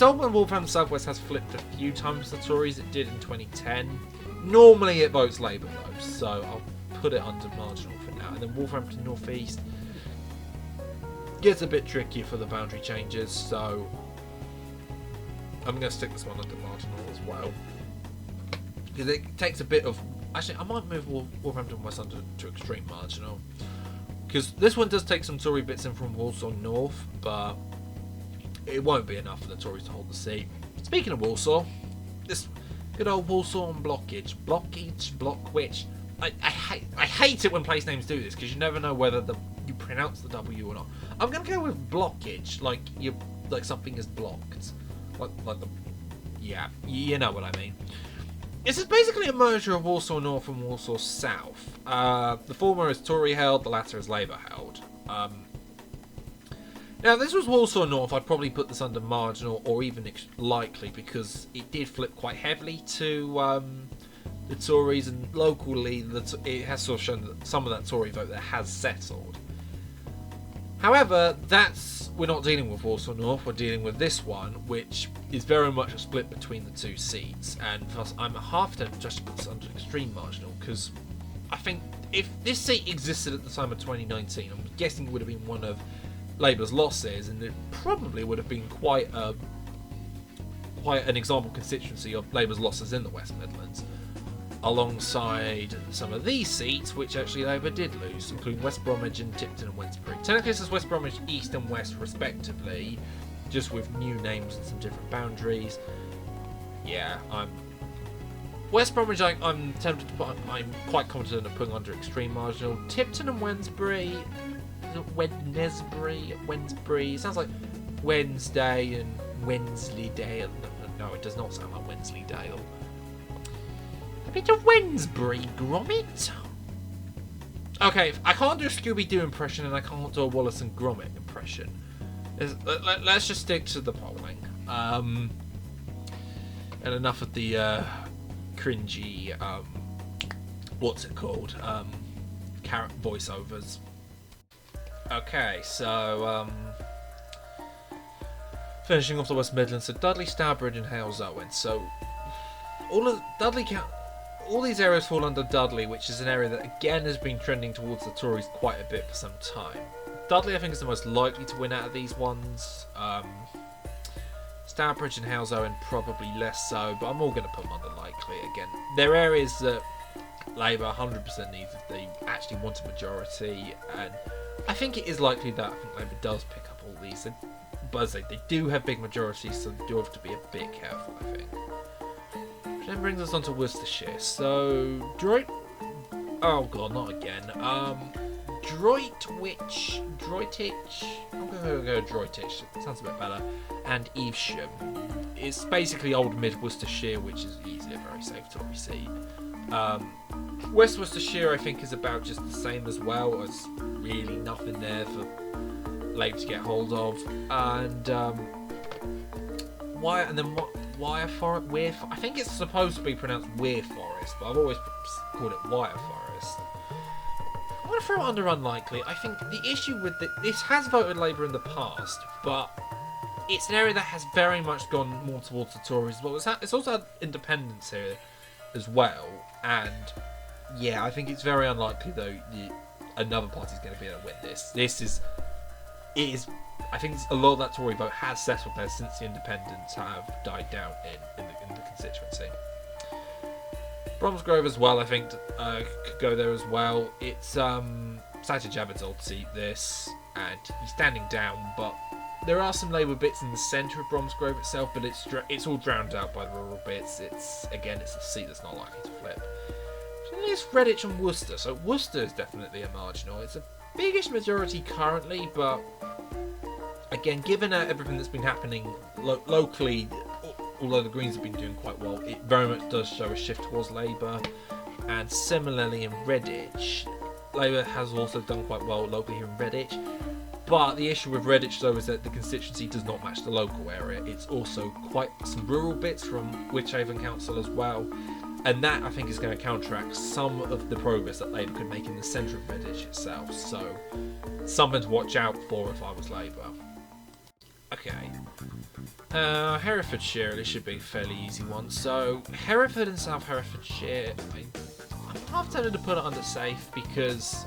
old when Wolverhampton South West has flipped a few times the Tories. It did in 2010. Normally it votes Labour though, so I'll put it under marginal for now. And then Wolverhampton North East gets a bit trickier for the boundary changes, so I'm going to stick this one under marginal as well. Because it takes a bit of... Actually, I might move Wolverhampton West under to extreme marginal. Because this one does take some Tory bits in from Walsall North, but it won't be enough for the Tories to hold the seat. Speaking of Walsall, this... good old Walsall and Blockage. Blockwich. I hate it when place names do this because you never know whether you pronounce the W or not. I'm gonna go with Blockage, like something is blocked, like the, yeah, you know what I mean. It's basically a merger of Walsall North and Walsall South. The former is Tory held, the latter is Labour held. Now, if this was Walsall North, I'd probably put this under marginal or even likely, because it did flip quite heavily to the Tories, and locally it has sort of shown that some of that Tory vote there has settled. However, we're not dealing with Walsall North, we're dealing with this one, which is very much a split between the two seats, and thus I'm a half tempted just to put this under extreme marginal, because I think if this seat existed at the time of 2019, I'm guessing it would have been one of Labour's losses, and it probably would have been quite an example constituency of Labour's losses in the West Midlands, alongside some of these seats which actually Labour did lose, including West Bromwich and Tipton and Wednesbury. Technically this is West Bromwich East and West respectively, just with new names and some different boundaries. Yeah, West Bromwich I'm tempted to put, I'm quite confident of putting under extreme marginal. Tipton and Wednesbury, Wednesbury, it sounds like Wednesday and Wensleydale. No, it does not sound like Wensleydale. A bit of Wednesbury, Gromit. Okay, I can't do a Scooby-Doo impression and I can't do a Wallace and Gromit impression. Let's just stick to the polling. And enough of the cringy, what's it called? Carrot voiceovers. Okay, so finishing off the West Midlands, so Dudley, Stourbridge and Hales Owen. So all these areas fall under Dudley, which is an area that again has been trending towards the Tories quite a bit for some time. Dudley, I think, is the most likely to win out of these ones. Stourbridge and Hales Owen probably less so, but I'm all going to put them under likely. Again, they're areas that Labour 100% needs if they actually want a majority, and I think it is likely that I think Labour does pick up all these. But as I say, they do have big majorities, so they do have to be a bit careful, I think. Which then brings us on to Worcestershire. So, oh god, not again. Droitwich, I'm going to go Droitwich, sounds a bit better, and Evesham. It's basically old mid Worcestershire, which is easily a very safe Tory seat. West Worcestershire, I think, is about just the same as well. There's really nothing there for Labour to get hold of. And Wyre Forest. I think it's supposed to be pronounced Weir Forest, but I've always called it Wyre Forest. I'm going to throw it under unlikely. I think the issue with this has voted Labour in the past, but it's an area that has very much gone more towards the Tories. But it's also had independents here as well, and yeah, I think it's very unlikely though another party's going to be able to win this. I think a lot of that Tory vote has settled there since the independents have died down in the constituency. Bromsgrove as well, I think, could go there as well. It's Sajid Javid's old seat, this, and he's standing down, but there are some Labour bits in the centre of Bromsgrove itself, but it's all drowned out by the rural bits. It's a seat that's not likely to flip. So then there's Redditch and Worcester. So Worcester is definitely a marginal. It's a biggish majority currently, but again, given everything that's been happening locally, although the Greens have been doing quite well, it very much does show a shift towards Labour. And similarly in Redditch, Labour has also done quite well locally here in Redditch. But the issue with Redditch, though, is that the constituency does not match the local area. It's also quite some rural bits from Avon Council as well. And that, I think, is going to counteract some of the progress that Labour could make in the centre of Redditch itself. So, something to watch out for if I was Labour. Okay. Herefordshire, this should be a fairly easy one. So, Hereford and South Herefordshire, I'm half tempted to put it under safe because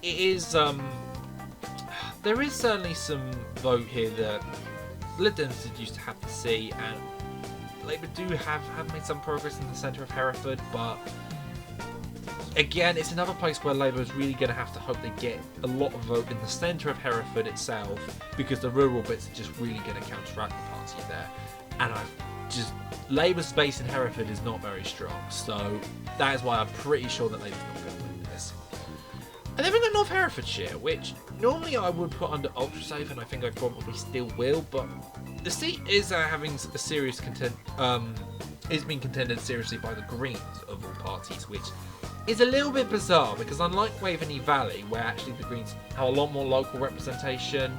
it is, there is certainly some vote here that Lidlands used to have to see, and Labour do have made some progress in the centre of Hereford, but again, it's another place where Labour is really going to have to hope they get a lot of vote in the centre of Hereford itself, because the rural bits are just really going to counteract the party there. And Labour's base in Hereford is not very strong, so that is why I'm pretty sure that Labour's not going to win this. And then we've got North Herefordshire, which normally I would put under ultra safe, and I think I probably still will, but the seat is having a serious is being contended seriously by the Greens of all parties, which is a little bit bizarre because unlike Waveney Valley, where actually the Greens have a lot more local representation,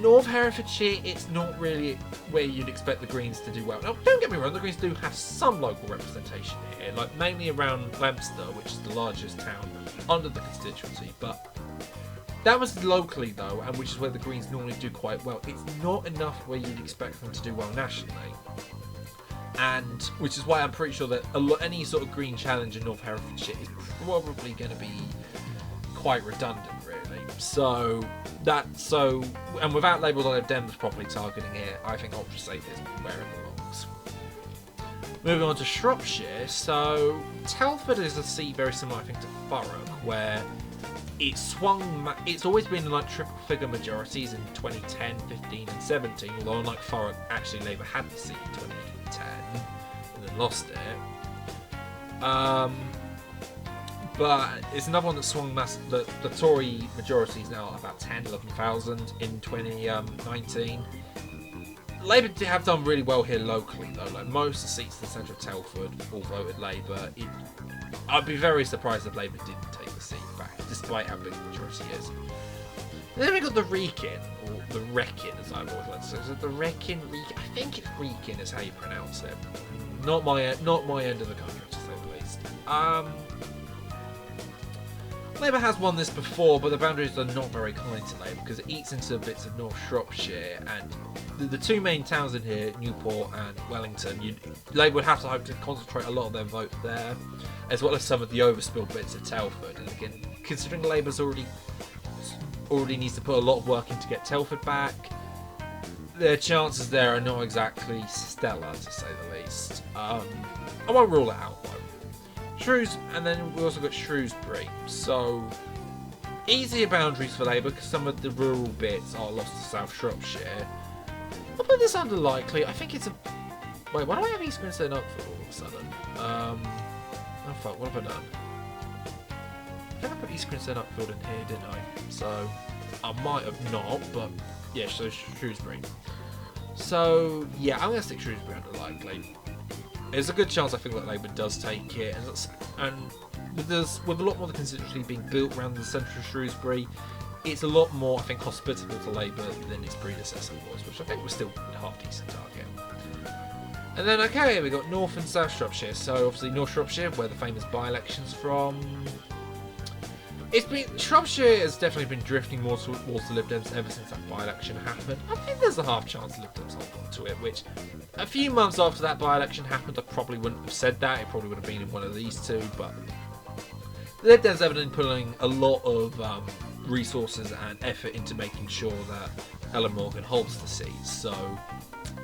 North Herefordshire, it's not really where you'd expect the Greens to do well. Now, don't get me wrong, the Greens do have some local representation here, like mainly around Leicester, which is the largest town under the constituency, but that was locally though, and which is where the Greens normally do quite well. It's not enough where you'd expect them to do well nationally. And which is why I'm pretty sure that any sort of Green challenge in North Herefordshire is probably going to be quite redundant, really. And without Labour or Lib Dems properly targeting it, I think ultra safe is where it belongs. Moving on to Shropshire, so Telford is a seat very similar, I think, to Thurrock, where it's always been like triple figure majorities in 2010, 15 and 17, although unlike Thurrock, actually Labour had the seat in 2010 and then lost it. But it's another one that swung the Tory majority is now about 11,000 in 2019. Labour have done really well here locally though, like most of the seats in the centre of Telford all voted Labour. I'd be very surprised if Labour didn't take the seat back, despite how big the majority is. And then we got the Wrekin, or the Wrekin as I've always liked to say. So the Wrekin, I think it's Wrekin is how you pronounce it. Not my end of the country, to say the least. Labour has won this before, but the boundaries are not very kind to Labour because it eats into bits of North Shropshire, and the two main towns in here, Newport and Wellington, Labour would have to hope to concentrate a lot of their vote there, as well as some of the overspilled bits of Telford. And again, considering Labour's already needs to put a lot of work in to get Telford back, their chances there are not exactly stellar, to say the least. I won't rule it out though. And then we also got Shrewsbury, so easier boundaries for Labour because some of the rural bits are lost to South Shropshire. I'll put this under likely. I think it's a... Wait, why do I have East Grinstead and Uckfield all of a sudden? Oh fuck, what have I done? I think I put East Grinstead and Uckfield in here, didn't I? So, I might have not, but yeah, so Shrewsbury. So, yeah, I'm going to stick Shrewsbury under likely. There's a good chance I think that Labour does take it, and with a lot more of the constituency being built around the centre of Shrewsbury, it's a lot more, I think, hospitable to Labour than its predecessor was, which I think was still a half decent target. And then, okay, we got North and South Shropshire. So obviously North Shropshire, where the famous by-election's from. Shropshire has definitely been drifting more towards the Lib Dems ever since that by-election happened. I think there's a half chance Lib Dems hold on to it, which a few months after that by-election happened, I probably wouldn't have said that. It probably would have been in one of these two, but the Lib Dems have been putting a lot of resources and effort into making sure that Ellen Morgan holds the seat, so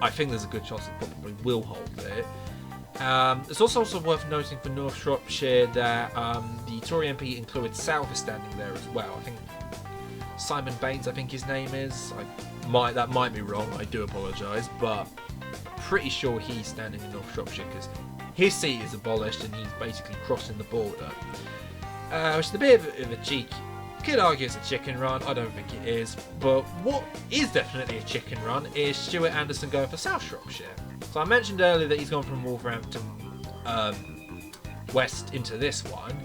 I think there's a good chance it probably will hold it. It's also worth noting for North Shropshire that the Tory MP included South is standing there as well. I think Simon Baines, I think his name is. That might be wrong, I do apologise, but pretty sure he's standing in North Shropshire because his seat is abolished and he's basically crossing the border. Which is a bit of a cheek. Could argue it's a chicken run, I don't think it is, but what is definitely a chicken run is Stuart Anderson going for South Shropshire. So I mentioned earlier that he's gone from Wolverhampton west into this one.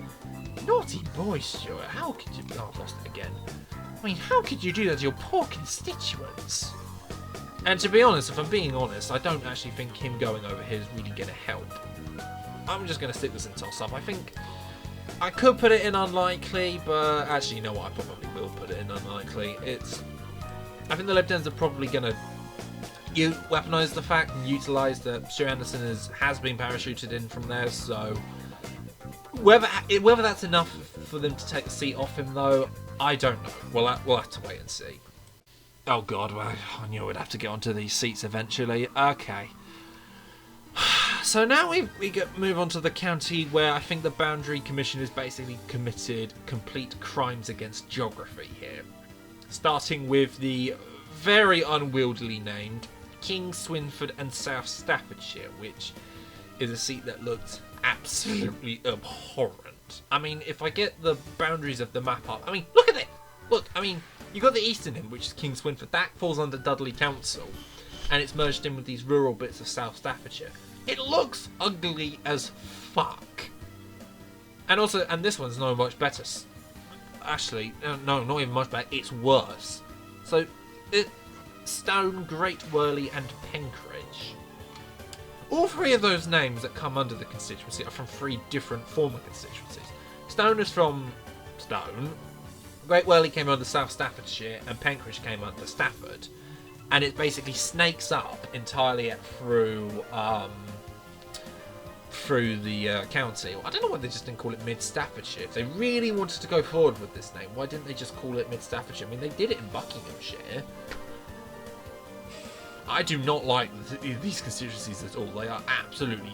Naughty boy, Stuart, how could you... Oh, I've lost it again. I mean, how could you do that to your poor constituents? And to be honest, if I'm being honest, I don't actually think him going over here is really going to help. I'm just going to stick this in toss-up. I think I could put it in unlikely, but actually, you know what? I probably will put it in unlikely. I think the Lib Dems are probably going to weaponise the fact and utilise that Stuart Anderson has been parachuted in from there, so whether that's enough for them to take the seat off him, though, I don't know. We'll have to wait and see. Oh god, well, I knew we'd have to get onto these seats eventually. Okay. So now we move on to the county where I think the Boundary Commission has basically committed complete crimes against geography here. Starting with the very unwieldily named King, Swinford and South Staffordshire, which is a seat that looked absolutely abhorrent. I mean, if I get the boundaries of the map up, I mean, look at it! Look, I mean, you got the eastern end, which is King Swinford. That falls under Dudley Council, and it's merged in with these rural bits of South Staffordshire. It looks ugly as fuck. And also, and this one's no much better. Actually, no, not even much better. It's worse. So, Stone, Great Worley, and Penkridge. All three of those names that come under the constituency are from three different former constituencies. Stone is from Stone. Great Worley came under South Staffordshire, and Penkridge came under Stafford. And it basically snakes up entirely through the county. I don't know why they just didn't call it Mid Staffordshire. If they really wanted to go forward with this name, why didn't they just call it Mid Staffordshire? I mean, they did it in Buckinghamshire. I do not like these constituencies at all. They are absolutely...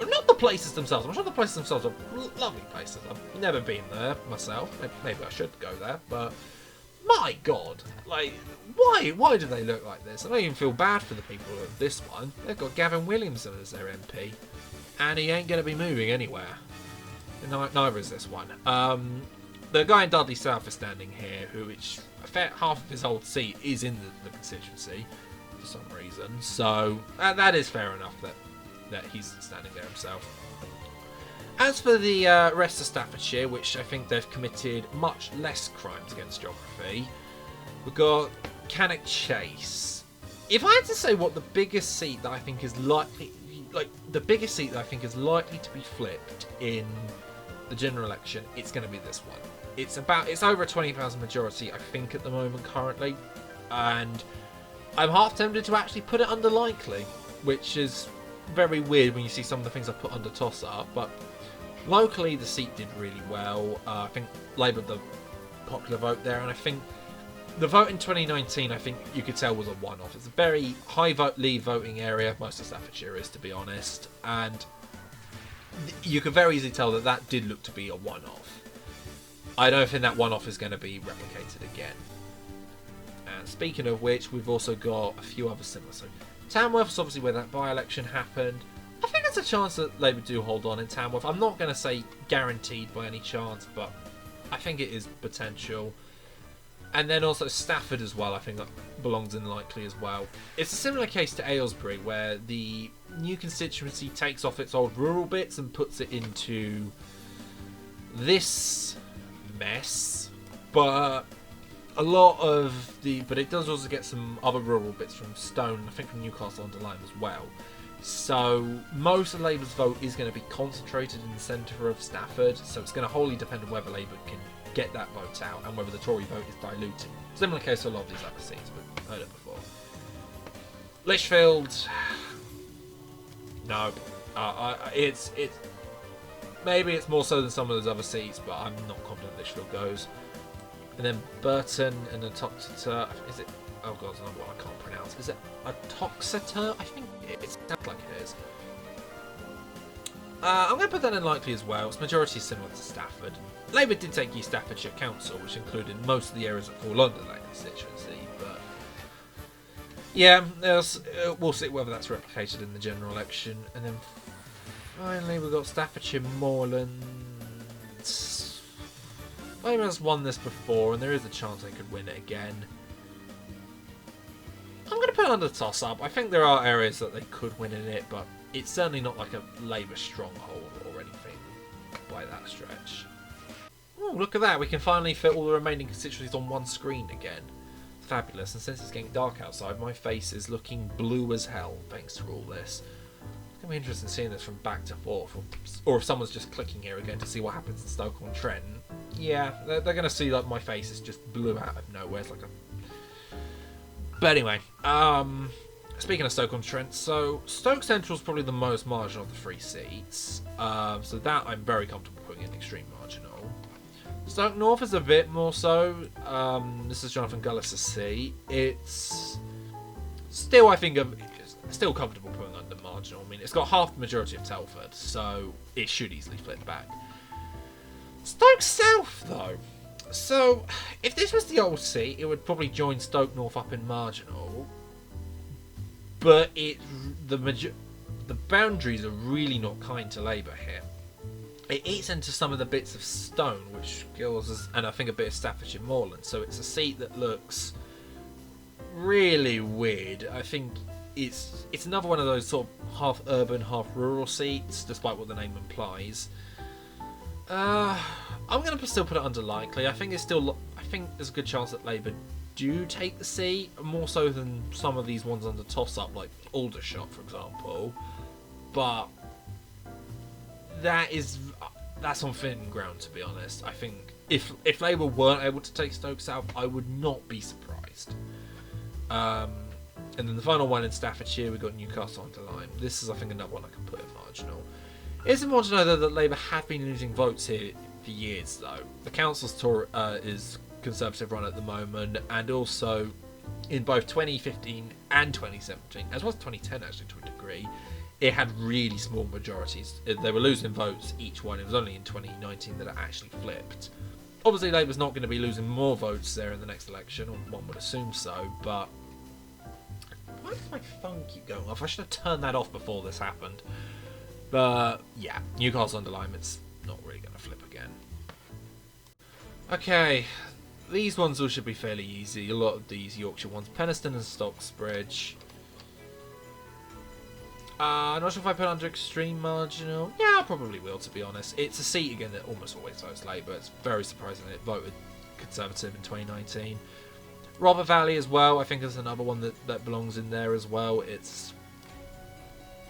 Not the places themselves. I'm sure the places themselves are lovely places. I've never been there myself. Maybe I should go there, but... My God, like, why do they look like this? I don't even feel bad for the people of this one. They've got Gavin Williamson as their MP, and he ain't going to be moving anywhere. Neither is this one. The guy in Dudley South is standing here, which half of his old seat is in the constituency for some reason. So that is fair enough that he's standing there himself. As for the rest of Staffordshire, which I think they've committed much less crimes against geography, we've got Cannock Chase. If I had to say what the biggest seat that I think is likely, to be flipped in the general election, it's going to be this one. It's over a 20,000 majority, I think, at the moment currently, and I'm half tempted to actually put it under likely, which is very weird when you see some of the things I put under toss-up, but locally the seat did really well. I think Labour had the popular vote there, and I think the vote in 2019, I think you could tell was a one-off. It's a very high leave voting area, most of Staffordshire is, to be honest, and you could very easily tell that did look to be a one-off. I don't think that one-off is going to be replicated again. And speaking of which, we've also got a few other similar. So Tamworth is obviously where that by-election happened. I think there's a chance that Labour do hold on in Tamworth. I'm not going to say guaranteed by any chance, but I think it is potential. And then also Stafford as well, I think that belongs in likely as well. It's a similar case to Aylesbury, where the new constituency takes off its old rural bits and puts it into this mess. But it does also get some other rural bits from Stone, I think from Newcastle under Lyme as well. So most of Labour's vote is going to be concentrated in the centre of Stafford, so it's going to wholly depend on whether Labour can get that vote out and whether the Tory vote is diluted. Similar case to a lot of these other seats, but heard it before. Lichfield, no, it's maybe it's more so than some of those other seats, but I'm not confident Lichfield goes. And then Burton and then Toxeter, is it? Oh god, there's another one I can't pronounce. Is it a Toxeter? I think it sounds like it is. I'm going to put that in likely as well. Its majority is similar to Stafford. Labour did take East Staffordshire Council, which included most of the areas that fall under that constituency, but yeah, we'll see whether that's replicated in the general election. And then finally we've got Staffordshire Moorland. Labour has won this before, and there is a chance they could win it again. I'm going to put it under toss-up. I think there are areas that they could win in it, but it's certainly not like a Labour stronghold or anything by that stretch. Oh, look at that. We can finally fit all the remaining constituencies on one screen again. Fabulous. And since it's getting dark outside, my face is looking blue as hell thanks to all this. It's going to be interesting seeing this from back to forth, or if someone's just clicking here again to see what happens in Stoke-on-Trent. Yeah, they're going to see like my face is just blue out of nowhere. It's like a... But anyway, speaking of Stoke-on-Trent, so Stoke Central is probably the most marginal of the three seats. So that I'm very comfortable putting in extreme marginal. Stoke North is a bit more so. This is Jonathan Gullis' seat. It's still, I think, still comfortable putting under marginal. I mean, it's got half the majority of Telford, so it should easily flip back. Stoke South, though. So, if this was the old seat, it would probably join Stoke North up in marginal. But the boundaries are really not kind to Labour here. It eats into some of the bits of Stone, which kills, and I think a bit of Staffordshire Moorland. So it's a seat that looks really weird. I think it's another one of those sort of half urban, half rural seats, despite what the name implies. I'm going to still put it under likely. I think there's a good chance that Labour do take the seat, more so than some of these ones under toss-up, like Aldershot, for example. But that's on thin ground, to be honest. I think if Labour weren't able to take Stoke South, I would not be surprised. And then the final one in Staffordshire, we've got Newcastle under Lyme. This is, I think, another one I can put in marginal. It's important to know, though, that Labour have been losing votes here for years, though. The council's tour is Conservative run at the moment, and also in both 2015 and 2017, as well as 2010 actually to a degree, it had really small majorities. They were losing votes each one. It was only in 2019 that it actually flipped. Obviously, Labour's not going to be losing more votes there in the next election, or one would assume so, but why does my phone keep going off? I should have turned that off before this happened. But yeah, Newcastle under Lyme, it's not really going to flip again. Okay, these ones all should be fairly easy. A lot of these Yorkshire ones. Penistone and Stocksbridge. I'm not sure if I put it under extreme marginal. Yeah, I probably will, to be honest. It's a seat again that almost always votes Labour. It's very surprising that it voted Conservative in 2019. Rother Valley as well, I think is another one that belongs in there as well. It's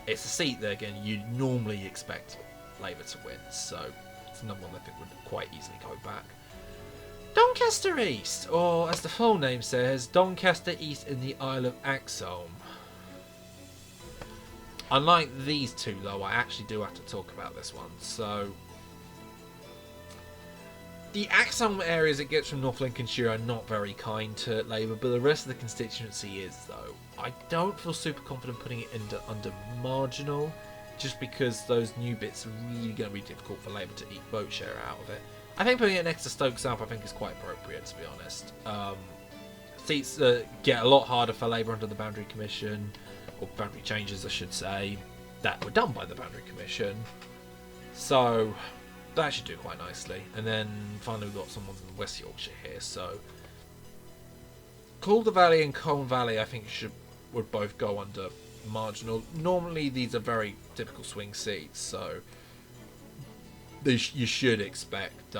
a seat that, again, you'd normally expect Labour to win, so it's another one that I think would quite easily go back. Doncaster East, or as the full name says, Doncaster East in the Isle of Axholme. Unlike these two, though, I actually do have to talk about this one. So, the Axholme areas it gets from North Lincolnshire are not very kind to Labour, but the rest of the constituency is, though. I don't feel super confident putting it under marginal, just because those new bits are really going to be difficult for Labour to eat vote share out of it. I think putting it next to Stoke South, I think, is quite appropriate, to be honest. Seats get a lot harder for Labour under the Boundary Commission, or boundary changes, I should say, that were done by the Boundary Commission. So that should do quite nicely. And then finally we've got some ones in West Yorkshire here. So Calder Valley and Colne Valley, I think, would both go under marginal. Normally these are very typical swing seats, so you should expect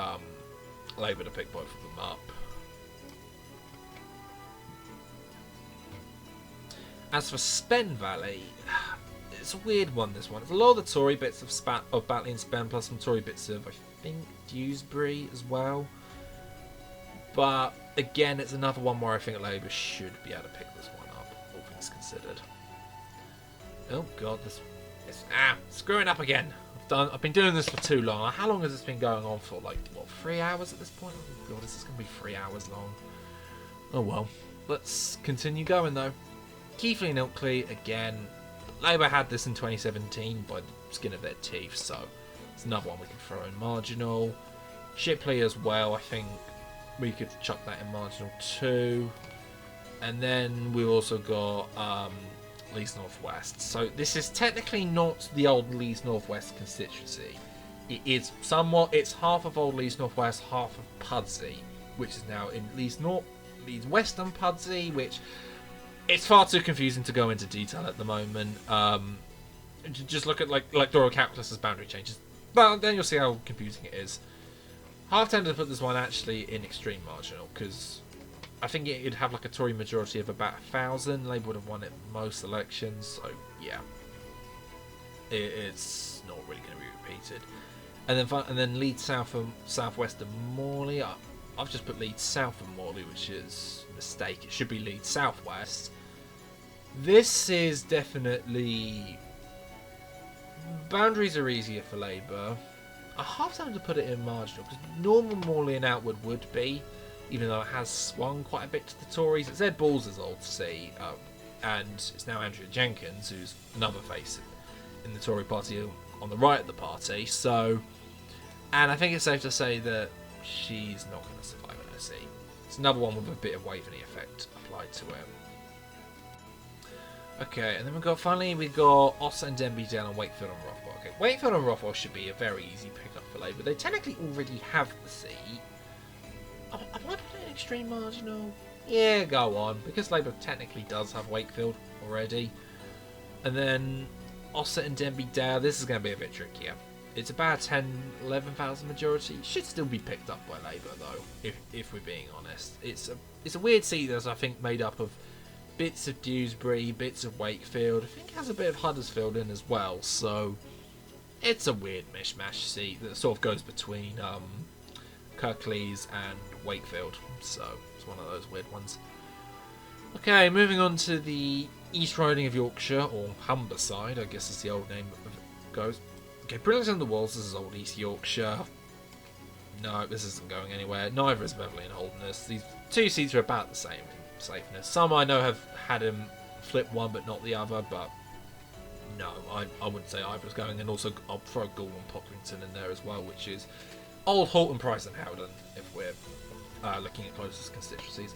Labour to pick both of them up. As for Spen Valley, it's a weird one, this one. It's a lot of the Tory bits of Batley and Spen, plus some Tory bits of, I think, Dewsbury as well. But, again, it's another one where I think Labour should be able to pick this one up, all things considered. Oh, God, it's screwing up again. I've been doing this for too long. How long has this been going on for? Like, what, 3 hours at this point? Oh, God, this is going to be 3 hours long. Oh, well. Let's continue going, though. Keighley and Ilkley, again, Labour had this in 2017 by the skin of their teeth, so it's another one we can throw in marginal. Shipley as well, I think we could chuck that in marginal too. And then we've also got Leeds North West. So this is technically not the old Leeds North West constituency. It is somewhat, it's half of old Leeds North West, half of Pudsey, which is now in Leeds Western Pudsey, which it's far too confusing to go into detail at the moment. Just look at like Doral Calculus's boundary changes. Well, then you'll see how confusing it is. Half tempted to put this one actually in extreme marginal, because I think it'd have like a Tory majority of about 1,000. Labour would have won it most elections, so yeah, it's not really going to be repeated. And then Leeds South and South West and Morley. I've just put Leeds South and Morley, which is a mistake. It should be Leeds South West. This is definitely, boundaries are easier for Labour. I half time to put it in marginal, because normal Morley and Outward would be, even though it has swung quite a bit to the Tories. It's Ed Balls' old seat, and it's now Andrea Jenkins, who's another face in the Tory party on the right of the party. So, and I think it's safe to say that she's not going to survive in her seat. It's another one with a bit of Waveney effect applied to it. Okay, and then finally we got Oss and Denby down on Wakefield and Rothwell. Okay, Wakefield and Rothwell should be a very easy pick-up for Labour. They technically already have the seat. Am I putting it in extreme marginal? Yeah, go on, because Labour technically does have Wakefield already. And then Ossett and Denby Dale, this is going to be a bit trickier. It's about 10-11,000 majority. Should still be picked up by Labour though, if we're being honest. It's a weird seat that's, I think, made up of bits of Dewsbury, bits of Wakefield. I think it has a bit of Huddersfield in as well, so it's a weird mishmash seat that sort of goes between Kirklees and Wakefield, so it's one of those weird ones. Okay, moving on to the East Riding of Yorkshire, or Humberside, I guess is the old name it goes. Okay, Brillington under Walls, this is Old East Yorkshire. No, this isn't going anywhere. Neither is Beverley and Holderness. These two seats are about the same safeness. Some I know have had him flip one but not the other, but no, I wouldn't say either's going. And also I'll throw Gould and Pocklington in there as well, which is Old Halton, Price and Howden, if we're looking at closest constituencies.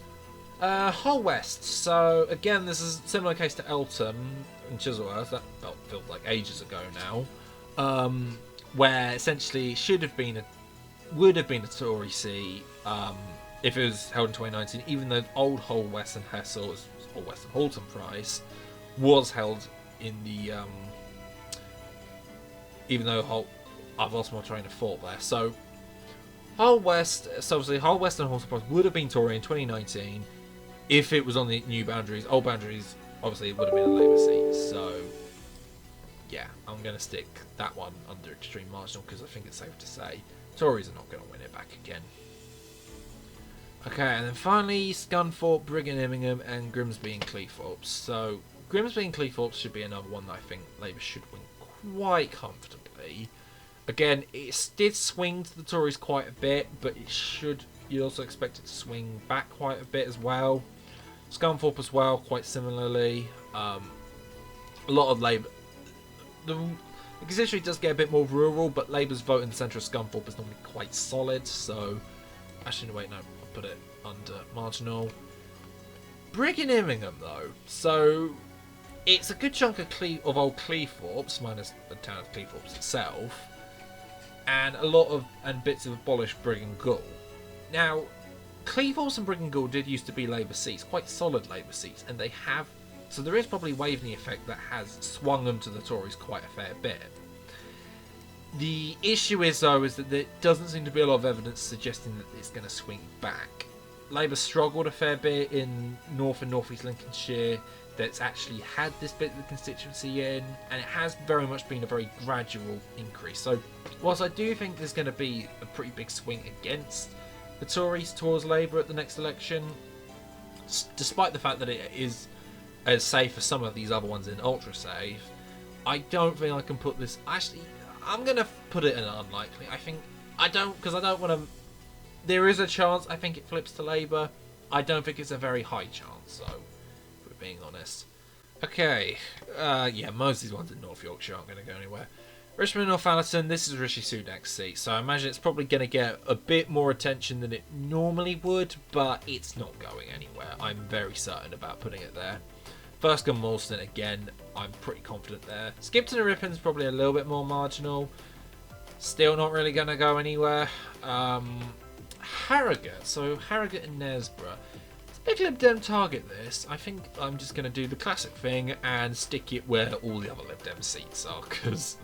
Hull West. So again, this is a similar case to Eltham and Chislehurst. That feels like ages ago now, where essentially would have been a Tory seat if it was held in 2019. Even though Old Hull West and Hessel, or West and Halton Price, was held in the even though I've lost my train of thought there. So Hull West, so obviously Hull West and Halton Price would have been Tory in 2019 if it was on the new boundaries. Old boundaries, obviously, it would have been a Labour seat. So yeah, I'm going to stick that one under extreme marginal because I think it's safe to say Tories are not going to win it back again. Okay, and then finally Scunthorpe, Brigham, Immingham, and Grimsby and Cleethorpes. So Grimsby and Cleethorpes should be another one that I think Labour should win quite comfortably. Again, it did swing to the Tories quite a bit, but you'd also expect it to swing back quite a bit as well. Scunthorpe as well, quite similarly. A lot of Labour. The constituency does get a bit more rural, but Labour's vote in the centre of Scunthorpe is normally quite solid, so actually, wait, no, I'll put it under marginal. Brigham Immingham, though, so it's a good chunk of old Cleethorpes, minus the town of Cleethorpes itself, and bits of abolished Brigham Gall. Now, Cleethorpes and Brigham Gall did used to be Labour seats, quite solid Labour seats, and they have. So there is probably Waveney effect that has swung them to the Tories quite a fair bit. The issue is, though, is that there doesn't seem to be a lot of evidence suggesting that it's going to swing back. Labour struggled a fair bit in North and North East Lincolnshire that's actually had this bit of the constituency in, and it has very much been a very gradual increase. So whilst I do think there's going to be a pretty big swing against the Tories towards Labour at the next election, despite the fact that it is as safe as some of these other ones in ultra safe, I don't think I can put this. Actually, I'm gonna put it in unlikely. I don't want to. There is a chance I think it flips to Labour. I don't think it's a very high chance, though, if we're being honest. Okay, yeah, most of these ones in North Yorkshire aren't going to go anywhere. Richmond and Northallerton, this is Rishi Sunak's seat, so I imagine it's probably going to get a bit more attention than it normally would, but it's not going anywhere. I'm very certain about putting it there. First and Moulston, again, I'm pretty confident there. Skipton and Rippin's probably a little bit more marginal. Still not really going to go anywhere. Harrogate. So Harrogate and Knaresborough. It's a big Lib Dem target, this. I think I'm just going to do the classic thing and stick it where all the other Lib Dem seats are, because...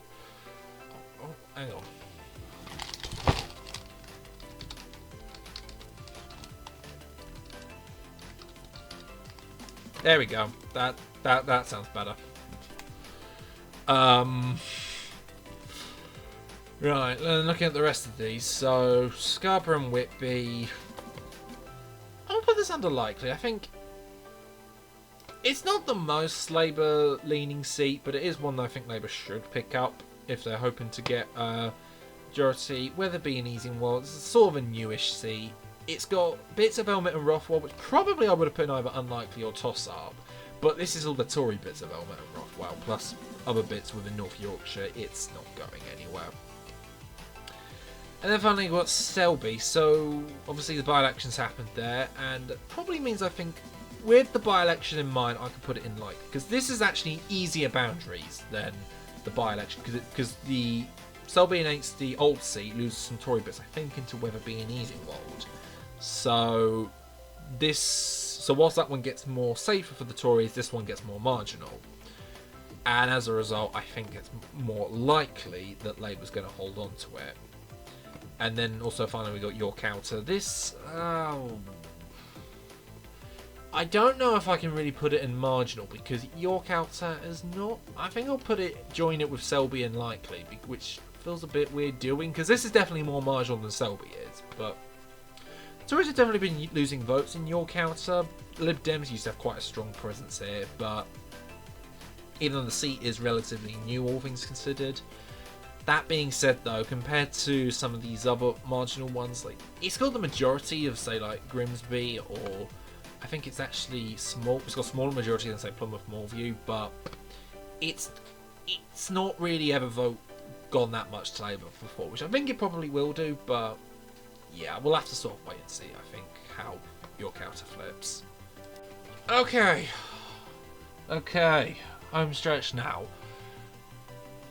Oh, hang on. There we go. That sounds better. Right, looking at the rest of these. So Scarborough and Whitby. I'll put this under likely. I think it's not the most Labour-leaning seat, but it is one that I think Labour should pick up if they're hoping to get a majority. Wetherby and Easingwold. It's sort of a newish seat. It's got bits of Elmet and Rothwell, which probably I would have put in either unlikely or toss-up. But this is all the Tory bits of Elmet and Rothwell, plus other bits within North Yorkshire. It's not going anywhere. And then finally we've got Selby. So obviously the by-elections happened there, and probably means I think with the by-election in mind, I could put it in like, because this is actually easier boundaries than the by-election, because the Selby against the old seat loses some Tory bits, I think, into Wetherby and Easingwold. So whilst that one gets more safer for the Tories, this one gets more marginal. And as a result, I think it's more likely that Labour's going to hold on to it. And then also finally we got York Outer. This, I don't know if I can really put it in marginal, because York Outer is not... I think I'll join it with Selby and Likely, which feels a bit weird doing, because this is definitely more marginal than Selby is, but... Tories have definitely been losing votes in York Outer. Lib Dems used to have quite a strong presence here, but even though the seat is relatively new, all things considered. That being said, though, compared to some of these other marginal ones, like it's got the majority of, say, like Grimsby, or I think it's actually small. It's got a smaller majority than, say, Plymouth Moorview, but it's not really ever gone that much to Labour before, which I think it probably will do, but yeah, we'll have to sort of wait and see, I think, how York Outer flips. Okay, home stretch now.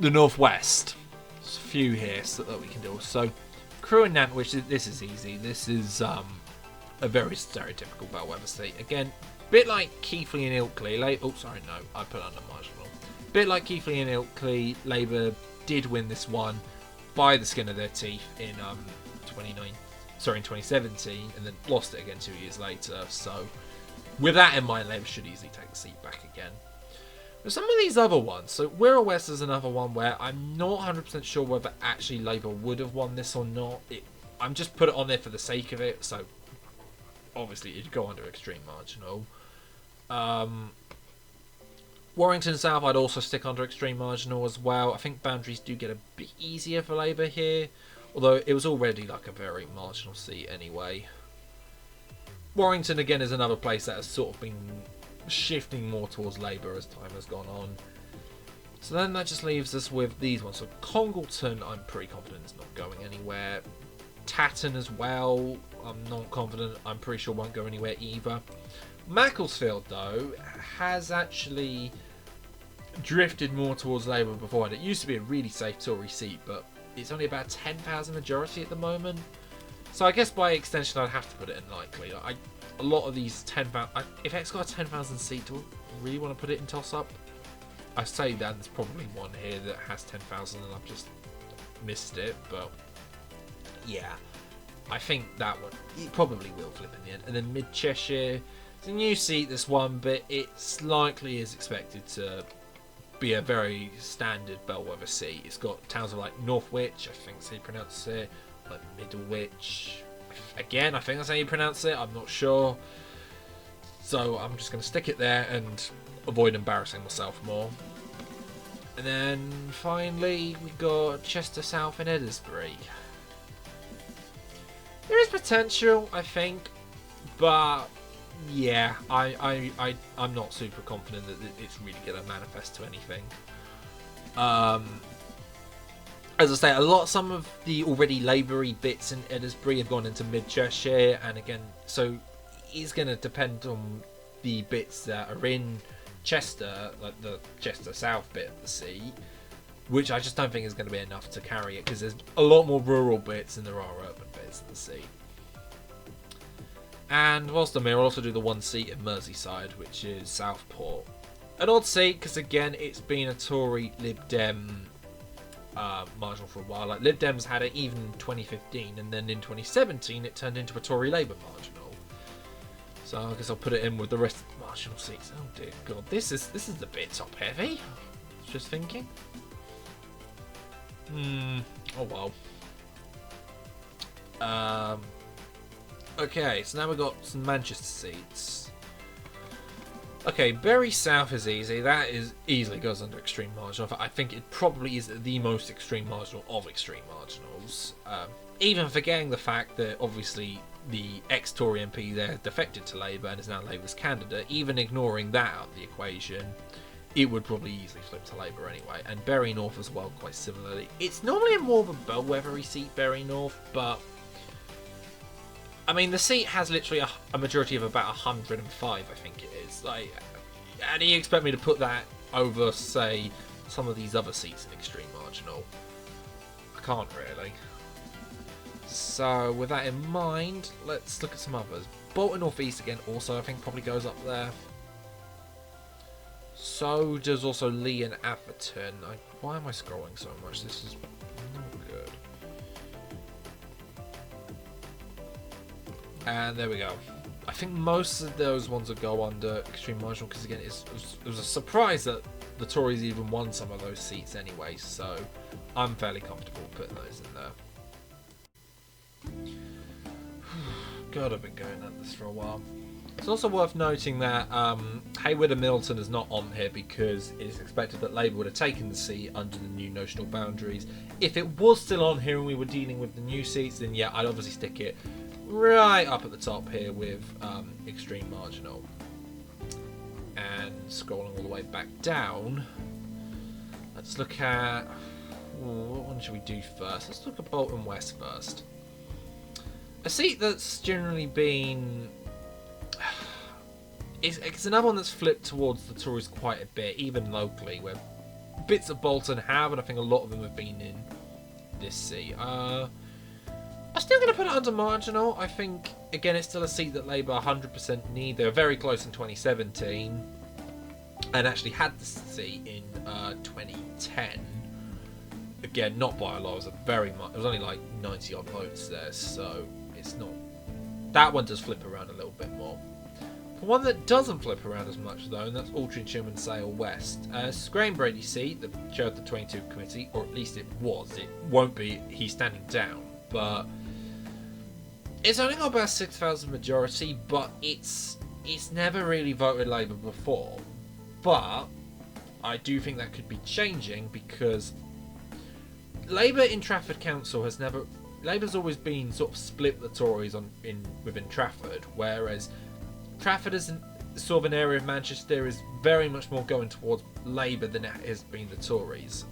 The Northwest. There's a few here that we can do. So, Crewe and Nantwich, this is easy. This is a very stereotypical bellwether seat. Again, bit like Keighley and Ilkley. I put under marginal. Bit like Keighley and Ilkley, Labour did win this one by the skin of their teeth in 2017, and then lost it again 2 years later. So, with that in mind, Labour should easily take the seat back again. But some of these other ones, so Wirral West is another one where I'm not 100% sure whether actually Labour would have won this or not. I'm just put it on there for the sake of it, so obviously it'd go under extreme marginal. Warrington South I'd also stick under extreme marginal as well. I think boundaries do get a bit easier for Labour here, although it was already like a very marginal seat anyway. Warrington again is another place that has sort of been shifting more towards Labour as time has gone on. So then that just leaves us with these ones. So Congleton, I'm pretty confident is not going anywhere. Tatton as well, I'm not confident. I'm pretty sure won't go anywhere either. Macclesfield, though, has actually drifted more towards Labour beforehand. It used to be a really safe Tory seat, but it's only about 10,000 majority at the moment. So I guess by extension I'd have to put it in likely. A lot of these 10,000... If it's got a 10,000 seat, do I really want to put it in toss-up? I say that there's probably one here that has 10,000 and I've just missed it, but yeah, I think that one, it probably will flip in the end. And then Mid-Cheshire, it's a new seat, this one, but it's likely is expected to be a very standard bellwether seat. It's got towns like Northwich, I think that's how you pronounce it, like Middlewich. Again, I think that's how you pronounce it, I'm not sure. So I'm just going to stick it there and avoid embarrassing myself more. And then finally we got Chester South and Eddisbury. There is potential, I think, but yeah, I'm not super confident that it's really going to manifest to anything. As I say, some of the already Laboury bits in Eddisbury have gone into Mid-Cheshire, and again, so it's going to depend on the bits that are in Chester, like the Chester South bit of the seat, which I just don't think is going to be enough to carry it, because there's a lot more rural bits than there are urban bits of the seat. And whilst I'm here, I'll also do the one seat in Merseyside, which is Southport. An odd seat, because again, it's been a Tory Lib Dem marginal for a while. Like Lib Dems had it even in 2015, and then in 2017 it turned into a Tory Labour marginal. So I guess I'll put it in with the rest of the marginal seats. Oh dear God, this is a bit top heavy. Just thinking. Oh well. Okay, so now we've got some Manchester seats. Okay, Bury South is easy. That is easily goes under extreme marginal. I think it probably is the most extreme marginal of extreme marginals. Even forgetting the fact that obviously the ex-Tory MP there defected to Labour and is now Labour's candidate, even ignoring that out of the equation, it would probably easily flip to Labour anyway. And Bury North as well, quite similarly. It's normally more of a bellwethery seat, Bury North, but I mean, the seat has literally a majority of about 105, I think it is. Like, how do you expect me to put that over, say, some of these other seats in extreme marginal? I can't really. So, with that in mind, let's look at some others. Bolton North East again, also I think probably goes up there. So does also Lee and Atherton. Why am I scrolling so much? This is not good. And there we go. I think most of those ones will go under extreme marginal because, again, it was a surprise that the Tories even won some of those seats anyway, so I'm fairly comfortable putting those in there. God, I've been going at this for a while. It's also worth noting that Haywood and Middleton is not on here because it is expected that Labour would have taken the seat under the new notional boundaries. If it was still on here and we were dealing with the new seats, then yeah, I'd obviously stick it right up at the top here with extreme marginal. And scrolling all the way back down, let's look at... what one should we do first? Let's look at Bolton West first. A seat that's generally been... It's another one that's flipped towards the Tories quite a bit, even locally, where bits of Bolton have, and I think a lot of them have been in this seat. I'm still going to put it under marginal. I think, again, it's still a seat that Labour 100% need. They were very close in 2017, and actually had the seat in 2010. Again, not by a lot. It was only like 90 odd votes there, so it's not. That one does flip around a little bit more. The one that doesn't flip around as much, though, and that's Altrincham and Sale West. Graham Brady's seat, the chair of the 22 committee, or at least it was. It won't be. He's standing down, but it's only got about 6,000 majority. But it's never really voted Labour before. But I do think that could be changing because Labour in Trafford Council has never. Labour's always been sort of split the Tories within Trafford, whereas Trafford is sort of an area of Manchester is very much more going towards Labour than it has been the Tories.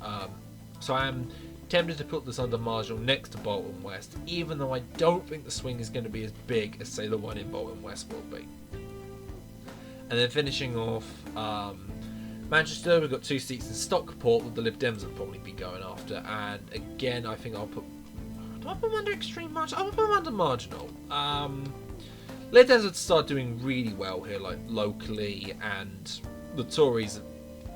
So I am tempted to put this under marginal next to Bolton West, even though I don't think the swing is going to be as big as, say, the one in Bolton West will be. And then finishing off Manchester, we've got 2 seats in Stockport that the Lib Dems will probably be going after. And again, I think I'll put... Do I put them under extreme marginal? I'll put them under marginal. Lib Dems would start doing really well here, like locally, and the Tories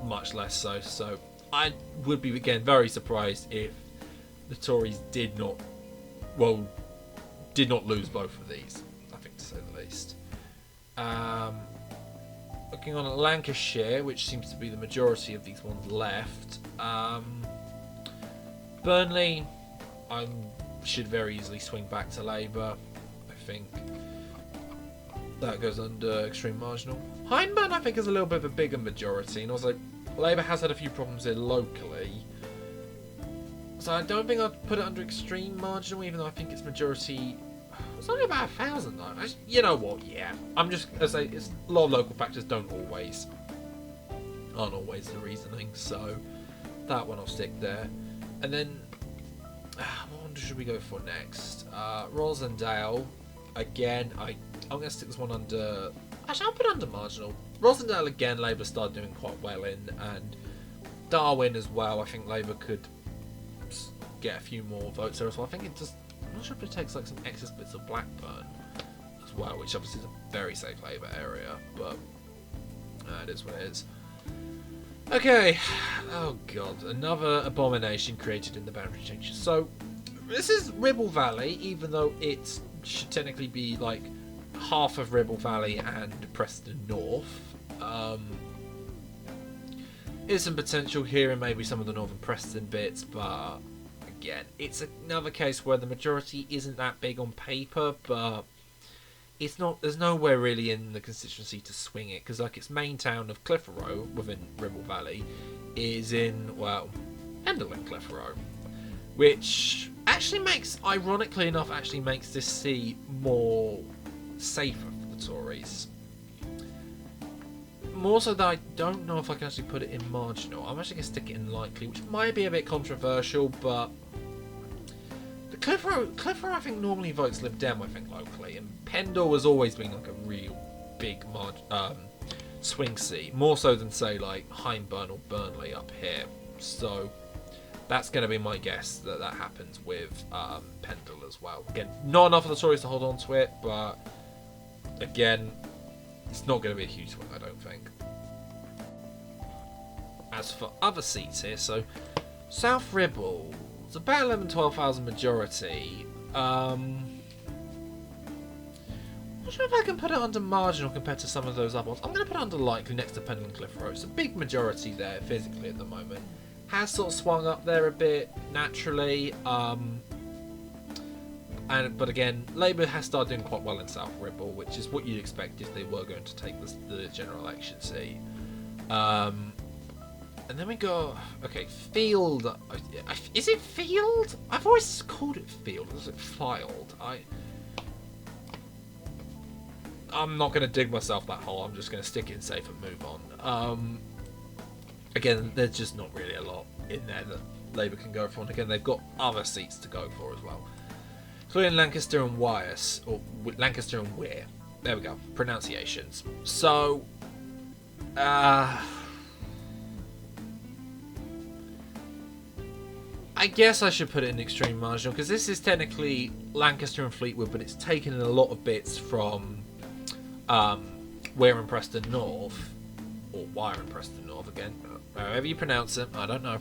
much less so. So I would be, again, very surprised if the Tories did not lose both of these, I think, to say the least. Looking on at Lancashire, which seems to be the majority of these ones left. Burnley, I should very easily swing back to Labour, I think. That goes under extreme marginal. Hindburn, I think, is a little bit of a bigger majority, and also Labour has had a few problems here locally. So I don't think I'd put it under extreme marginal, even though I think its majority... It's only about 1,000 though. You know what, yeah. I'm just going to say, it's, a lot of local factors aren't always the reasoning, so that one I'll stick there. And then, what one should we go for next? Rosendale, again, I'm going to stick this one under... Actually, I'll put it under marginal. Rosendale, again, Labour started doing quite well in, and Darwin as well. I think Labour could get a few more votes there as well. I think it just... I'm not sure if it takes like some excess bits of Blackburn as well, which obviously is a very safe Labour area, but it is what it is. Okay, oh god, another abomination created in the boundary changes. So, this is Ribble Valley, even though it should technically be like half of Ribble Valley and Preston North. There's some potential here and maybe some of the Northern Preston bits, but again, it's another case where the majority isn't that big on paper, but it's not. There's nowhere really in the constituency to swing it, because like its main town of Clitheroe within Ribble Valley is in, well, Pendle and Clitheroe, which actually makes, ironically enough, makes this seat more safer for the Tories. More so that I don't know if I can actually put it in marginal. I'm actually going to stick it in likely, which might be a bit controversial, but the Clitheroe I think normally votes Lib Dem, I think, locally, and Pendle has always been like a real big swing seat, more so than say like Hindburn or Burnley up here. So that's going to be my guess that happens with Pendle as well. Again, not enough of the Tories to hold on to it, but again, it's not going to be a huge one, I don't think. As for other seats here, so South Ribble, it's about 11-12,000 majority. Not sure if I can put it under marginal compared to some of those other ones. I'm going to put it under likely next to Penland Road. It's a big majority there physically at the moment. Has sort of swung up there a bit naturally. But again, Labour has started doing quite well in South Ribble, which is what you'd expect if they were going to take the general election seat. And then we go, okay, Field. Is it Field? I've always called it Field. Is it Filed? I'm not going to dig myself that hole. I'm just going to stick it in safe and move on. Again, there's just not really a lot in there that Labour can go for. And again, they've got other seats to go for as well. Including Lancaster and Wyres, or Lancaster and Weir. There we go. Pronunciations. So, I guess I should put it in extreme marginal, because this is technically Lancaster and Fleetwood, but it's taken in a lot of bits from Weir and Preston North, or Wyre and Preston North again, however you pronounce it, I don't know.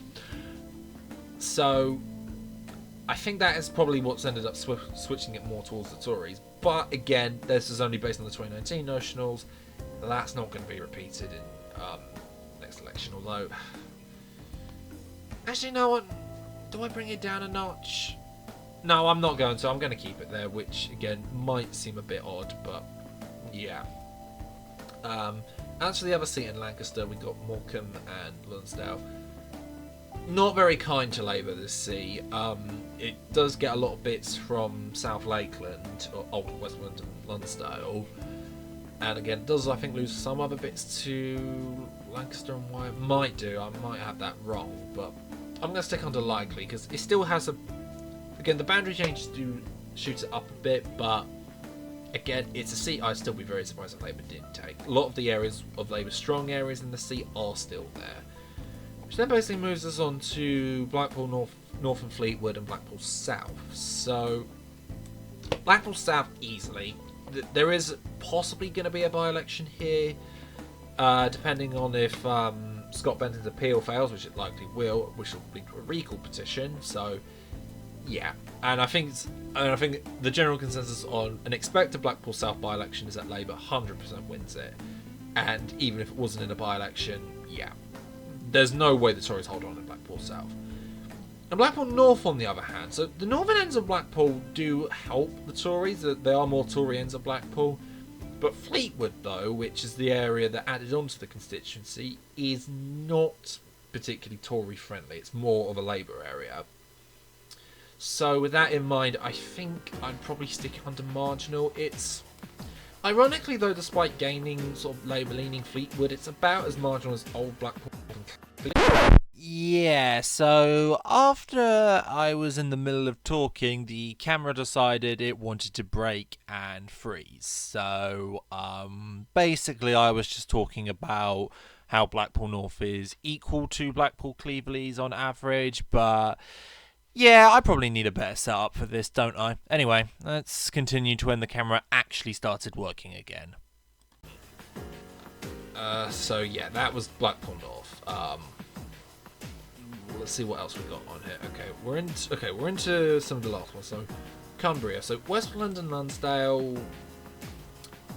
So I think that is probably what's ended up switching it more towards the Tories. But again, this is only based on the 2019 notionals. That's not going to be repeated in next election, although actually, no one. Do I bring it down a notch? No, I'm not going to. I'm going to keep it there, which again might seem a bit odd, but yeah. As for the other seat in Lancaster, we got Morecambe and Lonsdale. Not very kind to Labour, this seat. It does get a lot of bits from South Lakeland, or Old Westmoreland and Lonsdale. And again, it does, I think, lose some other bits to Lancaster and Wyre. Might do. I might have that wrong, but I'm going to stick under likely, because it still has a... Again, the boundary changes do shoot it up a bit, but again, it's a seat I'd still be very surprised if Labour didn't take. A lot of the areas of Labour's strong areas in the seat are still there. Which then basically moves us on to Blackpool North and Fleetwood and Blackpool South. So, Blackpool South easily. There is possibly going to be a by-election here, depending on if Scott Benton's appeal fails, which it likely will, which will lead to a recall petition. So, yeah, and I think the general consensus on an expected Blackpool South by-election is that Labour 100% wins it, and even if it wasn't in a by-election, yeah, there's no way the Tories hold on in Blackpool South. And Blackpool North, on the other hand, so the northern ends of Blackpool do help the Tories. There are more Tory ends of Blackpool. But Fleetwood, though, which is the area that added on to the constituency, is not particularly Tory friendly. It's more of a Labour area. So with that in mind, I think I'd probably stick it under marginal. It's... Ironically, though, despite gaining sort of Labour-leaning Fleetwood, it's about as marginal as old Blackpool. Yeah, so after I was in the middle of talking, the camera decided it wanted to break and freeze. So basically I was just talking about how Blackpool North is equal to Blackpool Cleveland's on average, but yeah, I probably need a better setup for this, don't I? Anyway, let's continue to when the camera actually started working again. So yeah, that was Blackpool North. Let's see what else we got on here. Okay, we're into some of the last ones. So Cumbria. So Westmoreland and Lonsdale.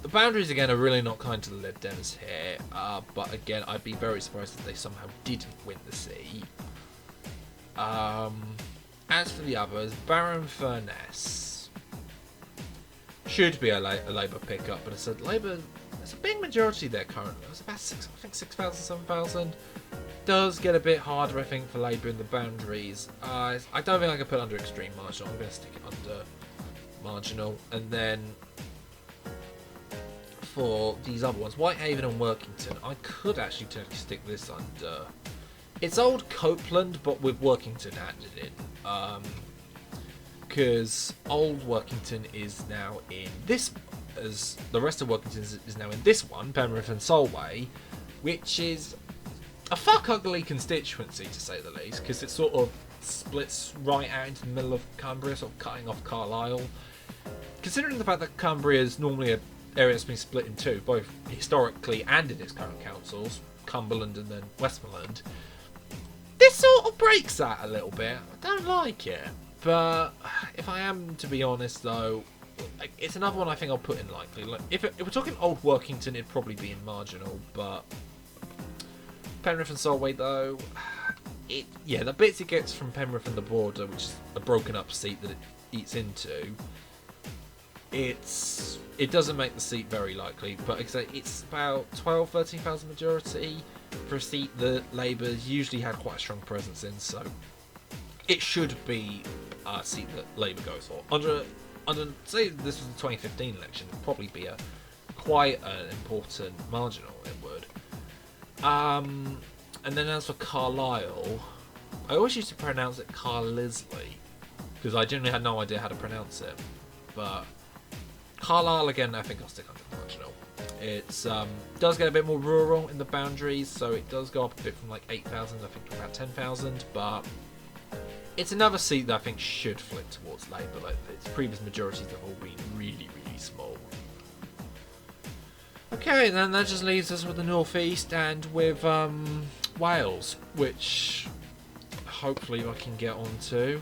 The boundaries again are really not kind to the Lib Dems here. But again, I'd be very surprised if they somehow didn't win the seat. As for the others, Barrow and Furness should be a Labour pickup, but it's a Labour. There's a big majority there currently. It's about 6,000, 7,000. Does get a bit harder, I think, for Labour in the boundaries. I don't think I can put it under extreme marginal. I'm going to stick it under marginal. And then for these other ones, Whitehaven and Workington, I could actually technically stick this under. It's old Copeland, but with Workington added in. Because old Workington is now in this, as the rest of Workington is now in this one, Penrith and Solway, which is a fuck ugly constituency, to say the least, because it sort of splits right out into the middle of Cumbria, sort of cutting off Carlisle. Considering the fact that Cumbria is normally an area that's been split in two, both historically and in its current councils, Cumberland and then Westmoreland. This sort of breaks that a little bit. I don't like it. But if I am to be honest, though, it's another one I think I'll put in likely. Like, if we're talking Old Workington, it'd probably be in marginal. But Penrith and Solway, though, the bits it gets from Penrith and the border, which is a broken up seat that it eats into, it doesn't make the seat very likely. But it's about 13,000 majority for a seat that Labour's usually had quite a strong presence in, so it should be a seat that Labour goes for. Under say this was the 2015 election, it'd probably be quite an important marginal. It would. And then as for Carlisle, I always used to pronounce it Carlisle because I generally had no idea how to pronounce it. But Carlisle again, I think I'll stick under marginal. It's does get a bit more rural in the boundaries, so it does go up a bit from like 8,000, I think, to about 10,000. But it's another seat that I think should flip towards Labour. Like its previous majorities have all been really, really small. Okay, then that just leaves us with the North East and with Wales, which hopefully I can get onto.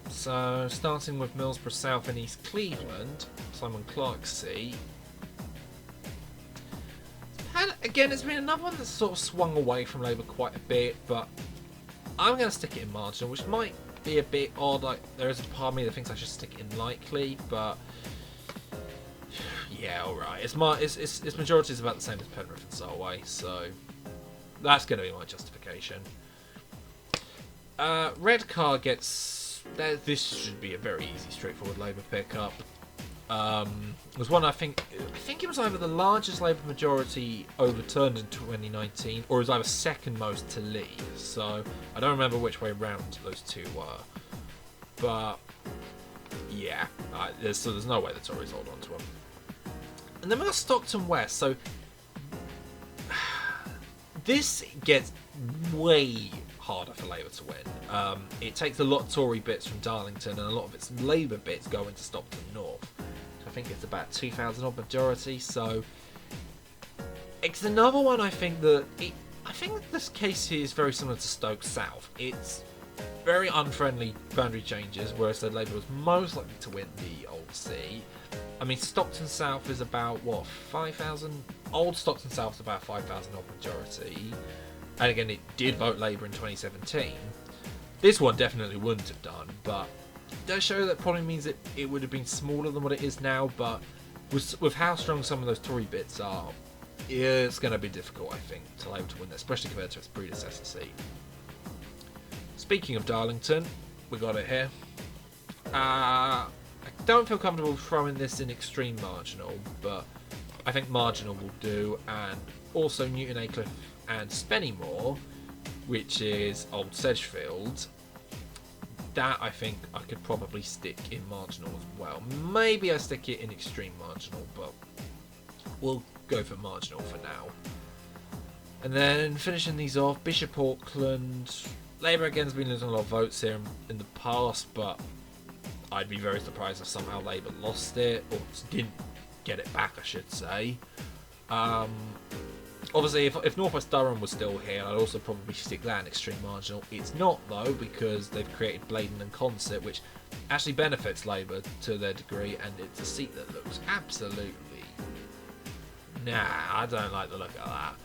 So, starting with Middlesbrough South and East Cleveland, Simon Clark's seat. And again, it's been another one that's sort of swung away from Labour quite a bit, but I'm going to stick it in marginal, which might be a bit odd. Like, there is a part of me that thinks I should stick it in likely, but yeah, alright. Its majority is about the same as Penrith and Solway, so that's going to be my justification. Redcar gets... This should be a very easy, straightforward Labour pickup. It was one I think it was either the largest Labour majority overturned in 2019, or it was either second most to leave. So I don't remember which way round those two were. But yeah, there's no way the Tories hold on to them. And then we've got Stockton West. So this gets way harder for Labour to win. It takes a lot of Tory bits from Darlington, and a lot of its Labour bits go into Stockton North. I think it's about 2,000 odd majority, so it's another one I think that I think this case here is very similar to Stoke South. It's very unfriendly boundary changes, whereas the Labour was most likely to win the old seat. I mean, Stockton South is about 5,000. Old Stockton South is about 5,000 odd majority, and again, it did vote Labour in 2017. This one definitely wouldn't have done, but it does show that probably means it would have been smaller than what it is now. But with how strong some of those Tory bits are, it's going to be difficult, I think, to Labour to win, especially compared to its predecessor seat. Speaking of Darlington, we got it here. I don't feel comfortable throwing this in extreme marginal, but I think marginal will do, and also Newton Aycliffe and Spennymoor, which is Old Sedgefield, that I think I could probably stick in marginal as well. Maybe I stick it in extreme marginal, but we'll go for marginal for now. And then finishing these off, Bishop Auckland. Labour again has been losing a lot of votes here in the past, but I'd be very surprised if somehow Labour lost it, or didn't get it back, I should say. Obviously, if North West Durham was still here, I'd also probably stick that in extreme marginal. It's not, though, because they've created Blaydon and Consett, which actually benefits Labour to their degree, and it's a seat that looks absolutely... Nah, I don't like the look of that.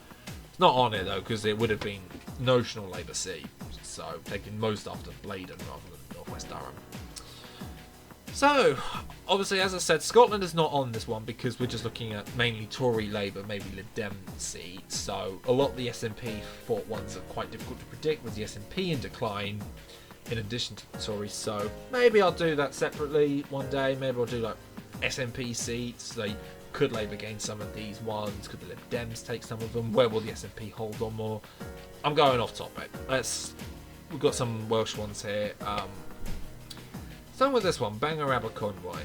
It's not on it, though, because it would have been notional Labour seat, so taking most after Blaydon rather than North West Durham. So, obviously, as I said, Scotland is not on this one because we're just looking at mainly Tory, Labour, maybe Lib Dem seats. So, a lot of the SNP fought ones are quite difficult to predict, with the SNP in decline in addition to the Tories. So, maybe I'll do that separately one day. Maybe I'll do like SNP seats. They could Labour gain some of these ones? Could the Lib Dems take some of them? Where will the SNP hold on more? I'm going off topic. We've got some Welsh ones here. Starting with this one, Bangor Aberconwy.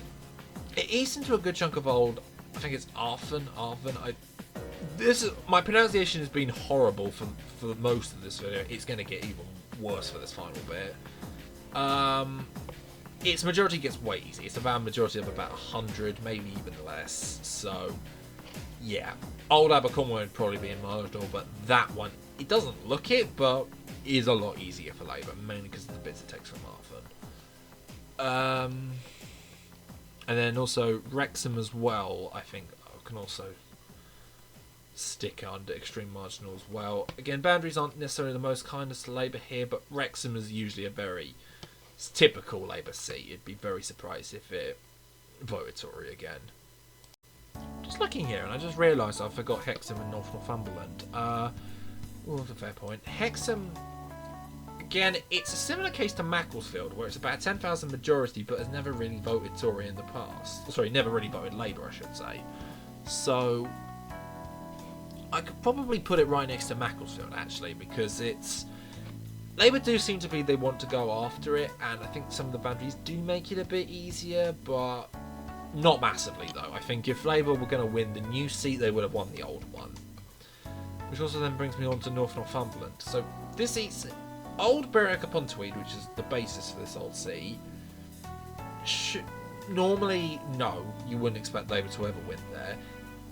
It eats into a good chunk of old, I think it's Arfon. My pronunciation has been horrible for most of this video. It's going to get even worse for this final bit. Its majority gets way easy. It's about a majority of about 100, maybe even less. So yeah, old Abercorn would probably be marginal, but that one, it doesn't look it, but is a lot easier for Labour, mainly because of the bits it takes from Arthur. And then also Wrexham as well, I think, can also stick under extreme marginal as well. Again, boundaries aren't necessarily the most kindest to Labour here, but Wrexham is usually a very typical Labour seat. You'd be very surprised if it voted Tory again. Just looking here, and I just realised I forgot Hexham and North Northumberland. That's a fair point. Hexham, again, it's a similar case to Macclesfield, where it's about a 10,000 majority, but has never really voted Tory in the past. Sorry, never really voted Labour, I should say. So I could probably put it right next to Macclesfield, actually, because it's... Labour do seem to be they want to go after it, and I think some of the boundaries do make it a bit easier, but not massively, though. I think if Labour were going to win the new seat, they would have won the old one. Which also then brings me on to North Northumberland. So this seat's Old Berwick-upon-Tweed, which is the basis for this old seat. Normally, no, you wouldn't expect Labour to ever win there.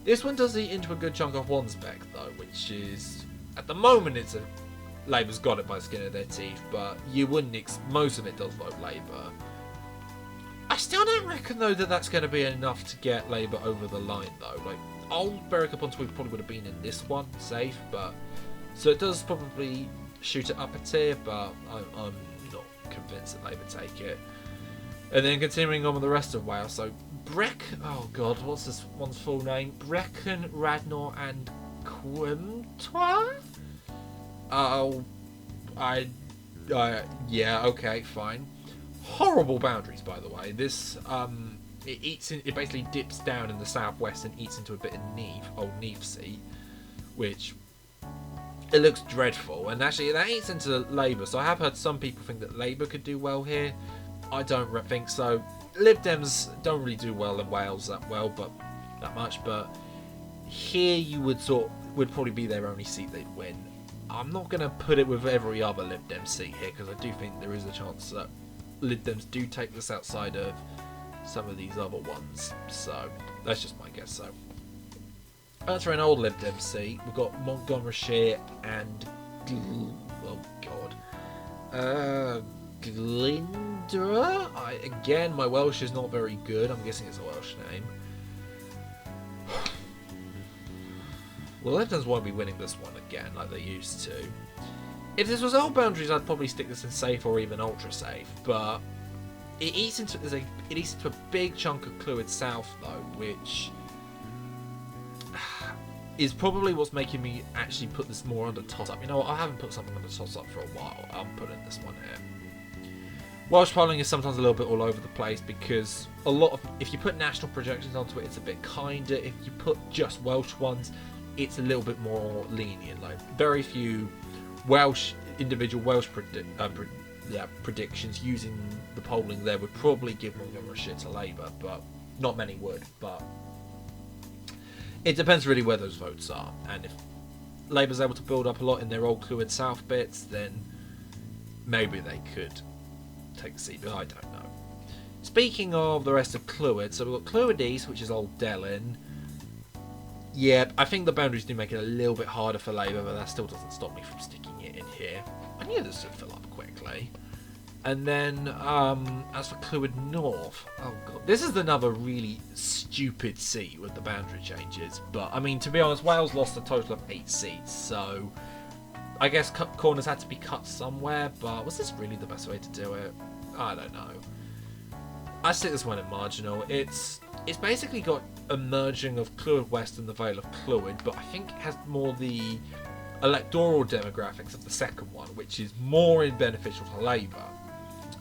This one does eat into a good chunk of Wansbeck, though, which is, at the moment, Labour's got it by the skin of their teeth, but you wouldn't most of it does vote Labour. I still don't reckon, though, that that's going to be enough to get Labour over the line, though. Like, Old Berwick-upon-Tweed probably would have been in this one, safe, but... So it does probably shoot it up a tier, but I'm not convinced that Labour take it. And then continuing on with the rest of Wales, so oh god, what's this one's full name? Brecon, Radnor and Quimtoir? Yeah, okay, fine. Horrible boundaries, by the way. This, it basically dips down in the southwest and eats into a bit of Old Neath Sea, which it looks dreadful. And actually, that eats into Labour. So I have heard some people think that Labour could do well here. I don't think so. Lib Dems don't really do well in Wales that much, but here you would probably be their only seat they'd win. I'm not going to put it with every other Lib Dem seat here, because I do think there is a chance that Lib Dems do take this outside of some of these other ones. So that's just my guess. So that's for an old Lib Dem seat. We've got Montgomeryshire and Glyndŵr. Again, my Welsh is not very good. I'm guessing it's a Welsh name. Well, Lib Dems won't be winning this one again like they used to. If this was old boundaries, I'd probably stick this in safe or even ultra safe, but it eats into a big chunk of Clwyd South though, which is probably what's making me actually put this more under toss-up. You know what, I haven't put something under toss-up for a while. I'm putting this one here. Welsh polling is sometimes a little bit all over the place because if you put national projections onto it, it's a bit kinder. If you put just Welsh ones, it's a little bit more lenient. Like very few individual Welsh predictions using the polling there would probably give Montgomeryshire to Labour, but not many would. But it depends really where those votes are, and if Labour's able to build up a lot in their old Clwyd South bits, then maybe they could take the seat, but I don't know. Speaking of the rest of Clwyd, so we've got Clwyd East, which is Old Delyn. Yeah, I think the boundaries do make it a little bit harder for Labour, but that still doesn't stop me from sticking it in here. I knew this would fill up quickly. And then, as for Clwyd North, oh god, this is another really stupid seat with the boundary changes. But, I mean, to be honest, Wales lost a total of 8 seats, so I guess corners had to be cut somewhere, but was this really the best way to do it? I don't know. I stick this one in marginal. It's basically got a merging of Clwyd West and the Vale of Clwyd, but I think it has more the electoral demographics of the second one, which is more beneficial to Labour.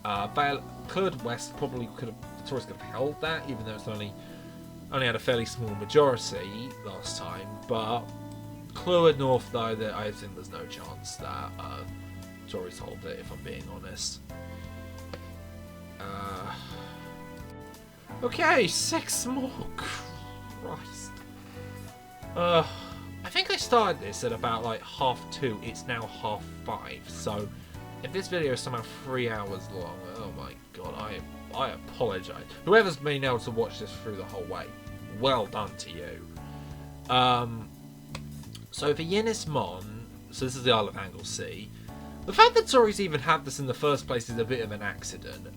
Clwyd West probably the Tories could have held that, even though it's only had a fairly small majority last time. But Clwyd North, though, I think there's no chance that Tories hold it, if I'm being honest. Okay, 6 more. Christ. I think I started this at about like 2:30. It's now 5:30. So if this video is somehow 3 hours long, oh my god, I apologise. Whoever's been able to watch this through the whole way, well done to you. So for Ynys Môn, so this is the Isle of Anglesey, the fact that Tories even had this in the first place is a bit of an accident.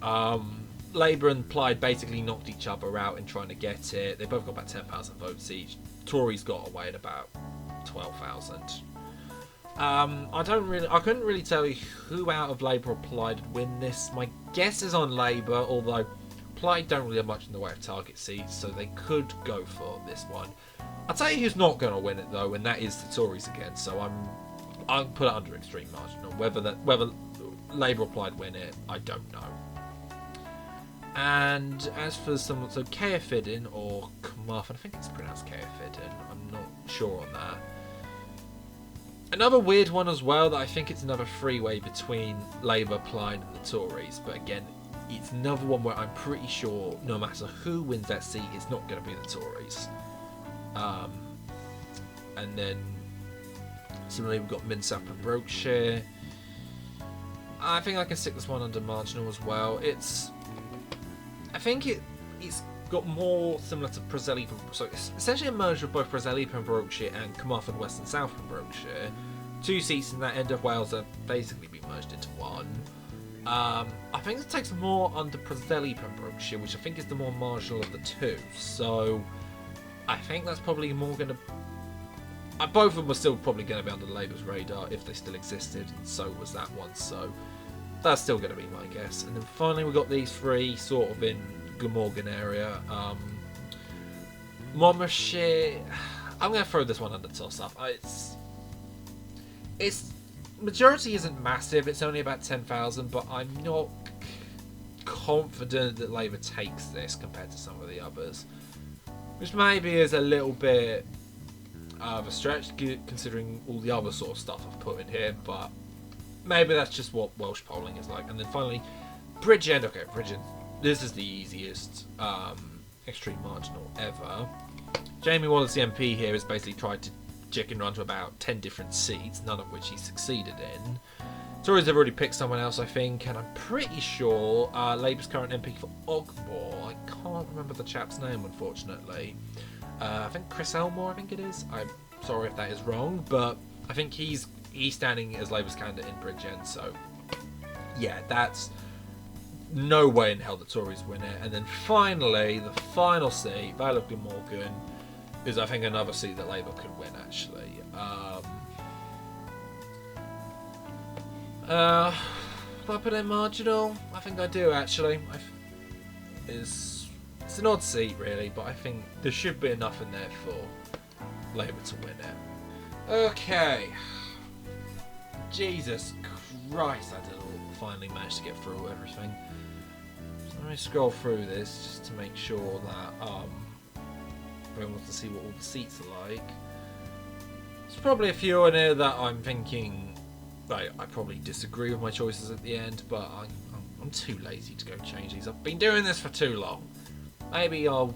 Labour and Plaid basically knocked each other out in trying to get it. They both got about 10,000 votes each. Tories got away at about 12,000. I couldn't really tell you who out of Labour or Plaid would win this. My guess is on Labour, although Plaid don't really have much in the way of target seats, so they could go for this one. I'll tell you who's not going to win it though, and that is the Tories again. So I'll put it under extreme marginal. Whether Labour or Plaid win it, I don't know. And as for someone, so Caerphilly or Carmarthen, I think it's pronounced Caerphilly, I'm not sure on that. Another weird one as well, that I think it's another freeway between Labour, Plaid and the Tories, but again, it's another one where I'm pretty sure no matter who wins that seat, it's not going to be the Tories. And then similarly we've got Minsap and Berkshire. I think I can stick this one under marginal as well. I think it's got more similar to Preselipa, so it's essentially a merger of both Preselipa and Berkshire and Carmarthen West and South and Berkshire. 2 seats in that end of Wales are basically being merged into one. I think it takes more under Preselipa and Berkshire, which I think is the more marginal of the two. So I think that's probably more going to... both of them were still probably going to be under Labour's radar if they still existed, and so was that one. So that's still going to be my guess. And then finally we've got these three sort of in Glamorgan area. Monmouthshire, I'm going to throw this one under toss-up. Its majority isn't massive, it's only about 10,000, but I'm not confident that Labour takes this compared to some of the others. Which maybe is a little bit of a stretch considering all the other sort of stuff I've put in here, but maybe that's just what Welsh polling is like. And then finally, Bridgend. Okay, Bridgend. This is the easiest extreme marginal ever. Jamie Wallace, the MP here, has basically tried to chicken run to about 10 different seats, none of which he succeeded in. Tories have already picked someone else, I think, and I'm pretty sure Labour's current MP for Ogmore, I can't remember the chap's name, unfortunately. I think Chris Elmore, I think it is. I'm sorry if that is wrong, but I think he's standing as Labour's candidate in Bridgend, so yeah, that's no way in hell the Tories win it. And then finally, the final seat, Vale of Glamorgan, is I think another seat that Labour could win, actually. Do I put it in marginal? I think I do, actually. It's an odd seat, really, but I think there should be enough in there for Labour to win it. Okay. Jesus Christ, I did finally manage to get through everything. So let me scroll through this just to make sure that everyone wants to see what all the seats are like. There's probably a few in here that I'm thinking I probably disagree with my choices at the end, but I'm too lazy to go change these. I've been doing this for too long. Maybe I'll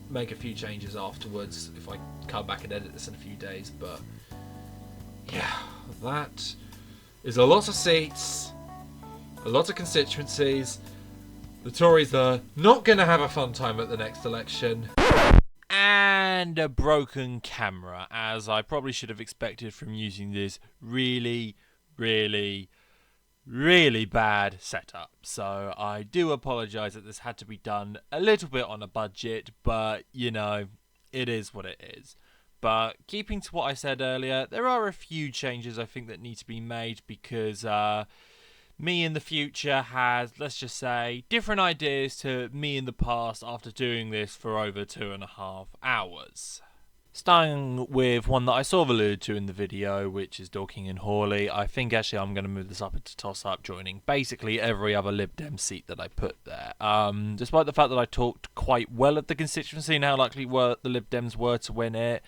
make a few changes afterwards if I come back and edit this in a few days, but yeah, that is a lot of seats, a lot of constituencies. The Tories are not going to have a fun time at the next election. And a broken camera, as I probably should have expected from using this really bad setup. So I do apologise that this had to be done a little bit on a budget, but you know, it is what it is. But keeping to what I said earlier, there are a few changes I think that need to be made because me in the future has, let's just say, different ideas to me in the past after doing this for over 2.5 hours. Starting with one that I sort of alluded to in the video, which is Dorking and Hawley. I think actually I'm going to move this up into toss-up, joining basically every other Lib Dem seat that I put there. Despite the fact that I talked quite well of the constituency and how likely the Lib Dems were to win it,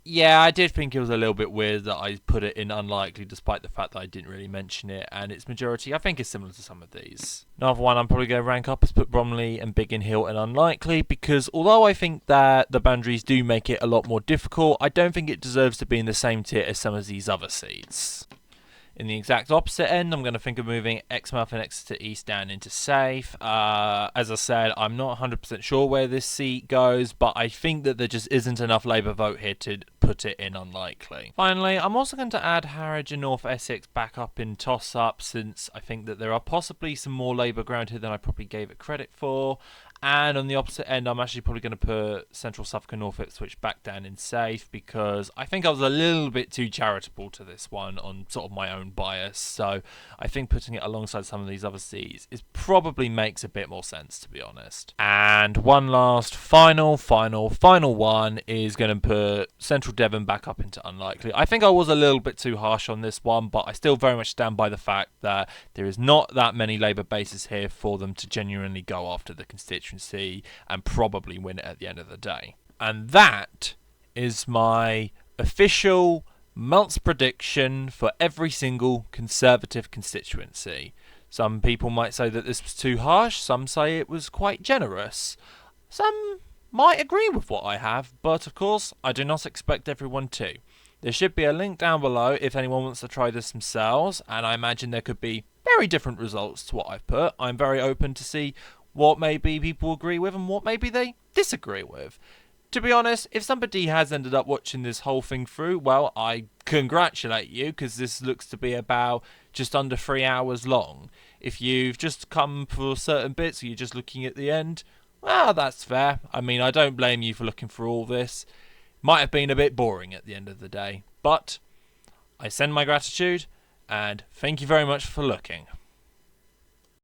yeah, I did think it was a little bit weird that I put it in unlikely, despite the fact that I didn't really mention it, and its majority I think is similar to some of these. Another one I'm probably going to rank up is put Bromley and Biggin Hill in unlikely, because although I think that the boundaries do make it a lot more difficult, I don't think it deserves to be in the same tier as some of these other seats. In the exact opposite end, I'm going to think of moving Exmouth and Exeter East down into safe. As I said, I'm not 100% sure where this seat goes, but I think that there just isn't enough Labour vote here to put it in unlikely. Finally, I'm also going to add Harwich and North Essex back up in toss-up, since I think that there are possibly some more Labour ground here than I probably gave it credit for. And on the opposite end, I'm actually probably going to put Central Suffolk and Norfolk switch back down in safe, because I think I was a little bit too charitable to this one on sort of my own bias. So I think putting it alongside some of these other seats probably makes a bit more sense, to be honest. And one last final one is going to put Central Devon back up into unlikely. I think I was a little bit too harsh on this one, but I still very much stand by the fact that there is not that many Labour bases here for them to genuinely go after the constituency and probably win it at the end of the day. And that is my official month's prediction for every single Conservative constituency. Some people might say that this was too harsh, some say it was quite generous. Some might agree with what I have, but of course I do not expect everyone to. There should be a link down below if anyone wants to try this themselves, and I imagine there could be very different results to what I've put. I'm very open to see what maybe people agree with and what maybe they disagree with. To be honest, if somebody has ended up watching this whole thing through, well, I congratulate you, because this looks to be about just under 3 hours long. If you've just come for certain bits, or you're just looking at the end, well, that's fair. I mean, I don't blame you for looking for all this. Might have been a bit boring at the end of the day, but I send my gratitude, and thank you very much for looking.